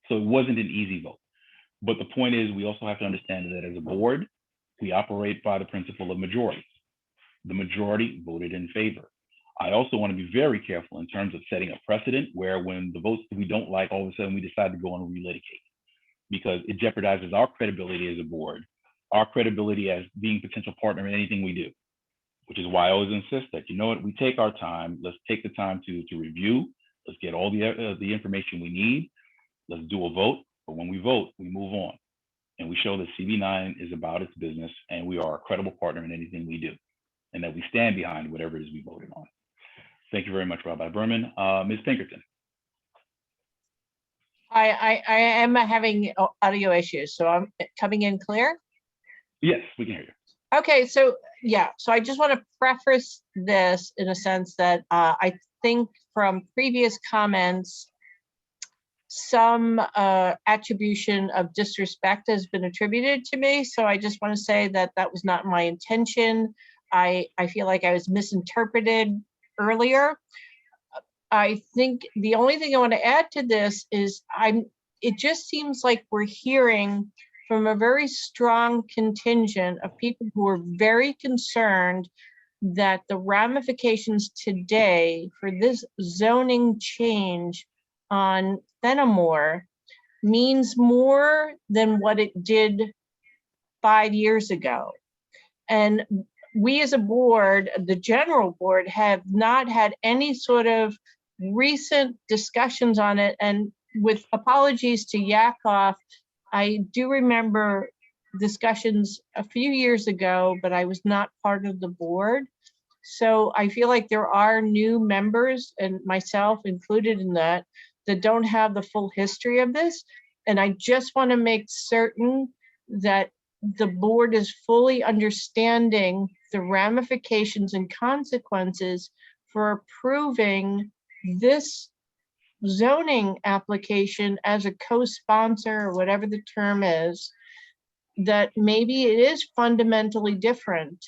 So it wasn't an easy vote. But the point is, we also have to understand that as a board, we operate by the principle of majority. The majority voted in favor. I also want to be very careful in terms of setting a precedent where when the votes that we don't like, all of a sudden we decide to go on and relitigate. because it jeopardizes our credibility as a board, our credibility as being potential partner in anything we do, which is why I always insist that, you know what, we take our time, let's take the time to review, let's get all the information we need, let's do a vote, but when we vote, we move on. And we show that CB9 is about its business and we are a credible partner in anything we do, and that we stand behind whatever it is we voted on. Thank you very much, Rabbi Berman. Ms. Pinkerton. I am having audio issues, so I'm coming in clear. Yes, we can hear you. Okay, so yeah, so I just want to preface this in a sense that I think from previous comments, some attribution of disrespect has been attributed to me. So I just want to say that that was not my intention. I feel like I was misinterpreted earlier. I think the only thing I want to add to this is it just seems like we're hearing from a very strong contingent of people who are very concerned that the ramifications today for this zoning change on Fennimore means more than what it did 5 years ago. And we as a board, the general board, have not had any sort of recent discussions on it. And with apologies to Yakov, I do remember discussions a few years ago, but I was not part of the board. So I feel like there are new members, and myself included in that don't have the full history of this. And I just want to make certain that the board is fully understanding the ramifications and consequences for approving this zoning application as a co-sponsor, or whatever the term is, that maybe it is fundamentally different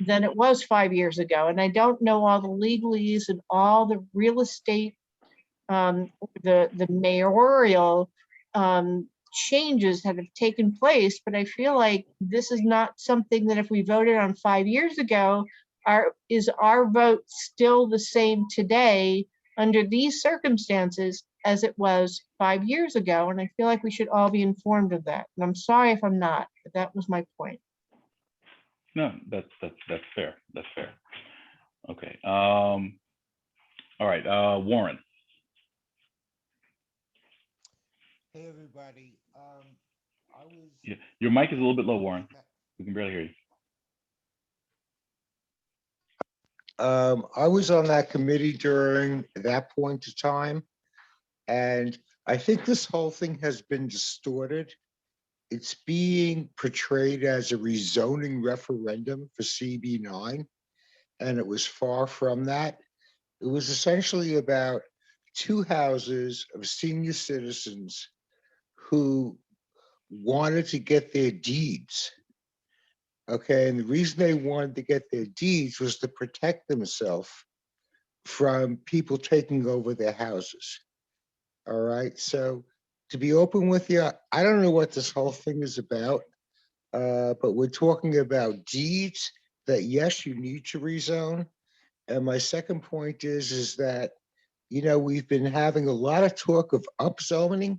than it was 5 years ago. And I don't know all the legalese and all the real estate, the mayoral changes that have taken place, but I feel like this is not something that if we voted on 5 years ago, is our vote still the same today under these circumstances as it was 5 years ago? And I feel like we should all be informed of that. And I'm sorry if I'm not, but that was my point. No, that's fair. That's fair. Okay. All right, Warren. Hey, everybody. Yeah, your mic is a little bit low, Warren. We can barely hear you. I was on that committee during that point of time, and I think this whole thing has been distorted. It's being portrayed as a rezoning referendum for CB9, and it was far from that. It was essentially about two houses of senior citizens who wanted to get their deeds. Okay, and the reason they wanted to get their deeds was to protect themselves from people taking over their houses. All right, so to be open with you, I don't know what this whole thing is about, but we're talking about deeds that, yes, you need to rezone. And my second point is that, you know, we've been having a lot of talk of upzoning.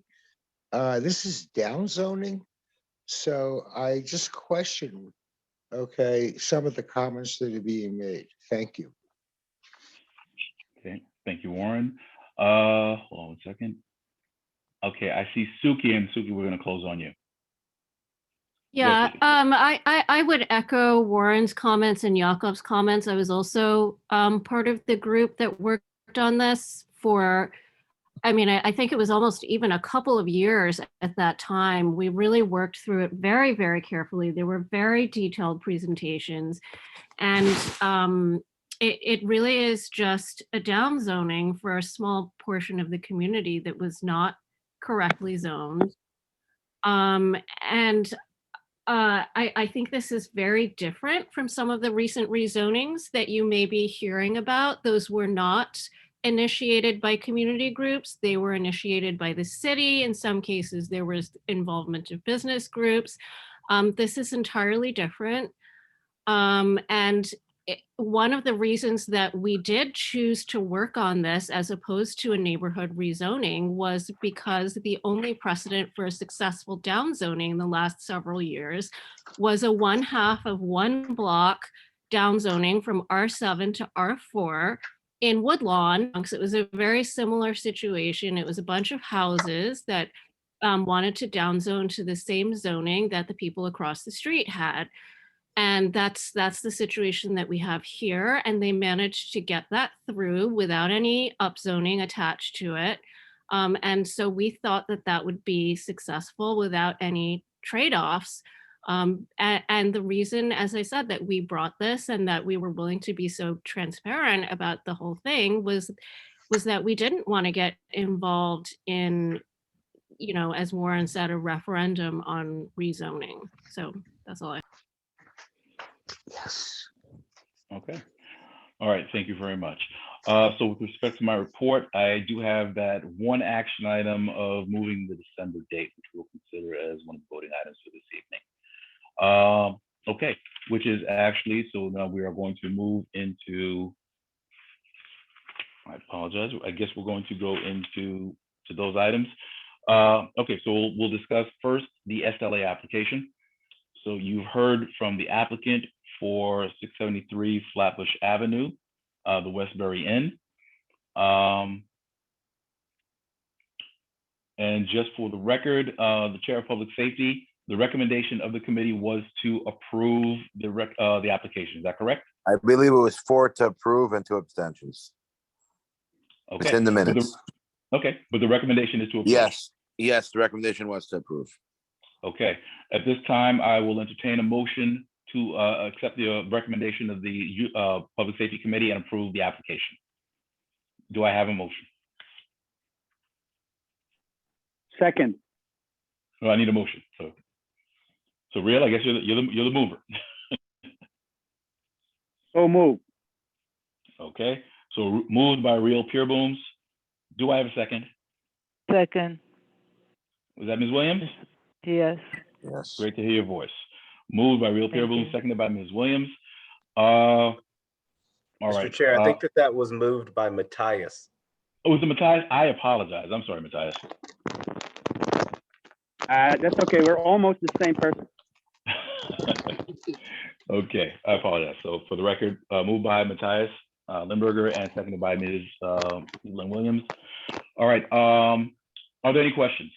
This is downzoning. So I just question, okay, some of the comments that are being made. Thank you. Okay, thank you, Warren. Hold on 1 second. Okay, I see Suki, and Suki, we're going to close on you. Yeah, I would echo Warren's comments and Yakov's comments. I was also part of the group that worked on this for, I mean, I think it was almost even a couple of years at that time. We really worked through it very, very carefully. There were very detailed presentations, and it really is just a downzoning for a small portion of the community that was not correctly zoned. I think this is very different from some of the recent rezonings that you may be hearing about. Those were not initiated by community groups. They were initiated by the city. In some cases, there was involvement of business groups. This is entirely different. And one of the reasons that we did choose to work on this as opposed to a neighborhood rezoning was because the only precedent for a successful downzoning in the last several years was a 1/2 of one block downzoning from R7 to R4 in Woodlawn. It was a very similar situation. It was a bunch of houses that wanted to downzone to the same zoning that the people across the street had. And that's the situation that we have here. And they managed to get that through without any upzoning attached to it. And so we thought that that would be successful without any trade-offs. And the reason, as I said, that we brought this and that we were willing to be so transparent about the whole thing was that we didn't want to get involved in, you know, as Warren said, a referendum on rezoning. So that's all I. Yes. Okay. All right. Thank you very much. So with respect to my report, I do have that one action item of moving the December date, which we'll consider as one of the voting items for this evening. Okay, which is actually, so now we are going to move into, I apologize, I guess we're going to go into those items. Okay, so we'll discuss first the SLA application. So you've heard from the applicant for 673 Flatbush Avenue, the Westbury Inn. And just for the record, the Chair of Public Safety, the recommendation of the committee was to approve the application. Is that correct? I believe it was 4 to approve and 2 abstentions. Okay. It's in the minutes. Okay, but the recommendation is to approve. Yes, yes, the recommendation was to approve. Okay, at this time, I will entertain a motion to accept the recommendation of the Public Safety Committee and approve the application. Do I have a motion? Second. Oh, I need a motion. So Real, I guess you're the mover. So move. Okay, so moved by Real Peerbooms. Do I have a second? Second. Was that Ms. Williams? Yes. Yes. Great to hear your voice. Moved by Real Peerbooms, seconded by Ms. Williams. All Mr. right. Chair, I think that was moved by Matthias. Oh, was it Matthias? I apologize. I'm sorry, Matthias. That's okay. We're almost the same person. Okay, I apologize. So for the record, moved by Matthias Limburger and seconded by Ms. Lynn Williams. All right. Are there any questions?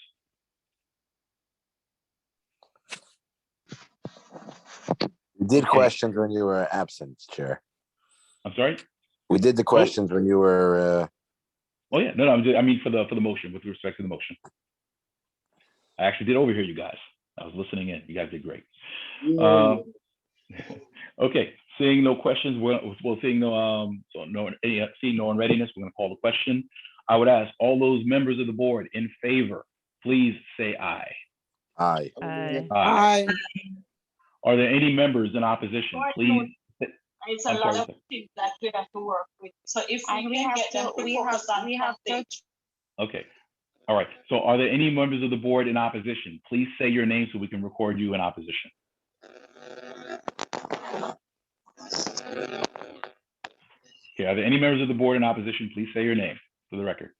We did questions when you were absent, Chair. I'm sorry? We did the questions when you were. Oh yeah, no, I mean for the motion, with respect to the motion. I actually did overhear you guys. I was listening in. You guys did great. Okay, seeing no questions, seeing no one readiness, we're going to call the question. I would ask all those members of the board in favor, please say aye. Aye. Aye. Aye. Are there any members in opposition? Please. It's a lot of things that we have to work with. So if we can get them to focus on something. Okay. All right. So are there any members of the board in opposition? Please say your name so we can record you in opposition. Okay. Are there any members of the board in opposition? Please say your name for the record.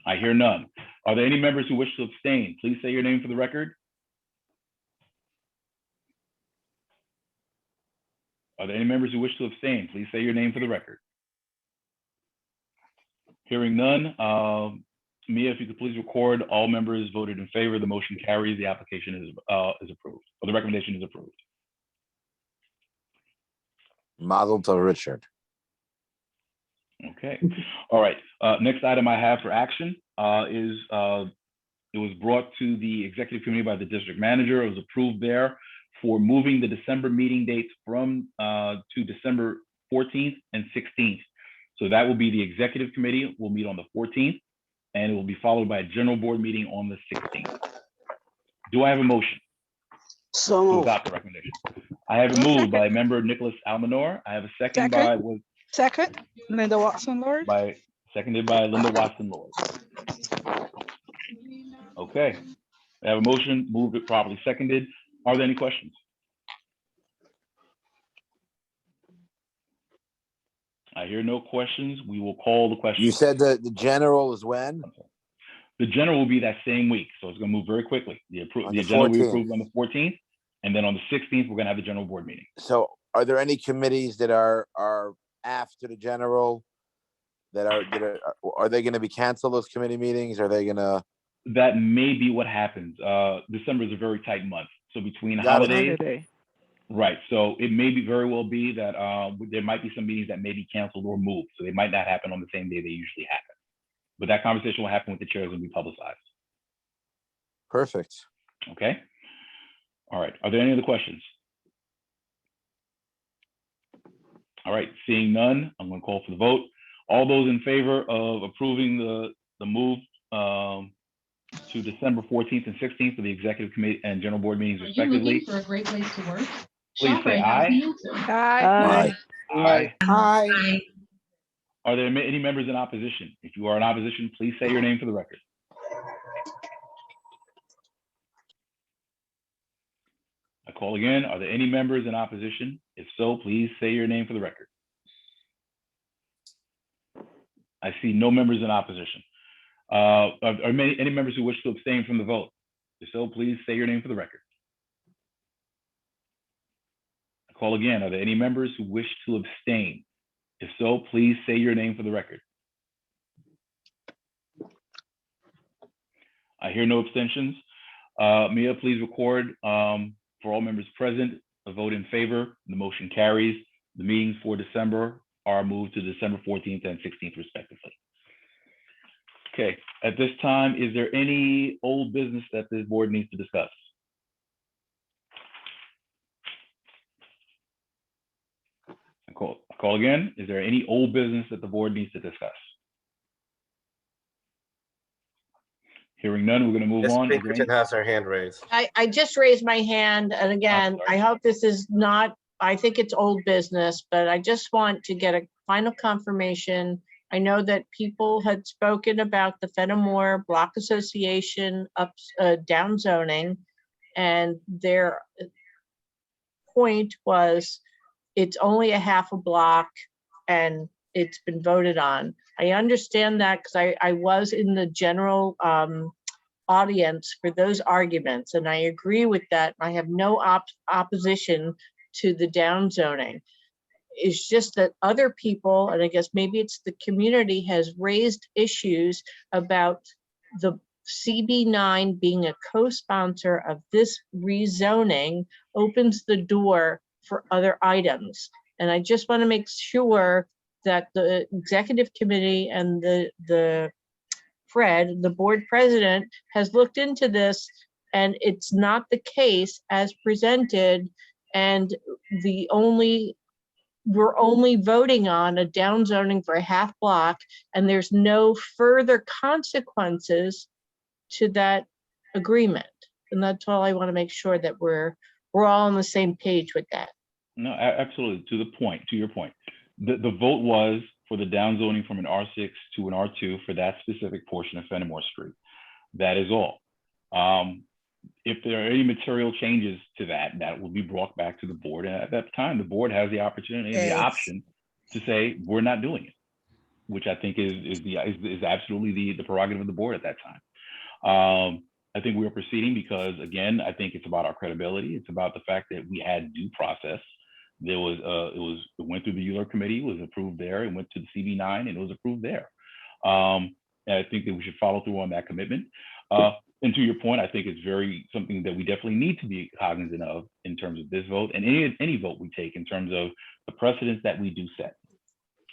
I hear none. Are there any members who wish to abstain? Please say your name for the record. Are there any members who wish to abstain? Please say your name for the record. Hearing none, Mia, if you could please record all members voted in favor. The motion carries. The application is approved, or the recommendation is approved. Mazel to Richard. Okay. All right. Next item I have for action is it was brought to the executive committee by the district manager. It was approved there for moving the December meeting dates from to December 14th and 16th. So that will be the executive committee will meet on the 14th, and it will be followed by a general board meeting on the 16th. Do I have a motion? So to adopt the recommendation. I have it moved by member Nicholas Almanor. I have a second by Linda Watson Lord. Seconded by Linda Watson Lord. Okay. I have a motion, moved it properly seconded. Are there any questions? I hear no questions. We will call the question. You said the general is when? The general will be that same week, so it's going to move very quickly. The On the agenda will be 14th. approved on the 14th, and then on the 16th, we're going to have the general board meeting. So are there any committees that are after the general that are they going to be canceled, those committee meetings? Are they going to? That may be what happens. December is a very tight month. So between Got it. holidays, right. So it may be very well be that there might be some meetings that may be canceled or moved. So they might not happen on the same day they usually happen. But that conversation will happen with the chairs and be publicized. Perfect. Okay. All right. Are there any other questions? All right. Seeing none, I'm going to call for the vote. All those in favor of approving the move to December 14th and 16th for the executive committee and general board meetings respectively, for a great place to work? please say aye. Aye. Aye. Aye. Are there any members in opposition? If you are in opposition, please say your name for the record. I call again. Are there any members in opposition? If so, please say your name for the record. I see no members in opposition. Are any members who wish to abstain from the vote? If so, please say your name for the record. I call again. Are there any members who wish to abstain? If so, please say your name for the record. I hear no abstentions. Mia, please record for all members present, a vote in favor. The motion carries. The meetings for December are moved to December 14th and 16th respectively. Okay, at this time, is there any old business that this board needs to discuss? I call again. Is there any old business that the board needs to discuss? Hearing none, we're going to move Ms. on. Pinkerton has her hand raised. I just raised my hand, and again, I hope this is not, I think it's old business, but I just want to get a final confirmation. I know that people had spoken about the Fennimore Block Association down zoning, and their point was it's only a half a block and it's been voted on. I understand that because I was in the general audience for those arguments, and I agree with that. I have no opposition to the down zoning. It's just that other people, and I guess maybe it's the community, has raised issues about the CB9 being a co-sponsor of this rezoning opens the door for other items. And I just want to make sure that the executive committee and the Fred, the board president, has looked into this, and it's not the case as presented. And we're only voting on a down zoning for a half block, and there's no further consequences to that agreement. And that's all I want to make sure that we're all on the same page with that. No, absolutely. To your point, the vote was for the down zoning from an R6 to an R2 for that specific portion of Fennimore Street. That is all. If there are any material changes to that, that will be brought back to the board. And at that time, the board has the opportunity and the option to say, we're not doing it, which I think is absolutely the prerogative of the board at that time. I think we are proceeding because, again, I think it's about our credibility. It's about the fact that we had due process. There was it went through the ULURP committee, was approved there, it went to the CB9 and it was approved there. And I think that we should follow through on that commitment. And to your point, I think it's something that we definitely need to be cognizant of in terms of this vote and any vote we take in terms of the precedents that we do set.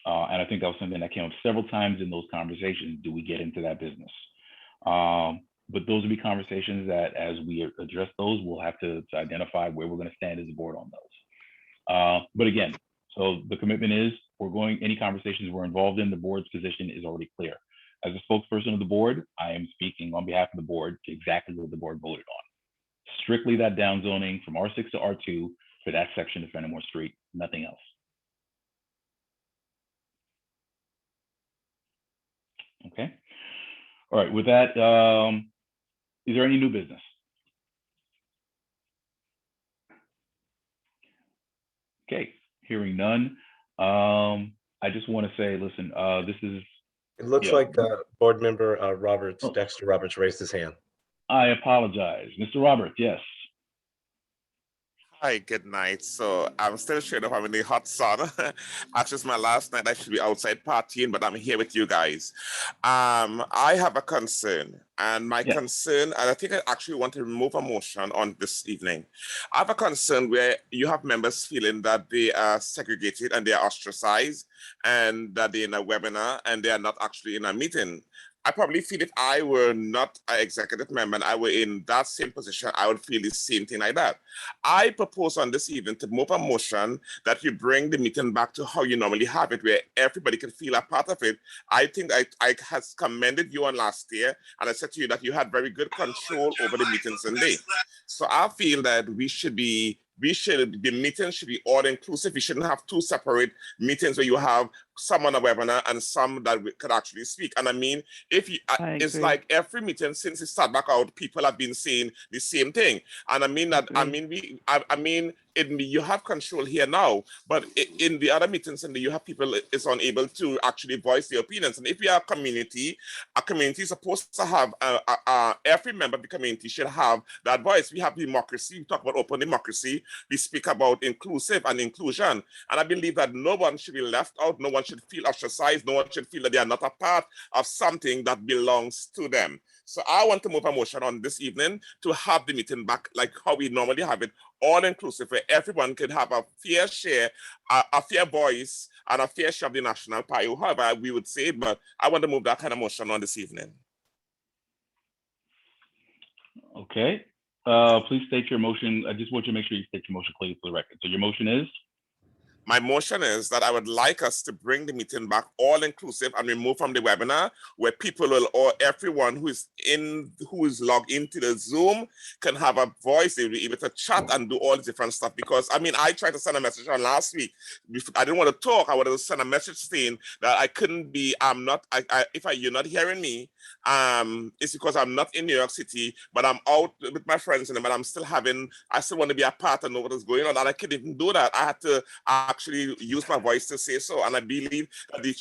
And I think that was something that came up several times in those conversations. Do we get into that business? But those will be conversations that as we address those, we'll have to identify where we're going to stand as a board on those. But again, so the commitment is any conversations we're involved in, the board's position is already clear. As a spokesperson of the board, I am speaking on behalf of the board to exactly what the board voted on. Strictly that down zoning from R6 to R2 for that section of Fennimore Street, nothing else. Okay. All right, with that, is there any new business? Okay, hearing none. I I just want to say, listen, this is. It looks Yeah. like board member Roberts, Oh. Dexter Roberts raised his hand. I apologize, Mr. Roberts. Yes. Hi, good night. So I'm still showing up. I'm in the hot sun. Actually, it's my last night. I should be outside partying, but I'm here with you guys. I have a concern, and my concern, and I think I actually want to remove a motion on this evening. I have a concern where you have members feeling that they are segregated and they are ostracized, and that they're in a webinar and they are not actually in a meeting. I probably feel if I were not an executive member and I were in that same position, I would feel the same thing like that. I propose on this evening to move a motion that you bring the meeting back to how you normally have it, where everybody can feel a part of it. I think I has commended you on last year, and I said to you that you had very good control over the meetings and day. So I feel that the meetings should be all inclusive. We shouldn't have two separate meetings where you have some on a webinar and some that we could actually speak. And I mean, if you, it's like every meeting since it started back out, people have been saying the same thing. And I mean that, you have control here now, but in the other meetings, and you have people is unable to actually voice their opinions. And if we are a community is supposed to have every member of the community should have that voice. We have democracy. We talk about open democracy. We speak about inclusive and inclusion. And I believe that no one should be left out. No one should feel ostracized. No one should feel that they are not a part of something that belongs to them. So I want to move a motion on this evening to have the meeting back like how we normally have it, all inclusive, where everyone could have a fair share, a fair voice, and a fair share of the national pie, however we would say it, but I want to move that kind of motion on this evening. Okay. Please state your motion. I just want you to make sure you state your motion clearly for the record. So your motion is? My motion is that I would like us to bring the meeting back all inclusive and remove from the webinar where people will, or everyone who is logged into the Zoom can have a voice. They'll be able to chat and do all the different stuff. Because I mean, I tried to send a message on last week. I didn't want to talk. I wanted to send a message saying that I couldn't be, you're not hearing me, it's because I'm not in New York City, but I'm out with my friends and I still want to be a part and know what is going on. And I couldn't even do that. I had to actually use my voice to say so. And I believe that the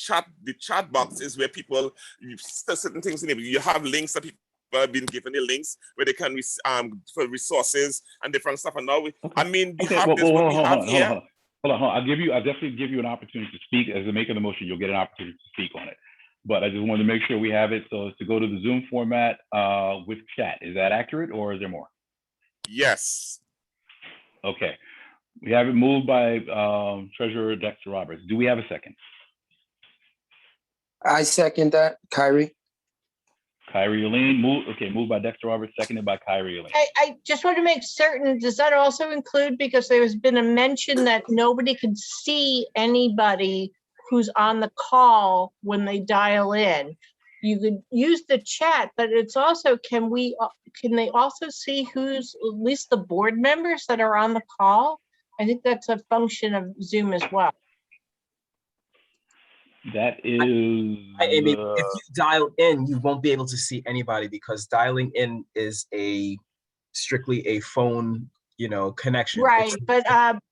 chat box is where people certain things in it. You have links that people have been given the links where they can for resources and different stuff. And now we have this here. Hold on. I'll definitely give you an opportunity to speak. As the maker of the motion, you'll get an opportunity to speak on it. But I just wanted to make sure we have it. So to go to the Zoom format with chat. Is that accurate or is there more? Yes. Okay. We have it moved by Treasurer Dexter Roberts. Do we have a second? I second that, Kyrie. Kyrie Lien, moved by Dexter Roberts, seconded by Kyrie Lien. I just want to make certain, does that also include, because there's been a mention that nobody can see anybody who's on the call when they dial in? You could use the chat, but it's also, can they also see who's, at least the board members that are on the call? I think that's a function of Zoom as well. That is. Amy, if you dial in, you won't be able to see anybody because dialing in is strictly a phone, connection. Right, but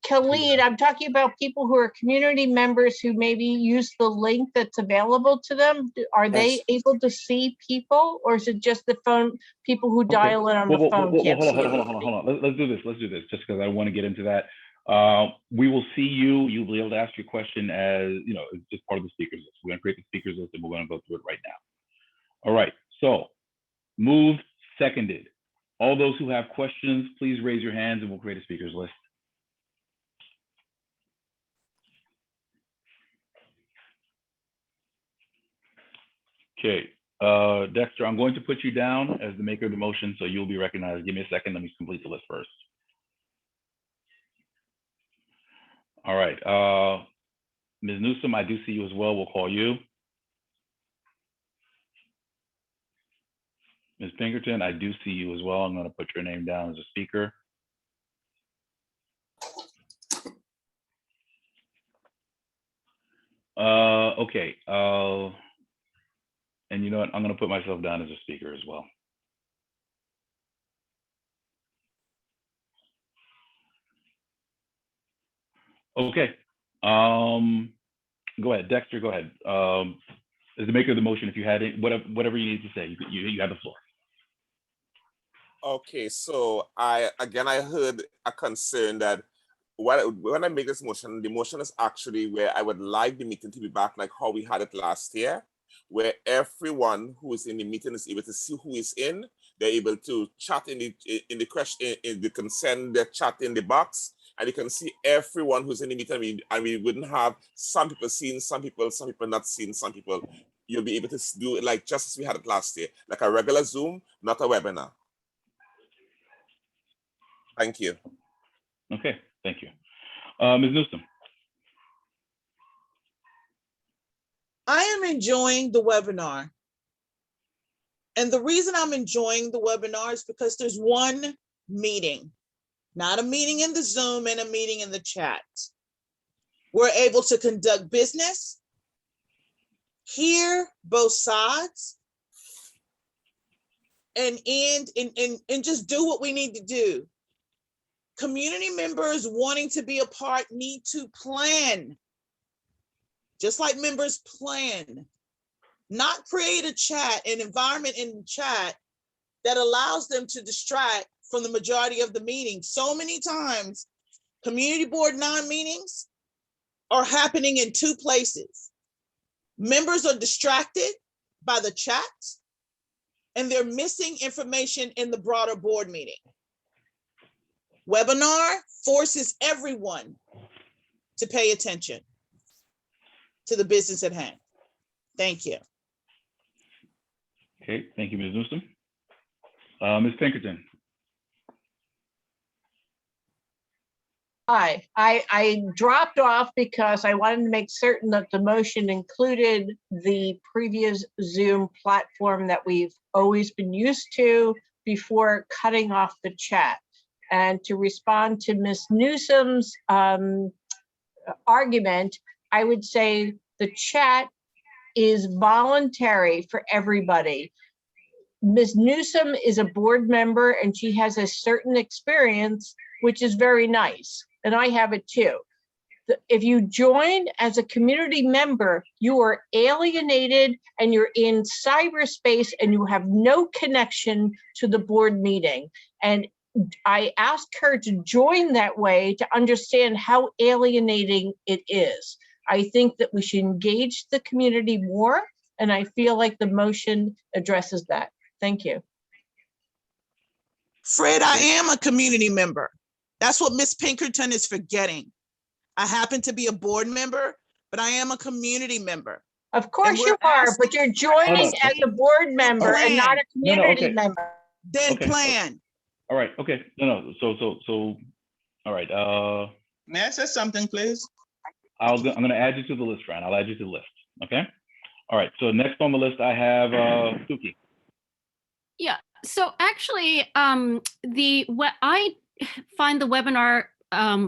Khalid, I'm talking about people who are community members who maybe use the link that's available to them. Are they able to see people, or is it just the phone people who dial in on the phone? Hold on. Let's do this. Just because I want to get into that. We will see you. You'll be able to ask your question as it's just part of the speakers list. We're going to create the speakers list and we're going to go through it right now. All right. So moved, seconded. All those who have questions, please raise your hands and we'll create a speakers list. Okay. Dexter, I'm going to put you down as the maker of the motion, so you'll be recognized. Give me a second. Let me complete the list first. All right. Ms. Newsom, I do see you as well. We'll call you. Ms. Pinkerton, I do see you as well. I'm going to put your name down as a speaker. Okay. And you know what? I'm going to put myself down as a speaker as well. Okay. Go ahead, Dexter, go ahead. As the maker of the motion, if you had it, whatever you need to say, you have the floor. Okay, so I heard a concern that when I make this motion, the motion is actually where I would like the meeting to be back like how we had it last year, where everyone who is in the meeting is able to see who is in. They're able to chat in the question, in the consent, they chat in the box, and you can see everyone who's in the meeting. And we wouldn't have some people seeing some people not seeing some people. You'll be able to do it like just as we had it last year, like a regular Zoom, not a webinar. Thank you. Okay, thank you. Ms. Newsom. I am enjoying the webinar. And the reason I'm enjoying the webinar is because there's one meeting, not a meeting in the Zoom and a meeting in the chat. We're able to conduct business, hear both sides, and just do what we need to do. Community members wanting to be a part need to plan, just like members plan. Not create a chat, an environment in the chat that allows them to distract from the majority of the meeting. So many times, community board non-meetings are happening in two places. Members are distracted by the chat, and they're missing information in the broader board meeting. Webinar forces everyone to pay attention to the business at hand. Thank you. Okay, thank you, Ms. Newsom. Ms. Pinkerton. Hi, I dropped off because I wanted to make certain that the motion included the previous Zoom platform that we've always been used to before cutting off the chat. And to respond to Ms. Newsom's argument, I would say the chat is voluntary for everybody. Ms. Newsom is a board member and she has a certain experience, which is very nice. And I have it too. If you join as a community member, you are alienated and you're in cyberspace and you have no connection to the board meeting. And I asked her to join that way to understand how alienating it is. I think that we should engage the community more, and I feel like the motion addresses that. Thank you. Fred, I am a community member. That's what Ms. Pinkerton is forgetting. I happen to be a board member, but I am a community member. Of course you are, but you're joining as a board member and not a community member. Then plan. All right, okay, no, so, all right. May I say something, please? I'm gonna add you to the list, Fran. I'll add you to the list, okay? All right, so next on the list, I have Suki. Yeah, so actually, I find the webinar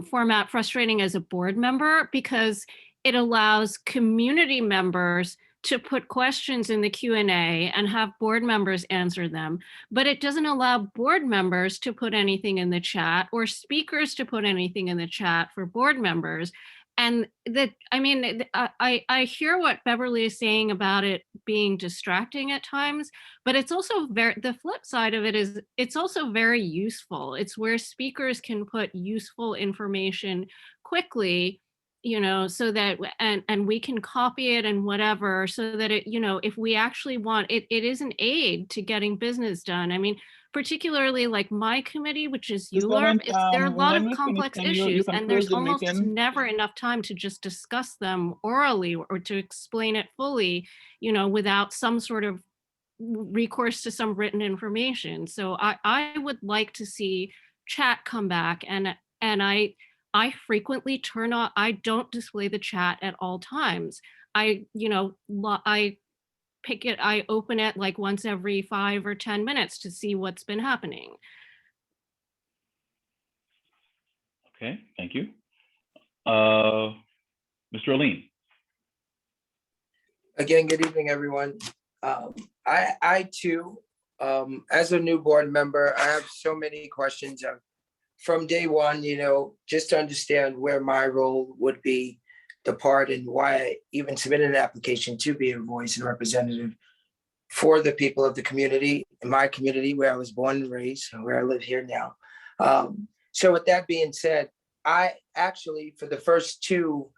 format frustrating as a board member because it allows community members to put questions in the Q&A and have board members answer them, but it doesn't allow board members to put anything in the chat or speakers to put anything in the chat for board members. And that, I mean, I hear what Beverly is saying about it being distracting at times, but it's also the flip side of it is it's also very useful. It's where speakers can put useful information quickly, you know, so that, and we can copy it and whatever, so that it, you know, if we actually want, it is an aid to getting business done. I mean, particularly like my committee, which is ULURP, there are a lot of complex issues and there's almost never enough time to just discuss them orally or to explain it fully, you know, without some sort of recourse to some written information. So I would like to see chat come back, and I frequently turn on, I don't display the chat at all times. I pick it, I open it like once every 5 or 10 minutes to see what's been happening. Okay, thank you. Mr. Lien. Again, good evening, everyone. I too, as a new board member, I have so many questions from day one, you know, just to understand where my role would be. the part and why I even submitted an application to be a voice and representative for the people of the community, in my community where I was born and raised, and where I live here now. So with that being said, I actually, for the first two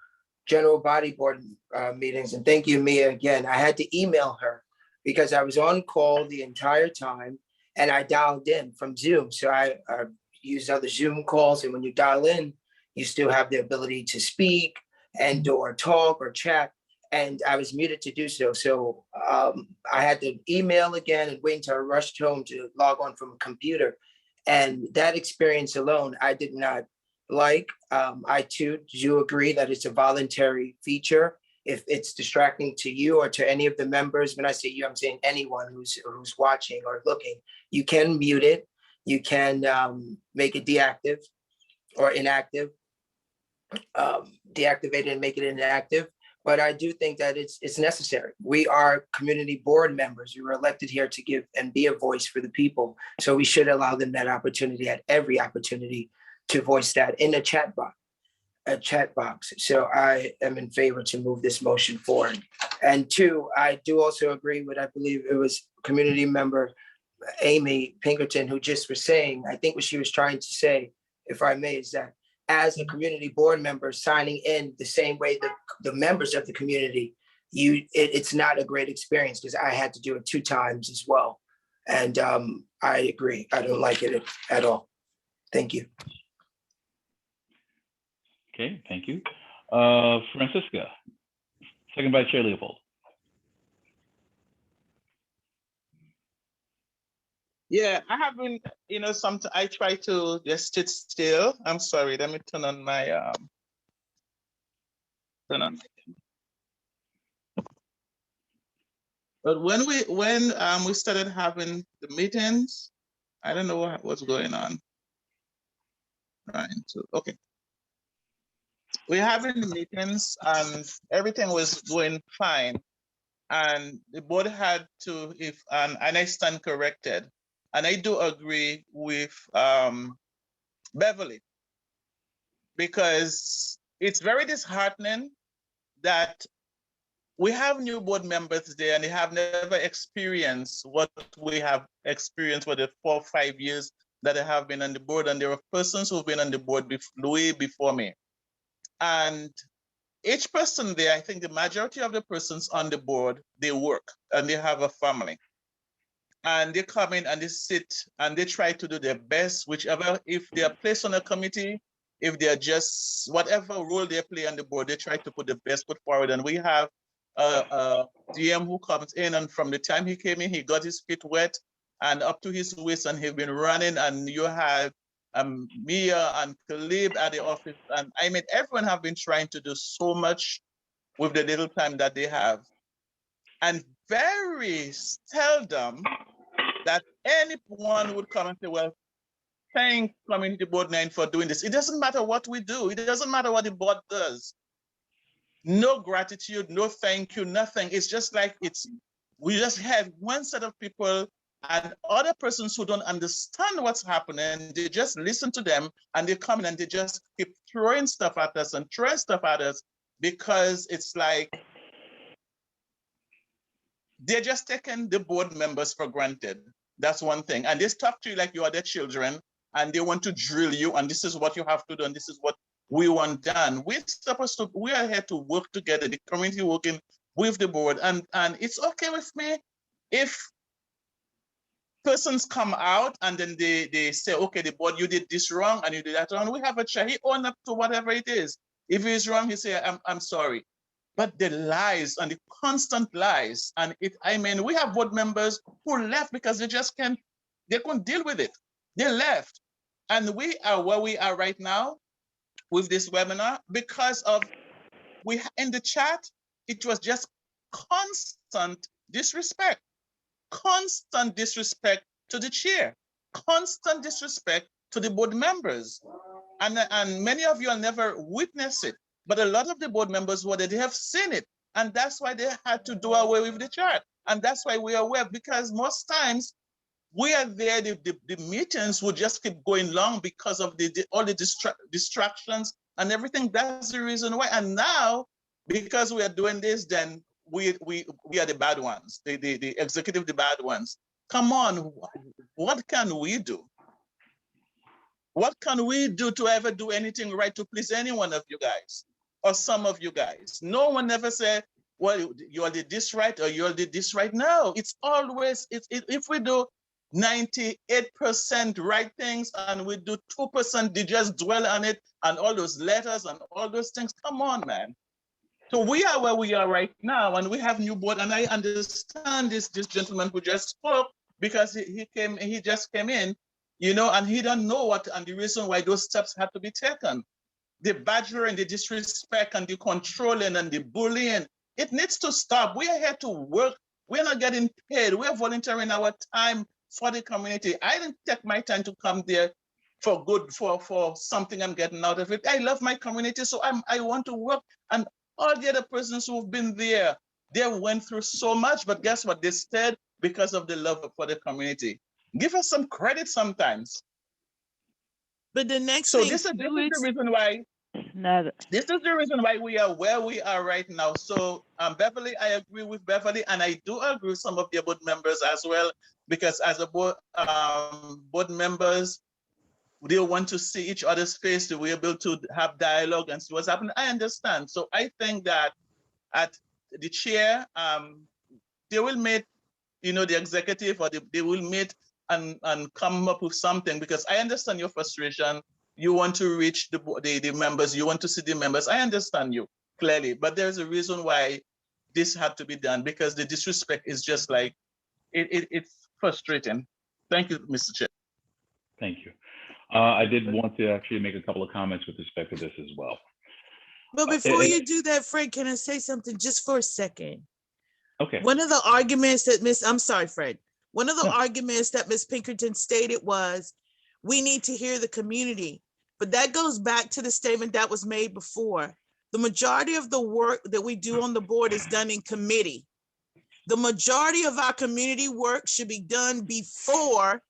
general body board meetings, and thank you, Mia, again, I had to email her because I was on call the entire time and I dialed in from Zoom. So I used other Zoom calls, and when you dial in, you still have the ability to speak and or talk or chat. And I was muted to do so. So I had to email again and wait until I rushed home to log on from a computer. And that experience alone, I did not like. I too do agree that it's a voluntary feature. If it's distracting to you or to any of the members, when I say you, I'm saying anyone who's watching or looking, you can mute it. You can make it deactive or inactive, deactivate it and make it inactive. But I do think that it's necessary. We are community board members. We were elected here to give and be a voice for the people. So we should allow them that opportunity at every opportunity to voice that in a chat box. So I am in favor to move this motion forward. And two, I do also agree with, I believe it was community member Amy Pinkerton who just was saying, I think what she was trying to say, if I may, is that as a community board member signing in the same way that the members of the community, it's not a great experience because I had to do it 2 times as well. And I agree. I don't like it at all. Thank you. Okay, thank you. Francisca, second by Chair Leopold. Yeah, I have been, sometimes I try to just sit still. I'm sorry, let me turn on my, But when we started having the meetings, I don't know what's going on. Right, so, okay. We're having the meetings and everything was going fine. And the board had to, and I stand corrected. And I do agree with Beverly, because it's very disheartening that we have new board members there and they have never experienced what we have experienced for the 4 or 5 years that I have been on the board. And there are persons who've been on the board way before me. And each person there, I think the majority of the persons on the board, they work and they have a family. And they come in and they sit and they try to do their best, whichever, if they are placed on a committee, if they're just, whatever role they play on the board, they try to put the best foot forward. And we have a DM who comes in, and from the time he came in, he got his feet wet and up to his waist, and he's been running. And you have Mia and Caleb at the office. And I mean, everyone have been trying to do so much with the little time that they have. And very seldom that anyone would come and say, well, thank Community Board 9 for doing this. It doesn't matter what we do. It doesn't matter what the board does. No gratitude, no thank you, nothing. It's just like we just have one set of people and other persons who don't understand what's happening. They just listen to them and they come in and they just keep throwing stuff at us and throwing stuff at us because it's like, they're just taking the board members for granted. That's one thing. And they talk to you like you are their children and they want to drill you. And this is what you have to do. And this is what we want done. We are here to work together, the community working with the board. And it's okay with me if persons come out and then they say, okay, the board, you did this wrong and you did that wrong. We have a chair, he own up to whatever it is. If he's wrong, he say, I'm sorry. But the lies and the constant lies, and we have board members who left because they couldn't deal with it. They left. And we are where we are right now with this webinar because of, in the chat, it was just constant disrespect to the chair, constant disrespect to the board members. And many of you will never witness it. But a lot of the board members they have seen it. And that's why they had to do away with the chart. And that's why we are aware, because most times we are there, the meetings would just keep going long because of all the distractions and everything. That's the reason why. And now because we are doing this, then we are the bad ones, the executive, the bad ones. Come on, what can we do? What can we do to ever do anything right to please any one of you guys or some of you guys? No one ever said, well, you all did this right or you all did this right. No, it's always, if we do 98% right things and we do 2%, they just dwell on it and all those letters and all those things. Come on, man. So we are where we are right now, and we have new board. And I understand this gentleman who just spoke, because he just came in, you know, and he don't know what and the reason why those steps had to be taken. The badgering, the disrespect, and the controlling and the bullying, it needs to stop. We are here to work. We're not getting paid. We're volunteering our time for the community. I didn't take my time to come there for good, for something I'm getting out of it. I love my community, so I want to work. And all the other persons who've been there, they went through so much, but guess what? They stayed because of the love for the community. Give us some credit sometimes. But the next so thing this is the reason why. This is the reason why we are where we are right now. So Beverly, I agree with Beverly, and I do agree with some of the board members as well, because as a board members, they want to see each other's face, to be able to have dialogue and see what's happening. I understand. So I think that at the chair, they will meet, you know, the executive, or they will meet and come up with something, because I understand your frustration. You want to reach the members, you want to see the members. I understand you clearly, but there's a reason why this had to be done, because the disrespect is just like, it's frustrating. Thank you, Mr. Chair. Thank you. I did want to actually make a couple of comments with respect to this as well. But before you do that, Fred, can I say something just for a second? Okay. One of the arguments that I'm sorry, Fred. One of the arguments that Ms. Pinkerton stated was, we need to hear the community. But that goes back to the statement that was made before. The majority of the work that we do on the board is done in committee. The majority of our community work should be done before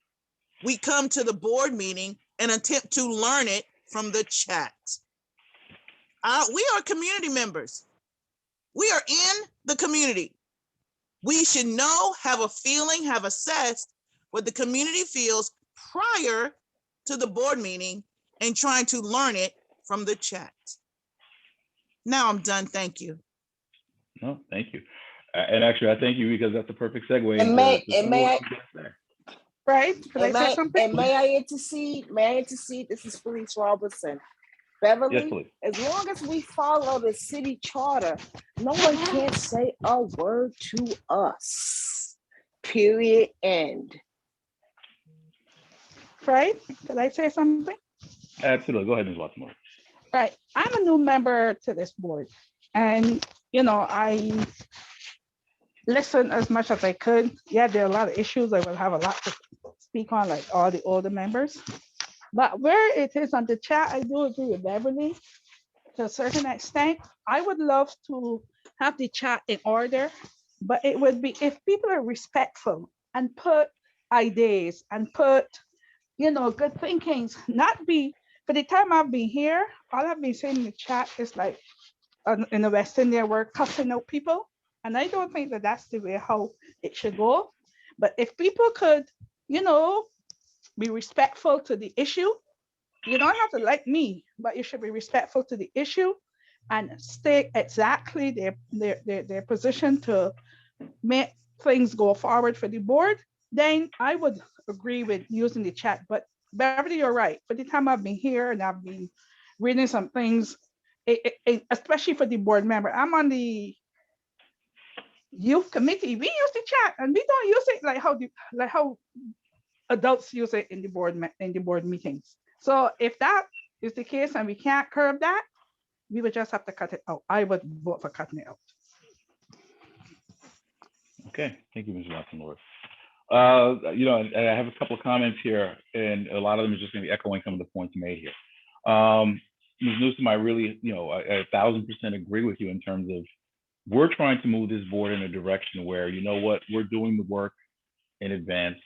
we come to the board meeting and attempt to learn it from the chat. We are community members. We are in the community. We should know, have a feeling, have assessed what the community feels prior to the board meeting and trying to learn it from the chat. Now I'm done. Thank you. No, thank you. And actually, I thank you, because that's a perfect segue. And may I? Right? Can I say something? And may I intercede? This is Felice Robertson. Beverly, yes, please. As long as we follow the city charter, no one can say a word to us. Period. End. Right? Can I say something? Absolutely. Go ahead, Ms. Watson. Right. I'm a new member to this board, and you know, I listen as much as I could. Yeah, there are a lot of issues. I will have a lot to speak on, like all the older members. But where it is on the chat, I do agree with Beverly to a certain extent. I would love to have the chat in order, but it would be if people are respectful and put ideas and put, you know, good thinkings, not be, for the time I've been here, all I've been saying in the chat is like, in the West Indian, we're cussing out people. And I don't think that that's the way how it should go. But if people could, you know, be respectful to the issue. You don't have to like me, but you should be respectful to the issue and state exactly their position to make things go forward for the board. Then I would agree with using the chat. But Beverly, you're right. For the time I've been here and I've been reading some things, especially for the board member, I'm on the youth committee. We use the chat and we don't use it like how adults use it in the board meetings. So if that is the case and we can't curb that, we would just have to cut it out. I would vote for cutting it out. Okay, thank you, Ms. Watson-Lord. You know, I have a couple of comments here, and a lot of them are just going to be echoing some of the points made here. Ms. Newsom, I really, you know, I 1,000% agree with you in terms of we're trying to move this board in a direction where, you know what, we're doing the work in advance.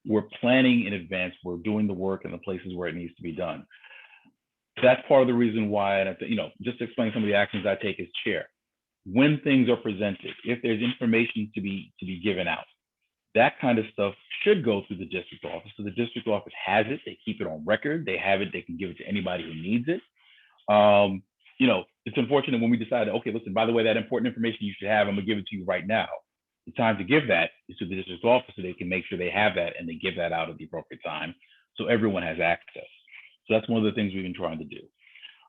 We're planning in advance. We're doing the work in the places where it needs to be done. That's part of the reason why, and you know, just to explain some of the actions I take as chair. when things are presented, if there's information to be given out, that kind of stuff should go through the district office. So the district office has it, they keep it on record, they have it, they can give it to anybody who needs it. You know, it's unfortunate when we decided, okay, listen, by the way, that important information you should have, I'm gonna give it to you right now. The time to give that is to the district office so they can make sure they have that and they give that out at the appropriate time so everyone has access. So that's one of the things we've been trying to do.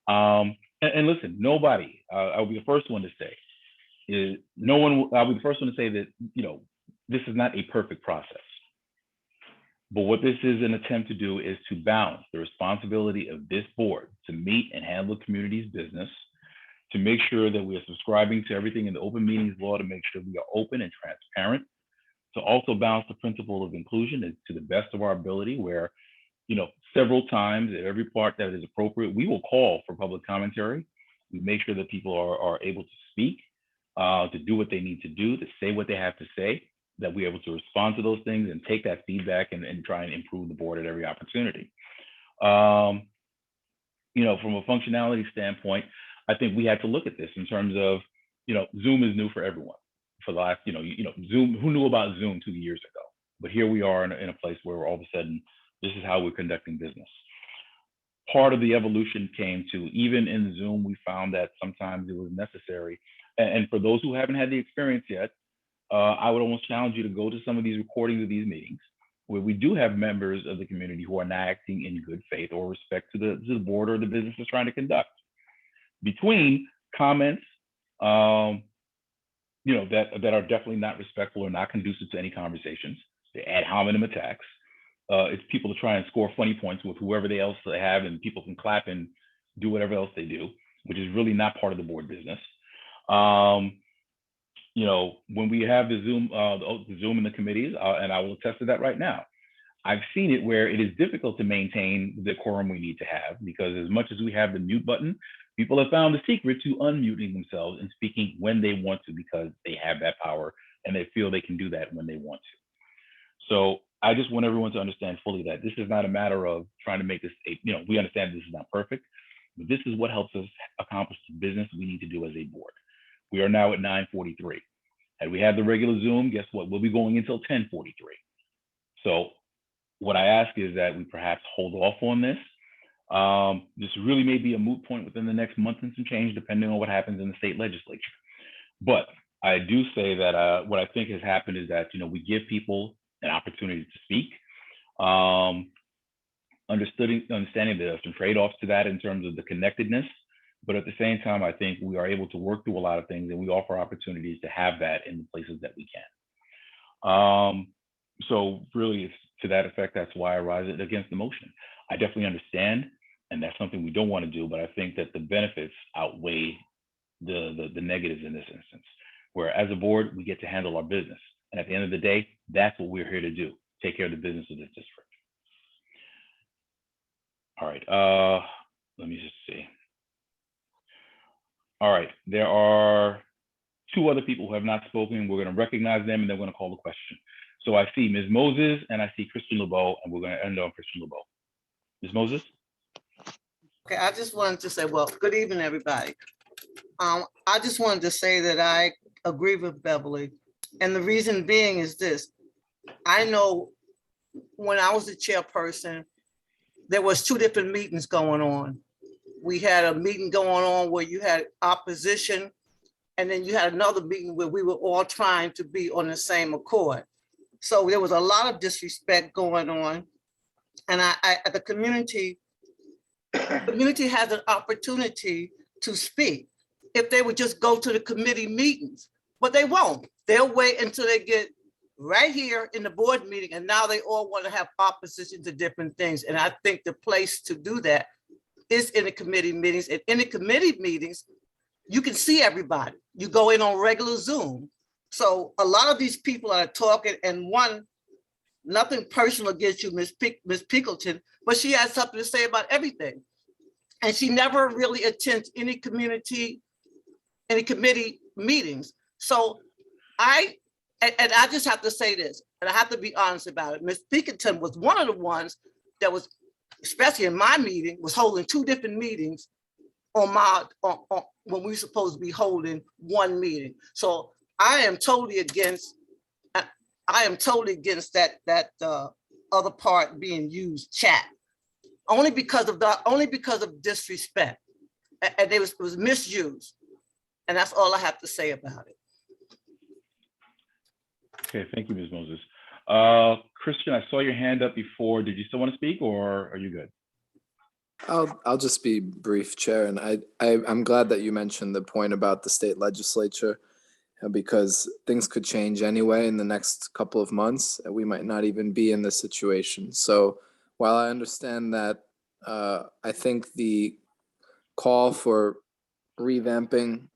And listen, nobody, I'll be the first one to say, I'll be the first one to say that, you know, this is not a perfect process. But what this is an attempt to do is to balance the responsibility of this board to meet and handle the community's business, to make sure that we are subscribing to everything in the open meetings law, to make sure we are open and transparent, to also balance the principle of inclusion to the best of our ability, where, you know, several times at every part that is appropriate, we will call for public commentary. We make sure that people are able to speak, to do what they need to do, to say what they have to say, that we're able to respond to those things and take that feedback and try and improve the board at every opportunity. You know, from a functionality standpoint, I think we had to look at this in terms of, you know, Zoom is new for everyone. For the last, you know, Zoom, who knew about Zoom 2 years ago? But here we are in a place where all of a sudden, this is how we're conducting business. Part of the evolution came to, even in Zoom, we found that sometimes it was necessary. And for those who haven't had the experience yet, I would almost challenge you to go to some of these recordings of these meetings where we do have members of the community who are not acting in good faith or respect to the board or the business is trying to conduct. Between comments, you know, that are definitely not respectful or not conducive to any conversations, the ad hominem attacks. It's people to try and score funny points with whoever else they have, and people can clap and do whatever else they do, which is really not part of the board business. You know, when we have the Zoom in the committees, and I will attest to that right now, I've seen it where it is difficult to maintain the quorum we need to have, because as much as we have the mute button, people have found the secret to unmuting themselves and speaking when they want to, because they have that power and they feel they can do that when they want to. So I just want everyone to understand fully that this is not a matter of trying to make this, you know, we understand this is not perfect, but this is what helps us accomplish the business we need to do as a board. We are now at 9:43. Had we had the regular Zoom, guess what? We'll be going until 10:43. So what I ask is that we perhaps hold off on this. This really may be a moot point within the next month and some change, depending on what happens in the state legislature. But I do say that what I think has happened is that, you know, we give people an opportunity to speak, understanding that there's some trade-offs to that in terms of the connectedness. But at the same time, I think we are able to work through a lot of things, and we offer opportunities to have that in the places that we can. So really, it's to that effect, that's why I rise against the motion. I definitely understand, and that's something we don't want to do, but I think that the benefits outweigh the negatives in this instance, where as a board, we get to handle our business. And at the end of the day, that's what we're here to do, take care of the business of this district. All right, let me just see. All right, there are 2 other people who have not spoken. We're going to recognize them, and then we're going to call the question. So I see Ms. Moses and I see Christian LeBeau, and we're going to end on Christian LeBeau. Ms. Moses? Okay, I just wanted to say, well, good evening, everybody. I just wanted to say that I agree with Beverly. And the reason being is this. I know when I was the chairperson, there was 2 different meetings going on. We had a meeting going on where you had opposition, and then you had another meeting where we were all trying to be on the same accord. So there was a lot of disrespect going on. And the community has an opportunity to speak if they would just go to the committee meetings, but they won't. They'll wait until they get right here in the board meeting, and now they all want to have opposition to different things. And I think the place to do that is in the committee meetings. And in the committee meetings, you can see everybody. You go in on regular Zoom. So a lot of these people are talking, and nothing personal against you, Ms. Pinkerton, but she has something to say about everything. And she never really attends any committee meetings. So I just have to say this, and I have to be honest about it. Ms. Pinkerton was one of the ones that was, especially in my meeting, was holding 2 different meetings on when we're supposed to be holding one meeting. So I am totally against that other part being used, chat, only because of disrespect, and it was misused, and that's all I have to say about it. Okay, thank you, Ms. Moses. Christian, I saw your hand up before. Did you still want to speak, or are you good? I'll just be brief, Chair, and I'm glad that you mentioned the point about the state legislature, because things could change anyway in the next couple of months. We might not even be in this situation. So while I understand that, I think the call for revamping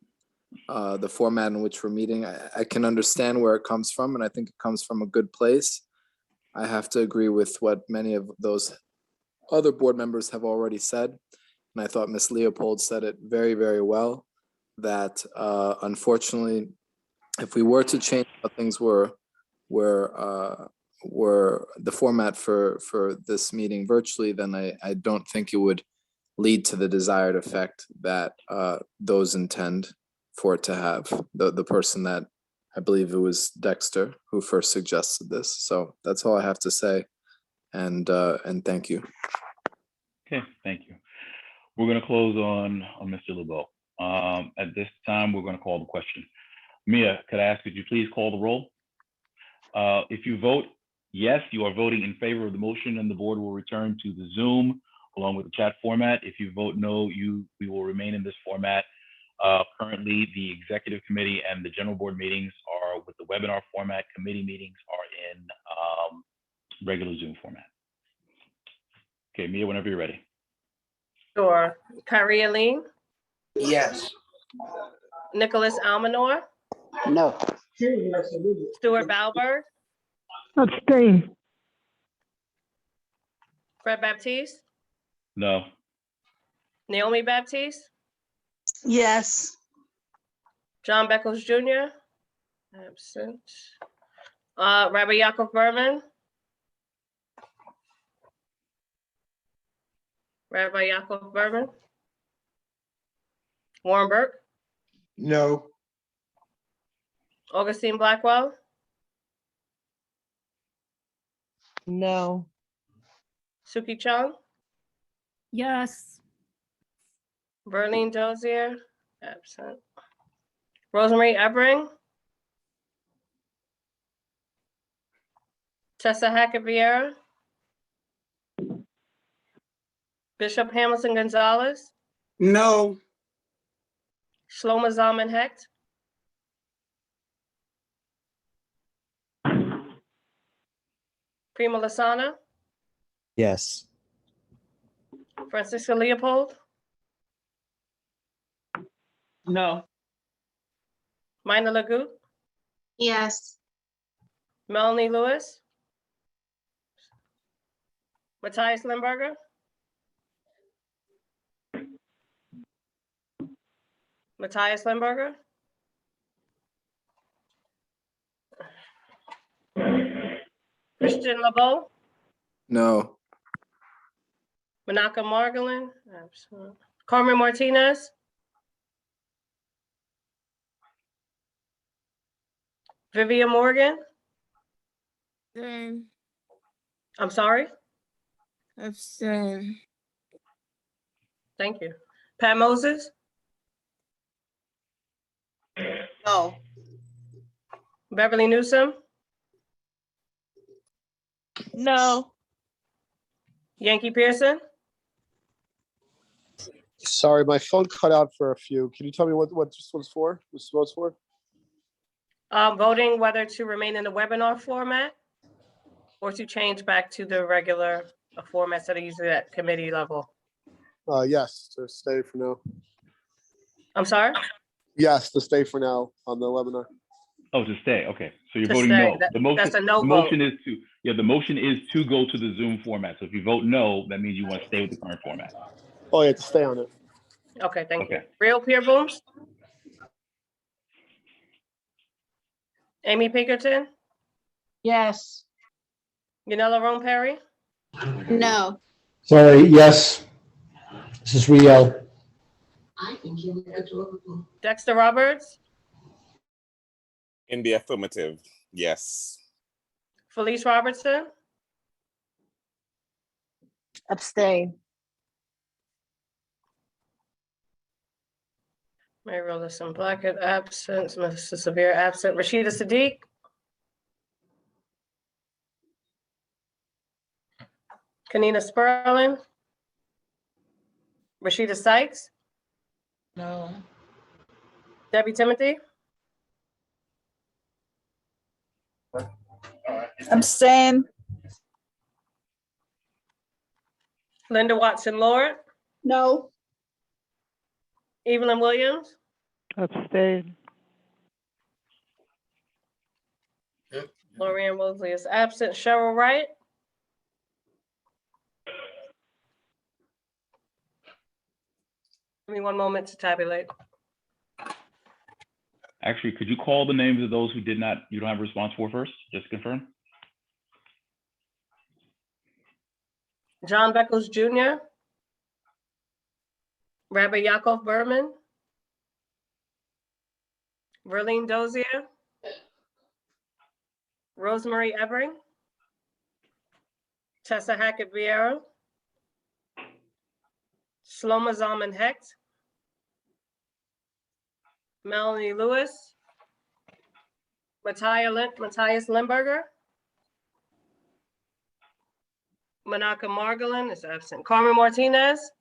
the format in which we're meeting, I can understand where it comes from, and I think it comes from a good place. I have to agree with what many of those other board members have already said, and I thought Ms. Leopold said it very, very well, that unfortunately, if we were to change how things were the format for this meeting virtually, then I don't think it would lead to the desired effect that those intend for it to have. The person that, I believe it was Dexter, who first suggested this. So that's all I have to say, and thank you. Okay, thank you. We're going to close on Mr. LeBeau. At this time, we're going to call the question. Mia, could I ask, could you please call the roll? If you vote yes, you are voting in favor of the motion, and the board will return to the Zoom along with the chat format. If you vote no, we will remain in this format. Currently, the executive committee and the general board meetings are with the webinar format. Committee meetings are in regular Zoom format. Okay, Mia, whenever you're ready. Sure. Kyrie Lien, Yes. Nicholas Almanor, No. Stuart Balberg, Abstain. Fred Baptiste, No. Naomi Baptiste, Yes. John Beckles Jr., absent. Rabbi Yaakov Berman, Rabbi Yaakov Berman, Warren Burke, No. Augustine Blackwell, No. Suki Chung, Yes. Verlene Dozier, absent. Rosemary Ebring, Tessa Hackett Vieira, Bishop Hamilton Gonzalez, No. Shlomo Zalman Hecht, Prima Lasana, Yes. Francisca Leopold, No. Mina Lagout, Yes. Melanie Lewis, Matthias Limberger, Matthias Limberger, Christian LeBeau, No. Menachem Margolin, absent. Carmen Martinez, Vivian Morgan, Abstain. I'm sorry, Abstain. thank you. Pat Moses, No. Beverly Newsom, No. Yankee Pearson, Sorry, my phone cut out for a few. Can you tell me what this one's for? This vote's for? voting whether to remain in the webinar format or to change back to the regular formats that are usually at committee level. Yes, to stay for now. I'm sorry? Yes, to stay for now on the webinar. Oh, to stay. Okay, so you're To voting stay. no. That- The motion. that's a no The motion vote. is to. Yeah, the motion is to go to the Zoom format. So if you vote no, that means you want to stay with the current format. Oh, yeah, to stay on it. Okay, thank you. Okay. Real Peer Booms? Amy Pinkerton? Yes. Yanela Rome Perry? No. Sorry, yes. This is Rio. I think you're adorable. Dexter Roberts, In the affirmative, yes. Felice Robertson, Abstain. Mary Rollison Blackett, absent, Mr. Severe, absent, Rashida Sadiq, Kanina Sperling, Rashida Sykes, No. Debbie Timothy, Abstain. Linda Watson Lord, No. Evelyn Williams, Abstain. Lorianne Mosley is absent, Cheryl Wright, give me one moment to tabulate. Actually, could you call the names of those who you don't have a response for first, just to confirm? John Beckles Jr., Rabbi Yaakov Berman, Verlene Dozier, Rosemary Evering, Tessa Hackett Vieira, Shlomo Zalman Hecht, Melanie Lewis, Matthias Limberger, Manaka Margolin is absent, Carmen Martinez,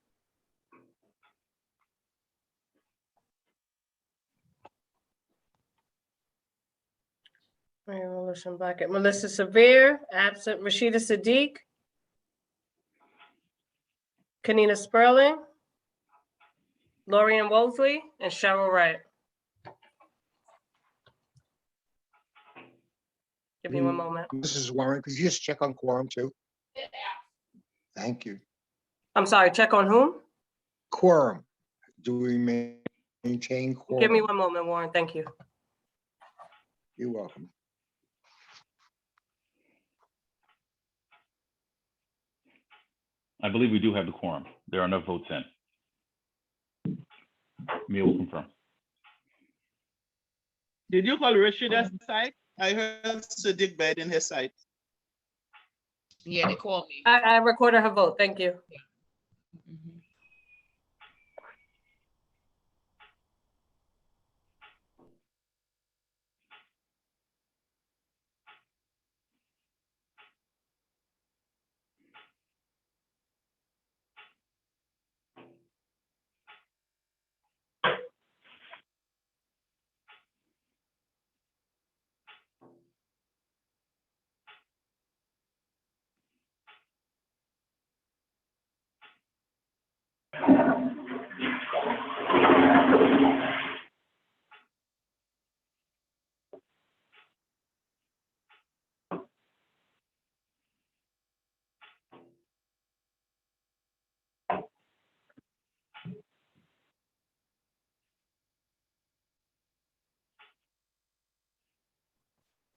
Mary Rollison Blackett, Melissa Severe, absent, Rashida Sadiq, Kanina Sperling, Lorianne Wosley, and Cheryl Wright. Give me one moment. Mrs. Warren, could you just check on quorum too? Thank you. I'm sorry, check on whom? Quorum. Do we maintain quorum? Give me one moment, Warren, thank you. You're welcome. I believe we do have the quorum. There are enough votes in. Mia will confirm. Did you call Rashida's site? I heard Sadiq bed in his site. Yeah, they called me. I recorded her vote, thank you.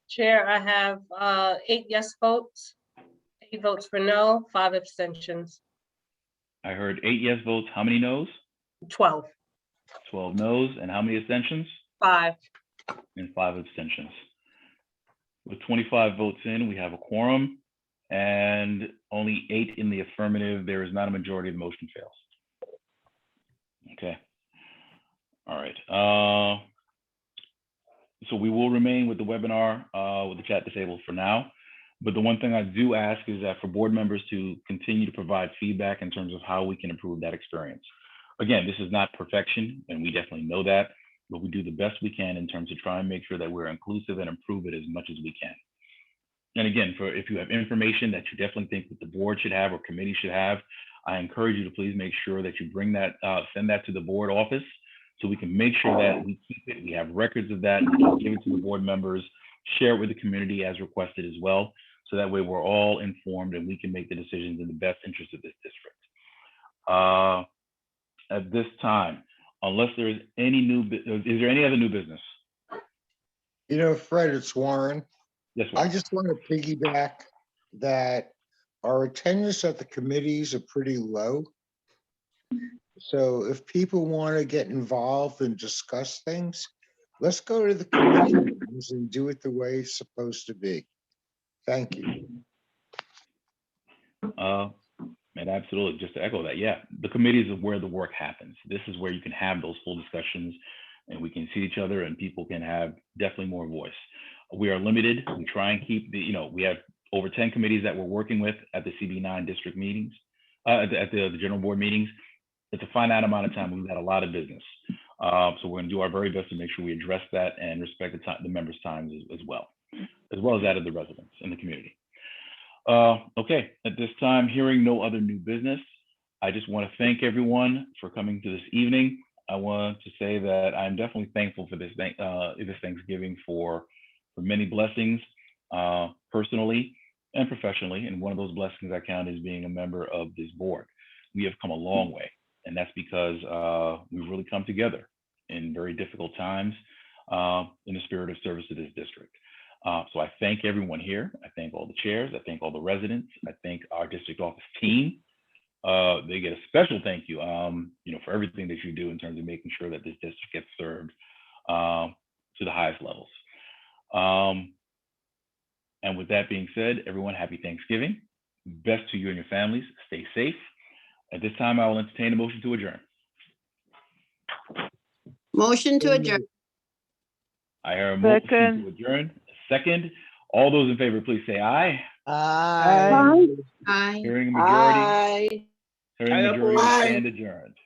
Chair, I have 8 yes votes, 8 votes for no, 5 abstentions. I heard 8 yes votes. How many noes? 12. 12 noes. And how many abstentions? 5. And 5 abstentions. With 25 votes in, we have a quorum and only 8 in the affirmative. There is not a majority. The motion fails. Okay. All right. So we will remain with the webinar with the chat disabled for now. But the one thing I do ask is that for board members to continue to provide feedback in terms of how we can improve that experience. Again, this is not perfection, and we definitely know that, but we do the best we can in terms of trying to make sure that we're inclusive and improve it as much as we can. And again, if you have information that you definitely think that the board should have or committee should have, I encourage you to please make sure that you bring that, send that to the board office so we can make sure that we keep it, we have records of that, we can give it to the board members, share it with the community as requested as well. So that way we're all informed and we can make the decisions in the best interest of this district. At this time, unless there is any is there any other new business? You know, Fred, it's Warren. Yes, I just want to piggyback that our attendance at the committees are pretty low. So if people want to get involved and discuss things, let's go to the committee meetings and do it the way it's supposed to be. Thank you. And absolutely, just to echo that, yeah, the committees is where the work happens. This is where you can have those full discussions and we can see each other and people can have definitely more voice. We are limited. We try and keep the, we have over 10 committees that we're working with at the CB9 district meetings, at the general board meetings. It's a finite amount of time. We've got a lot of business. So we're gonna do our very best to make sure we address that and respect the time, the members' times as well as that of the residents in the community. Okay, at this time, hearing no other new business, I just want to thank everyone for coming to this evening. I want to say that I'm definitely thankful for this Thanksgiving for many blessings, personally and professionally. And one of those blessings I count as being a member of this board. We have come a long way, and that's because we've really come together in very difficult times in the spirit of service to this district. So I thank everyone here. I thank all the chairs. I thank all the residents. I thank our district office team. They get a special thank you, for everything that you do in terms of making sure that this district gets served to the highest levels. And with that being said, everyone, happy Thanksgiving. Best to you and your families. Stay safe. At this time, I will entertain a motion to adjourn. Motion to adjourn. I hear a motion to adjourn. Second, all those in favor, please say aye. Aye. Aye. Hearing a majority. Aye. Hearing a majority, we stand adjourned.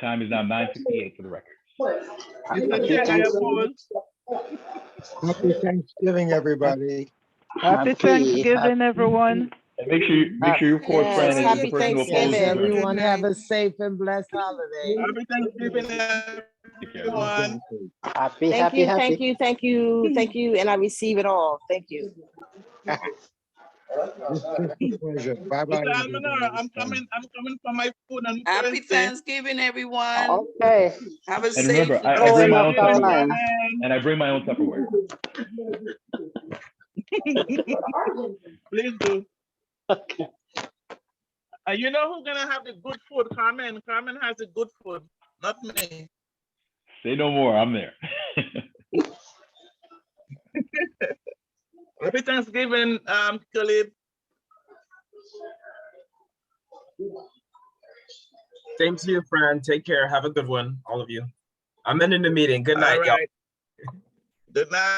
Time is now 9:58 for the record. Happy Thanksgiving, everybody. Happy Thanksgiving, everyone. And make sure you record Fran as the person who opposed the adjournment. Everyone have a safe and blessed holiday. Happy Thanksgiving, everyone. Thank you, and I receive it all. Thank you. It's a pleasure. Bye-bye. Mr. Almanar, I'm coming for my food on Happy Thursday. Thanksgiving, everyone. Okay. Have a And safe. remember, I bring my own Tupperware. And I bring my own Tupperware. Please do. Okay. You know who's gonna have the good food? Carmen. Carmen has the good food, not me. Say no more. I'm there. Happy Thanksgiving, Khalid. Same to you, Fran. Take care. Have a good one, all of you. I'm ending the meeting. Good night, y'all. Good night.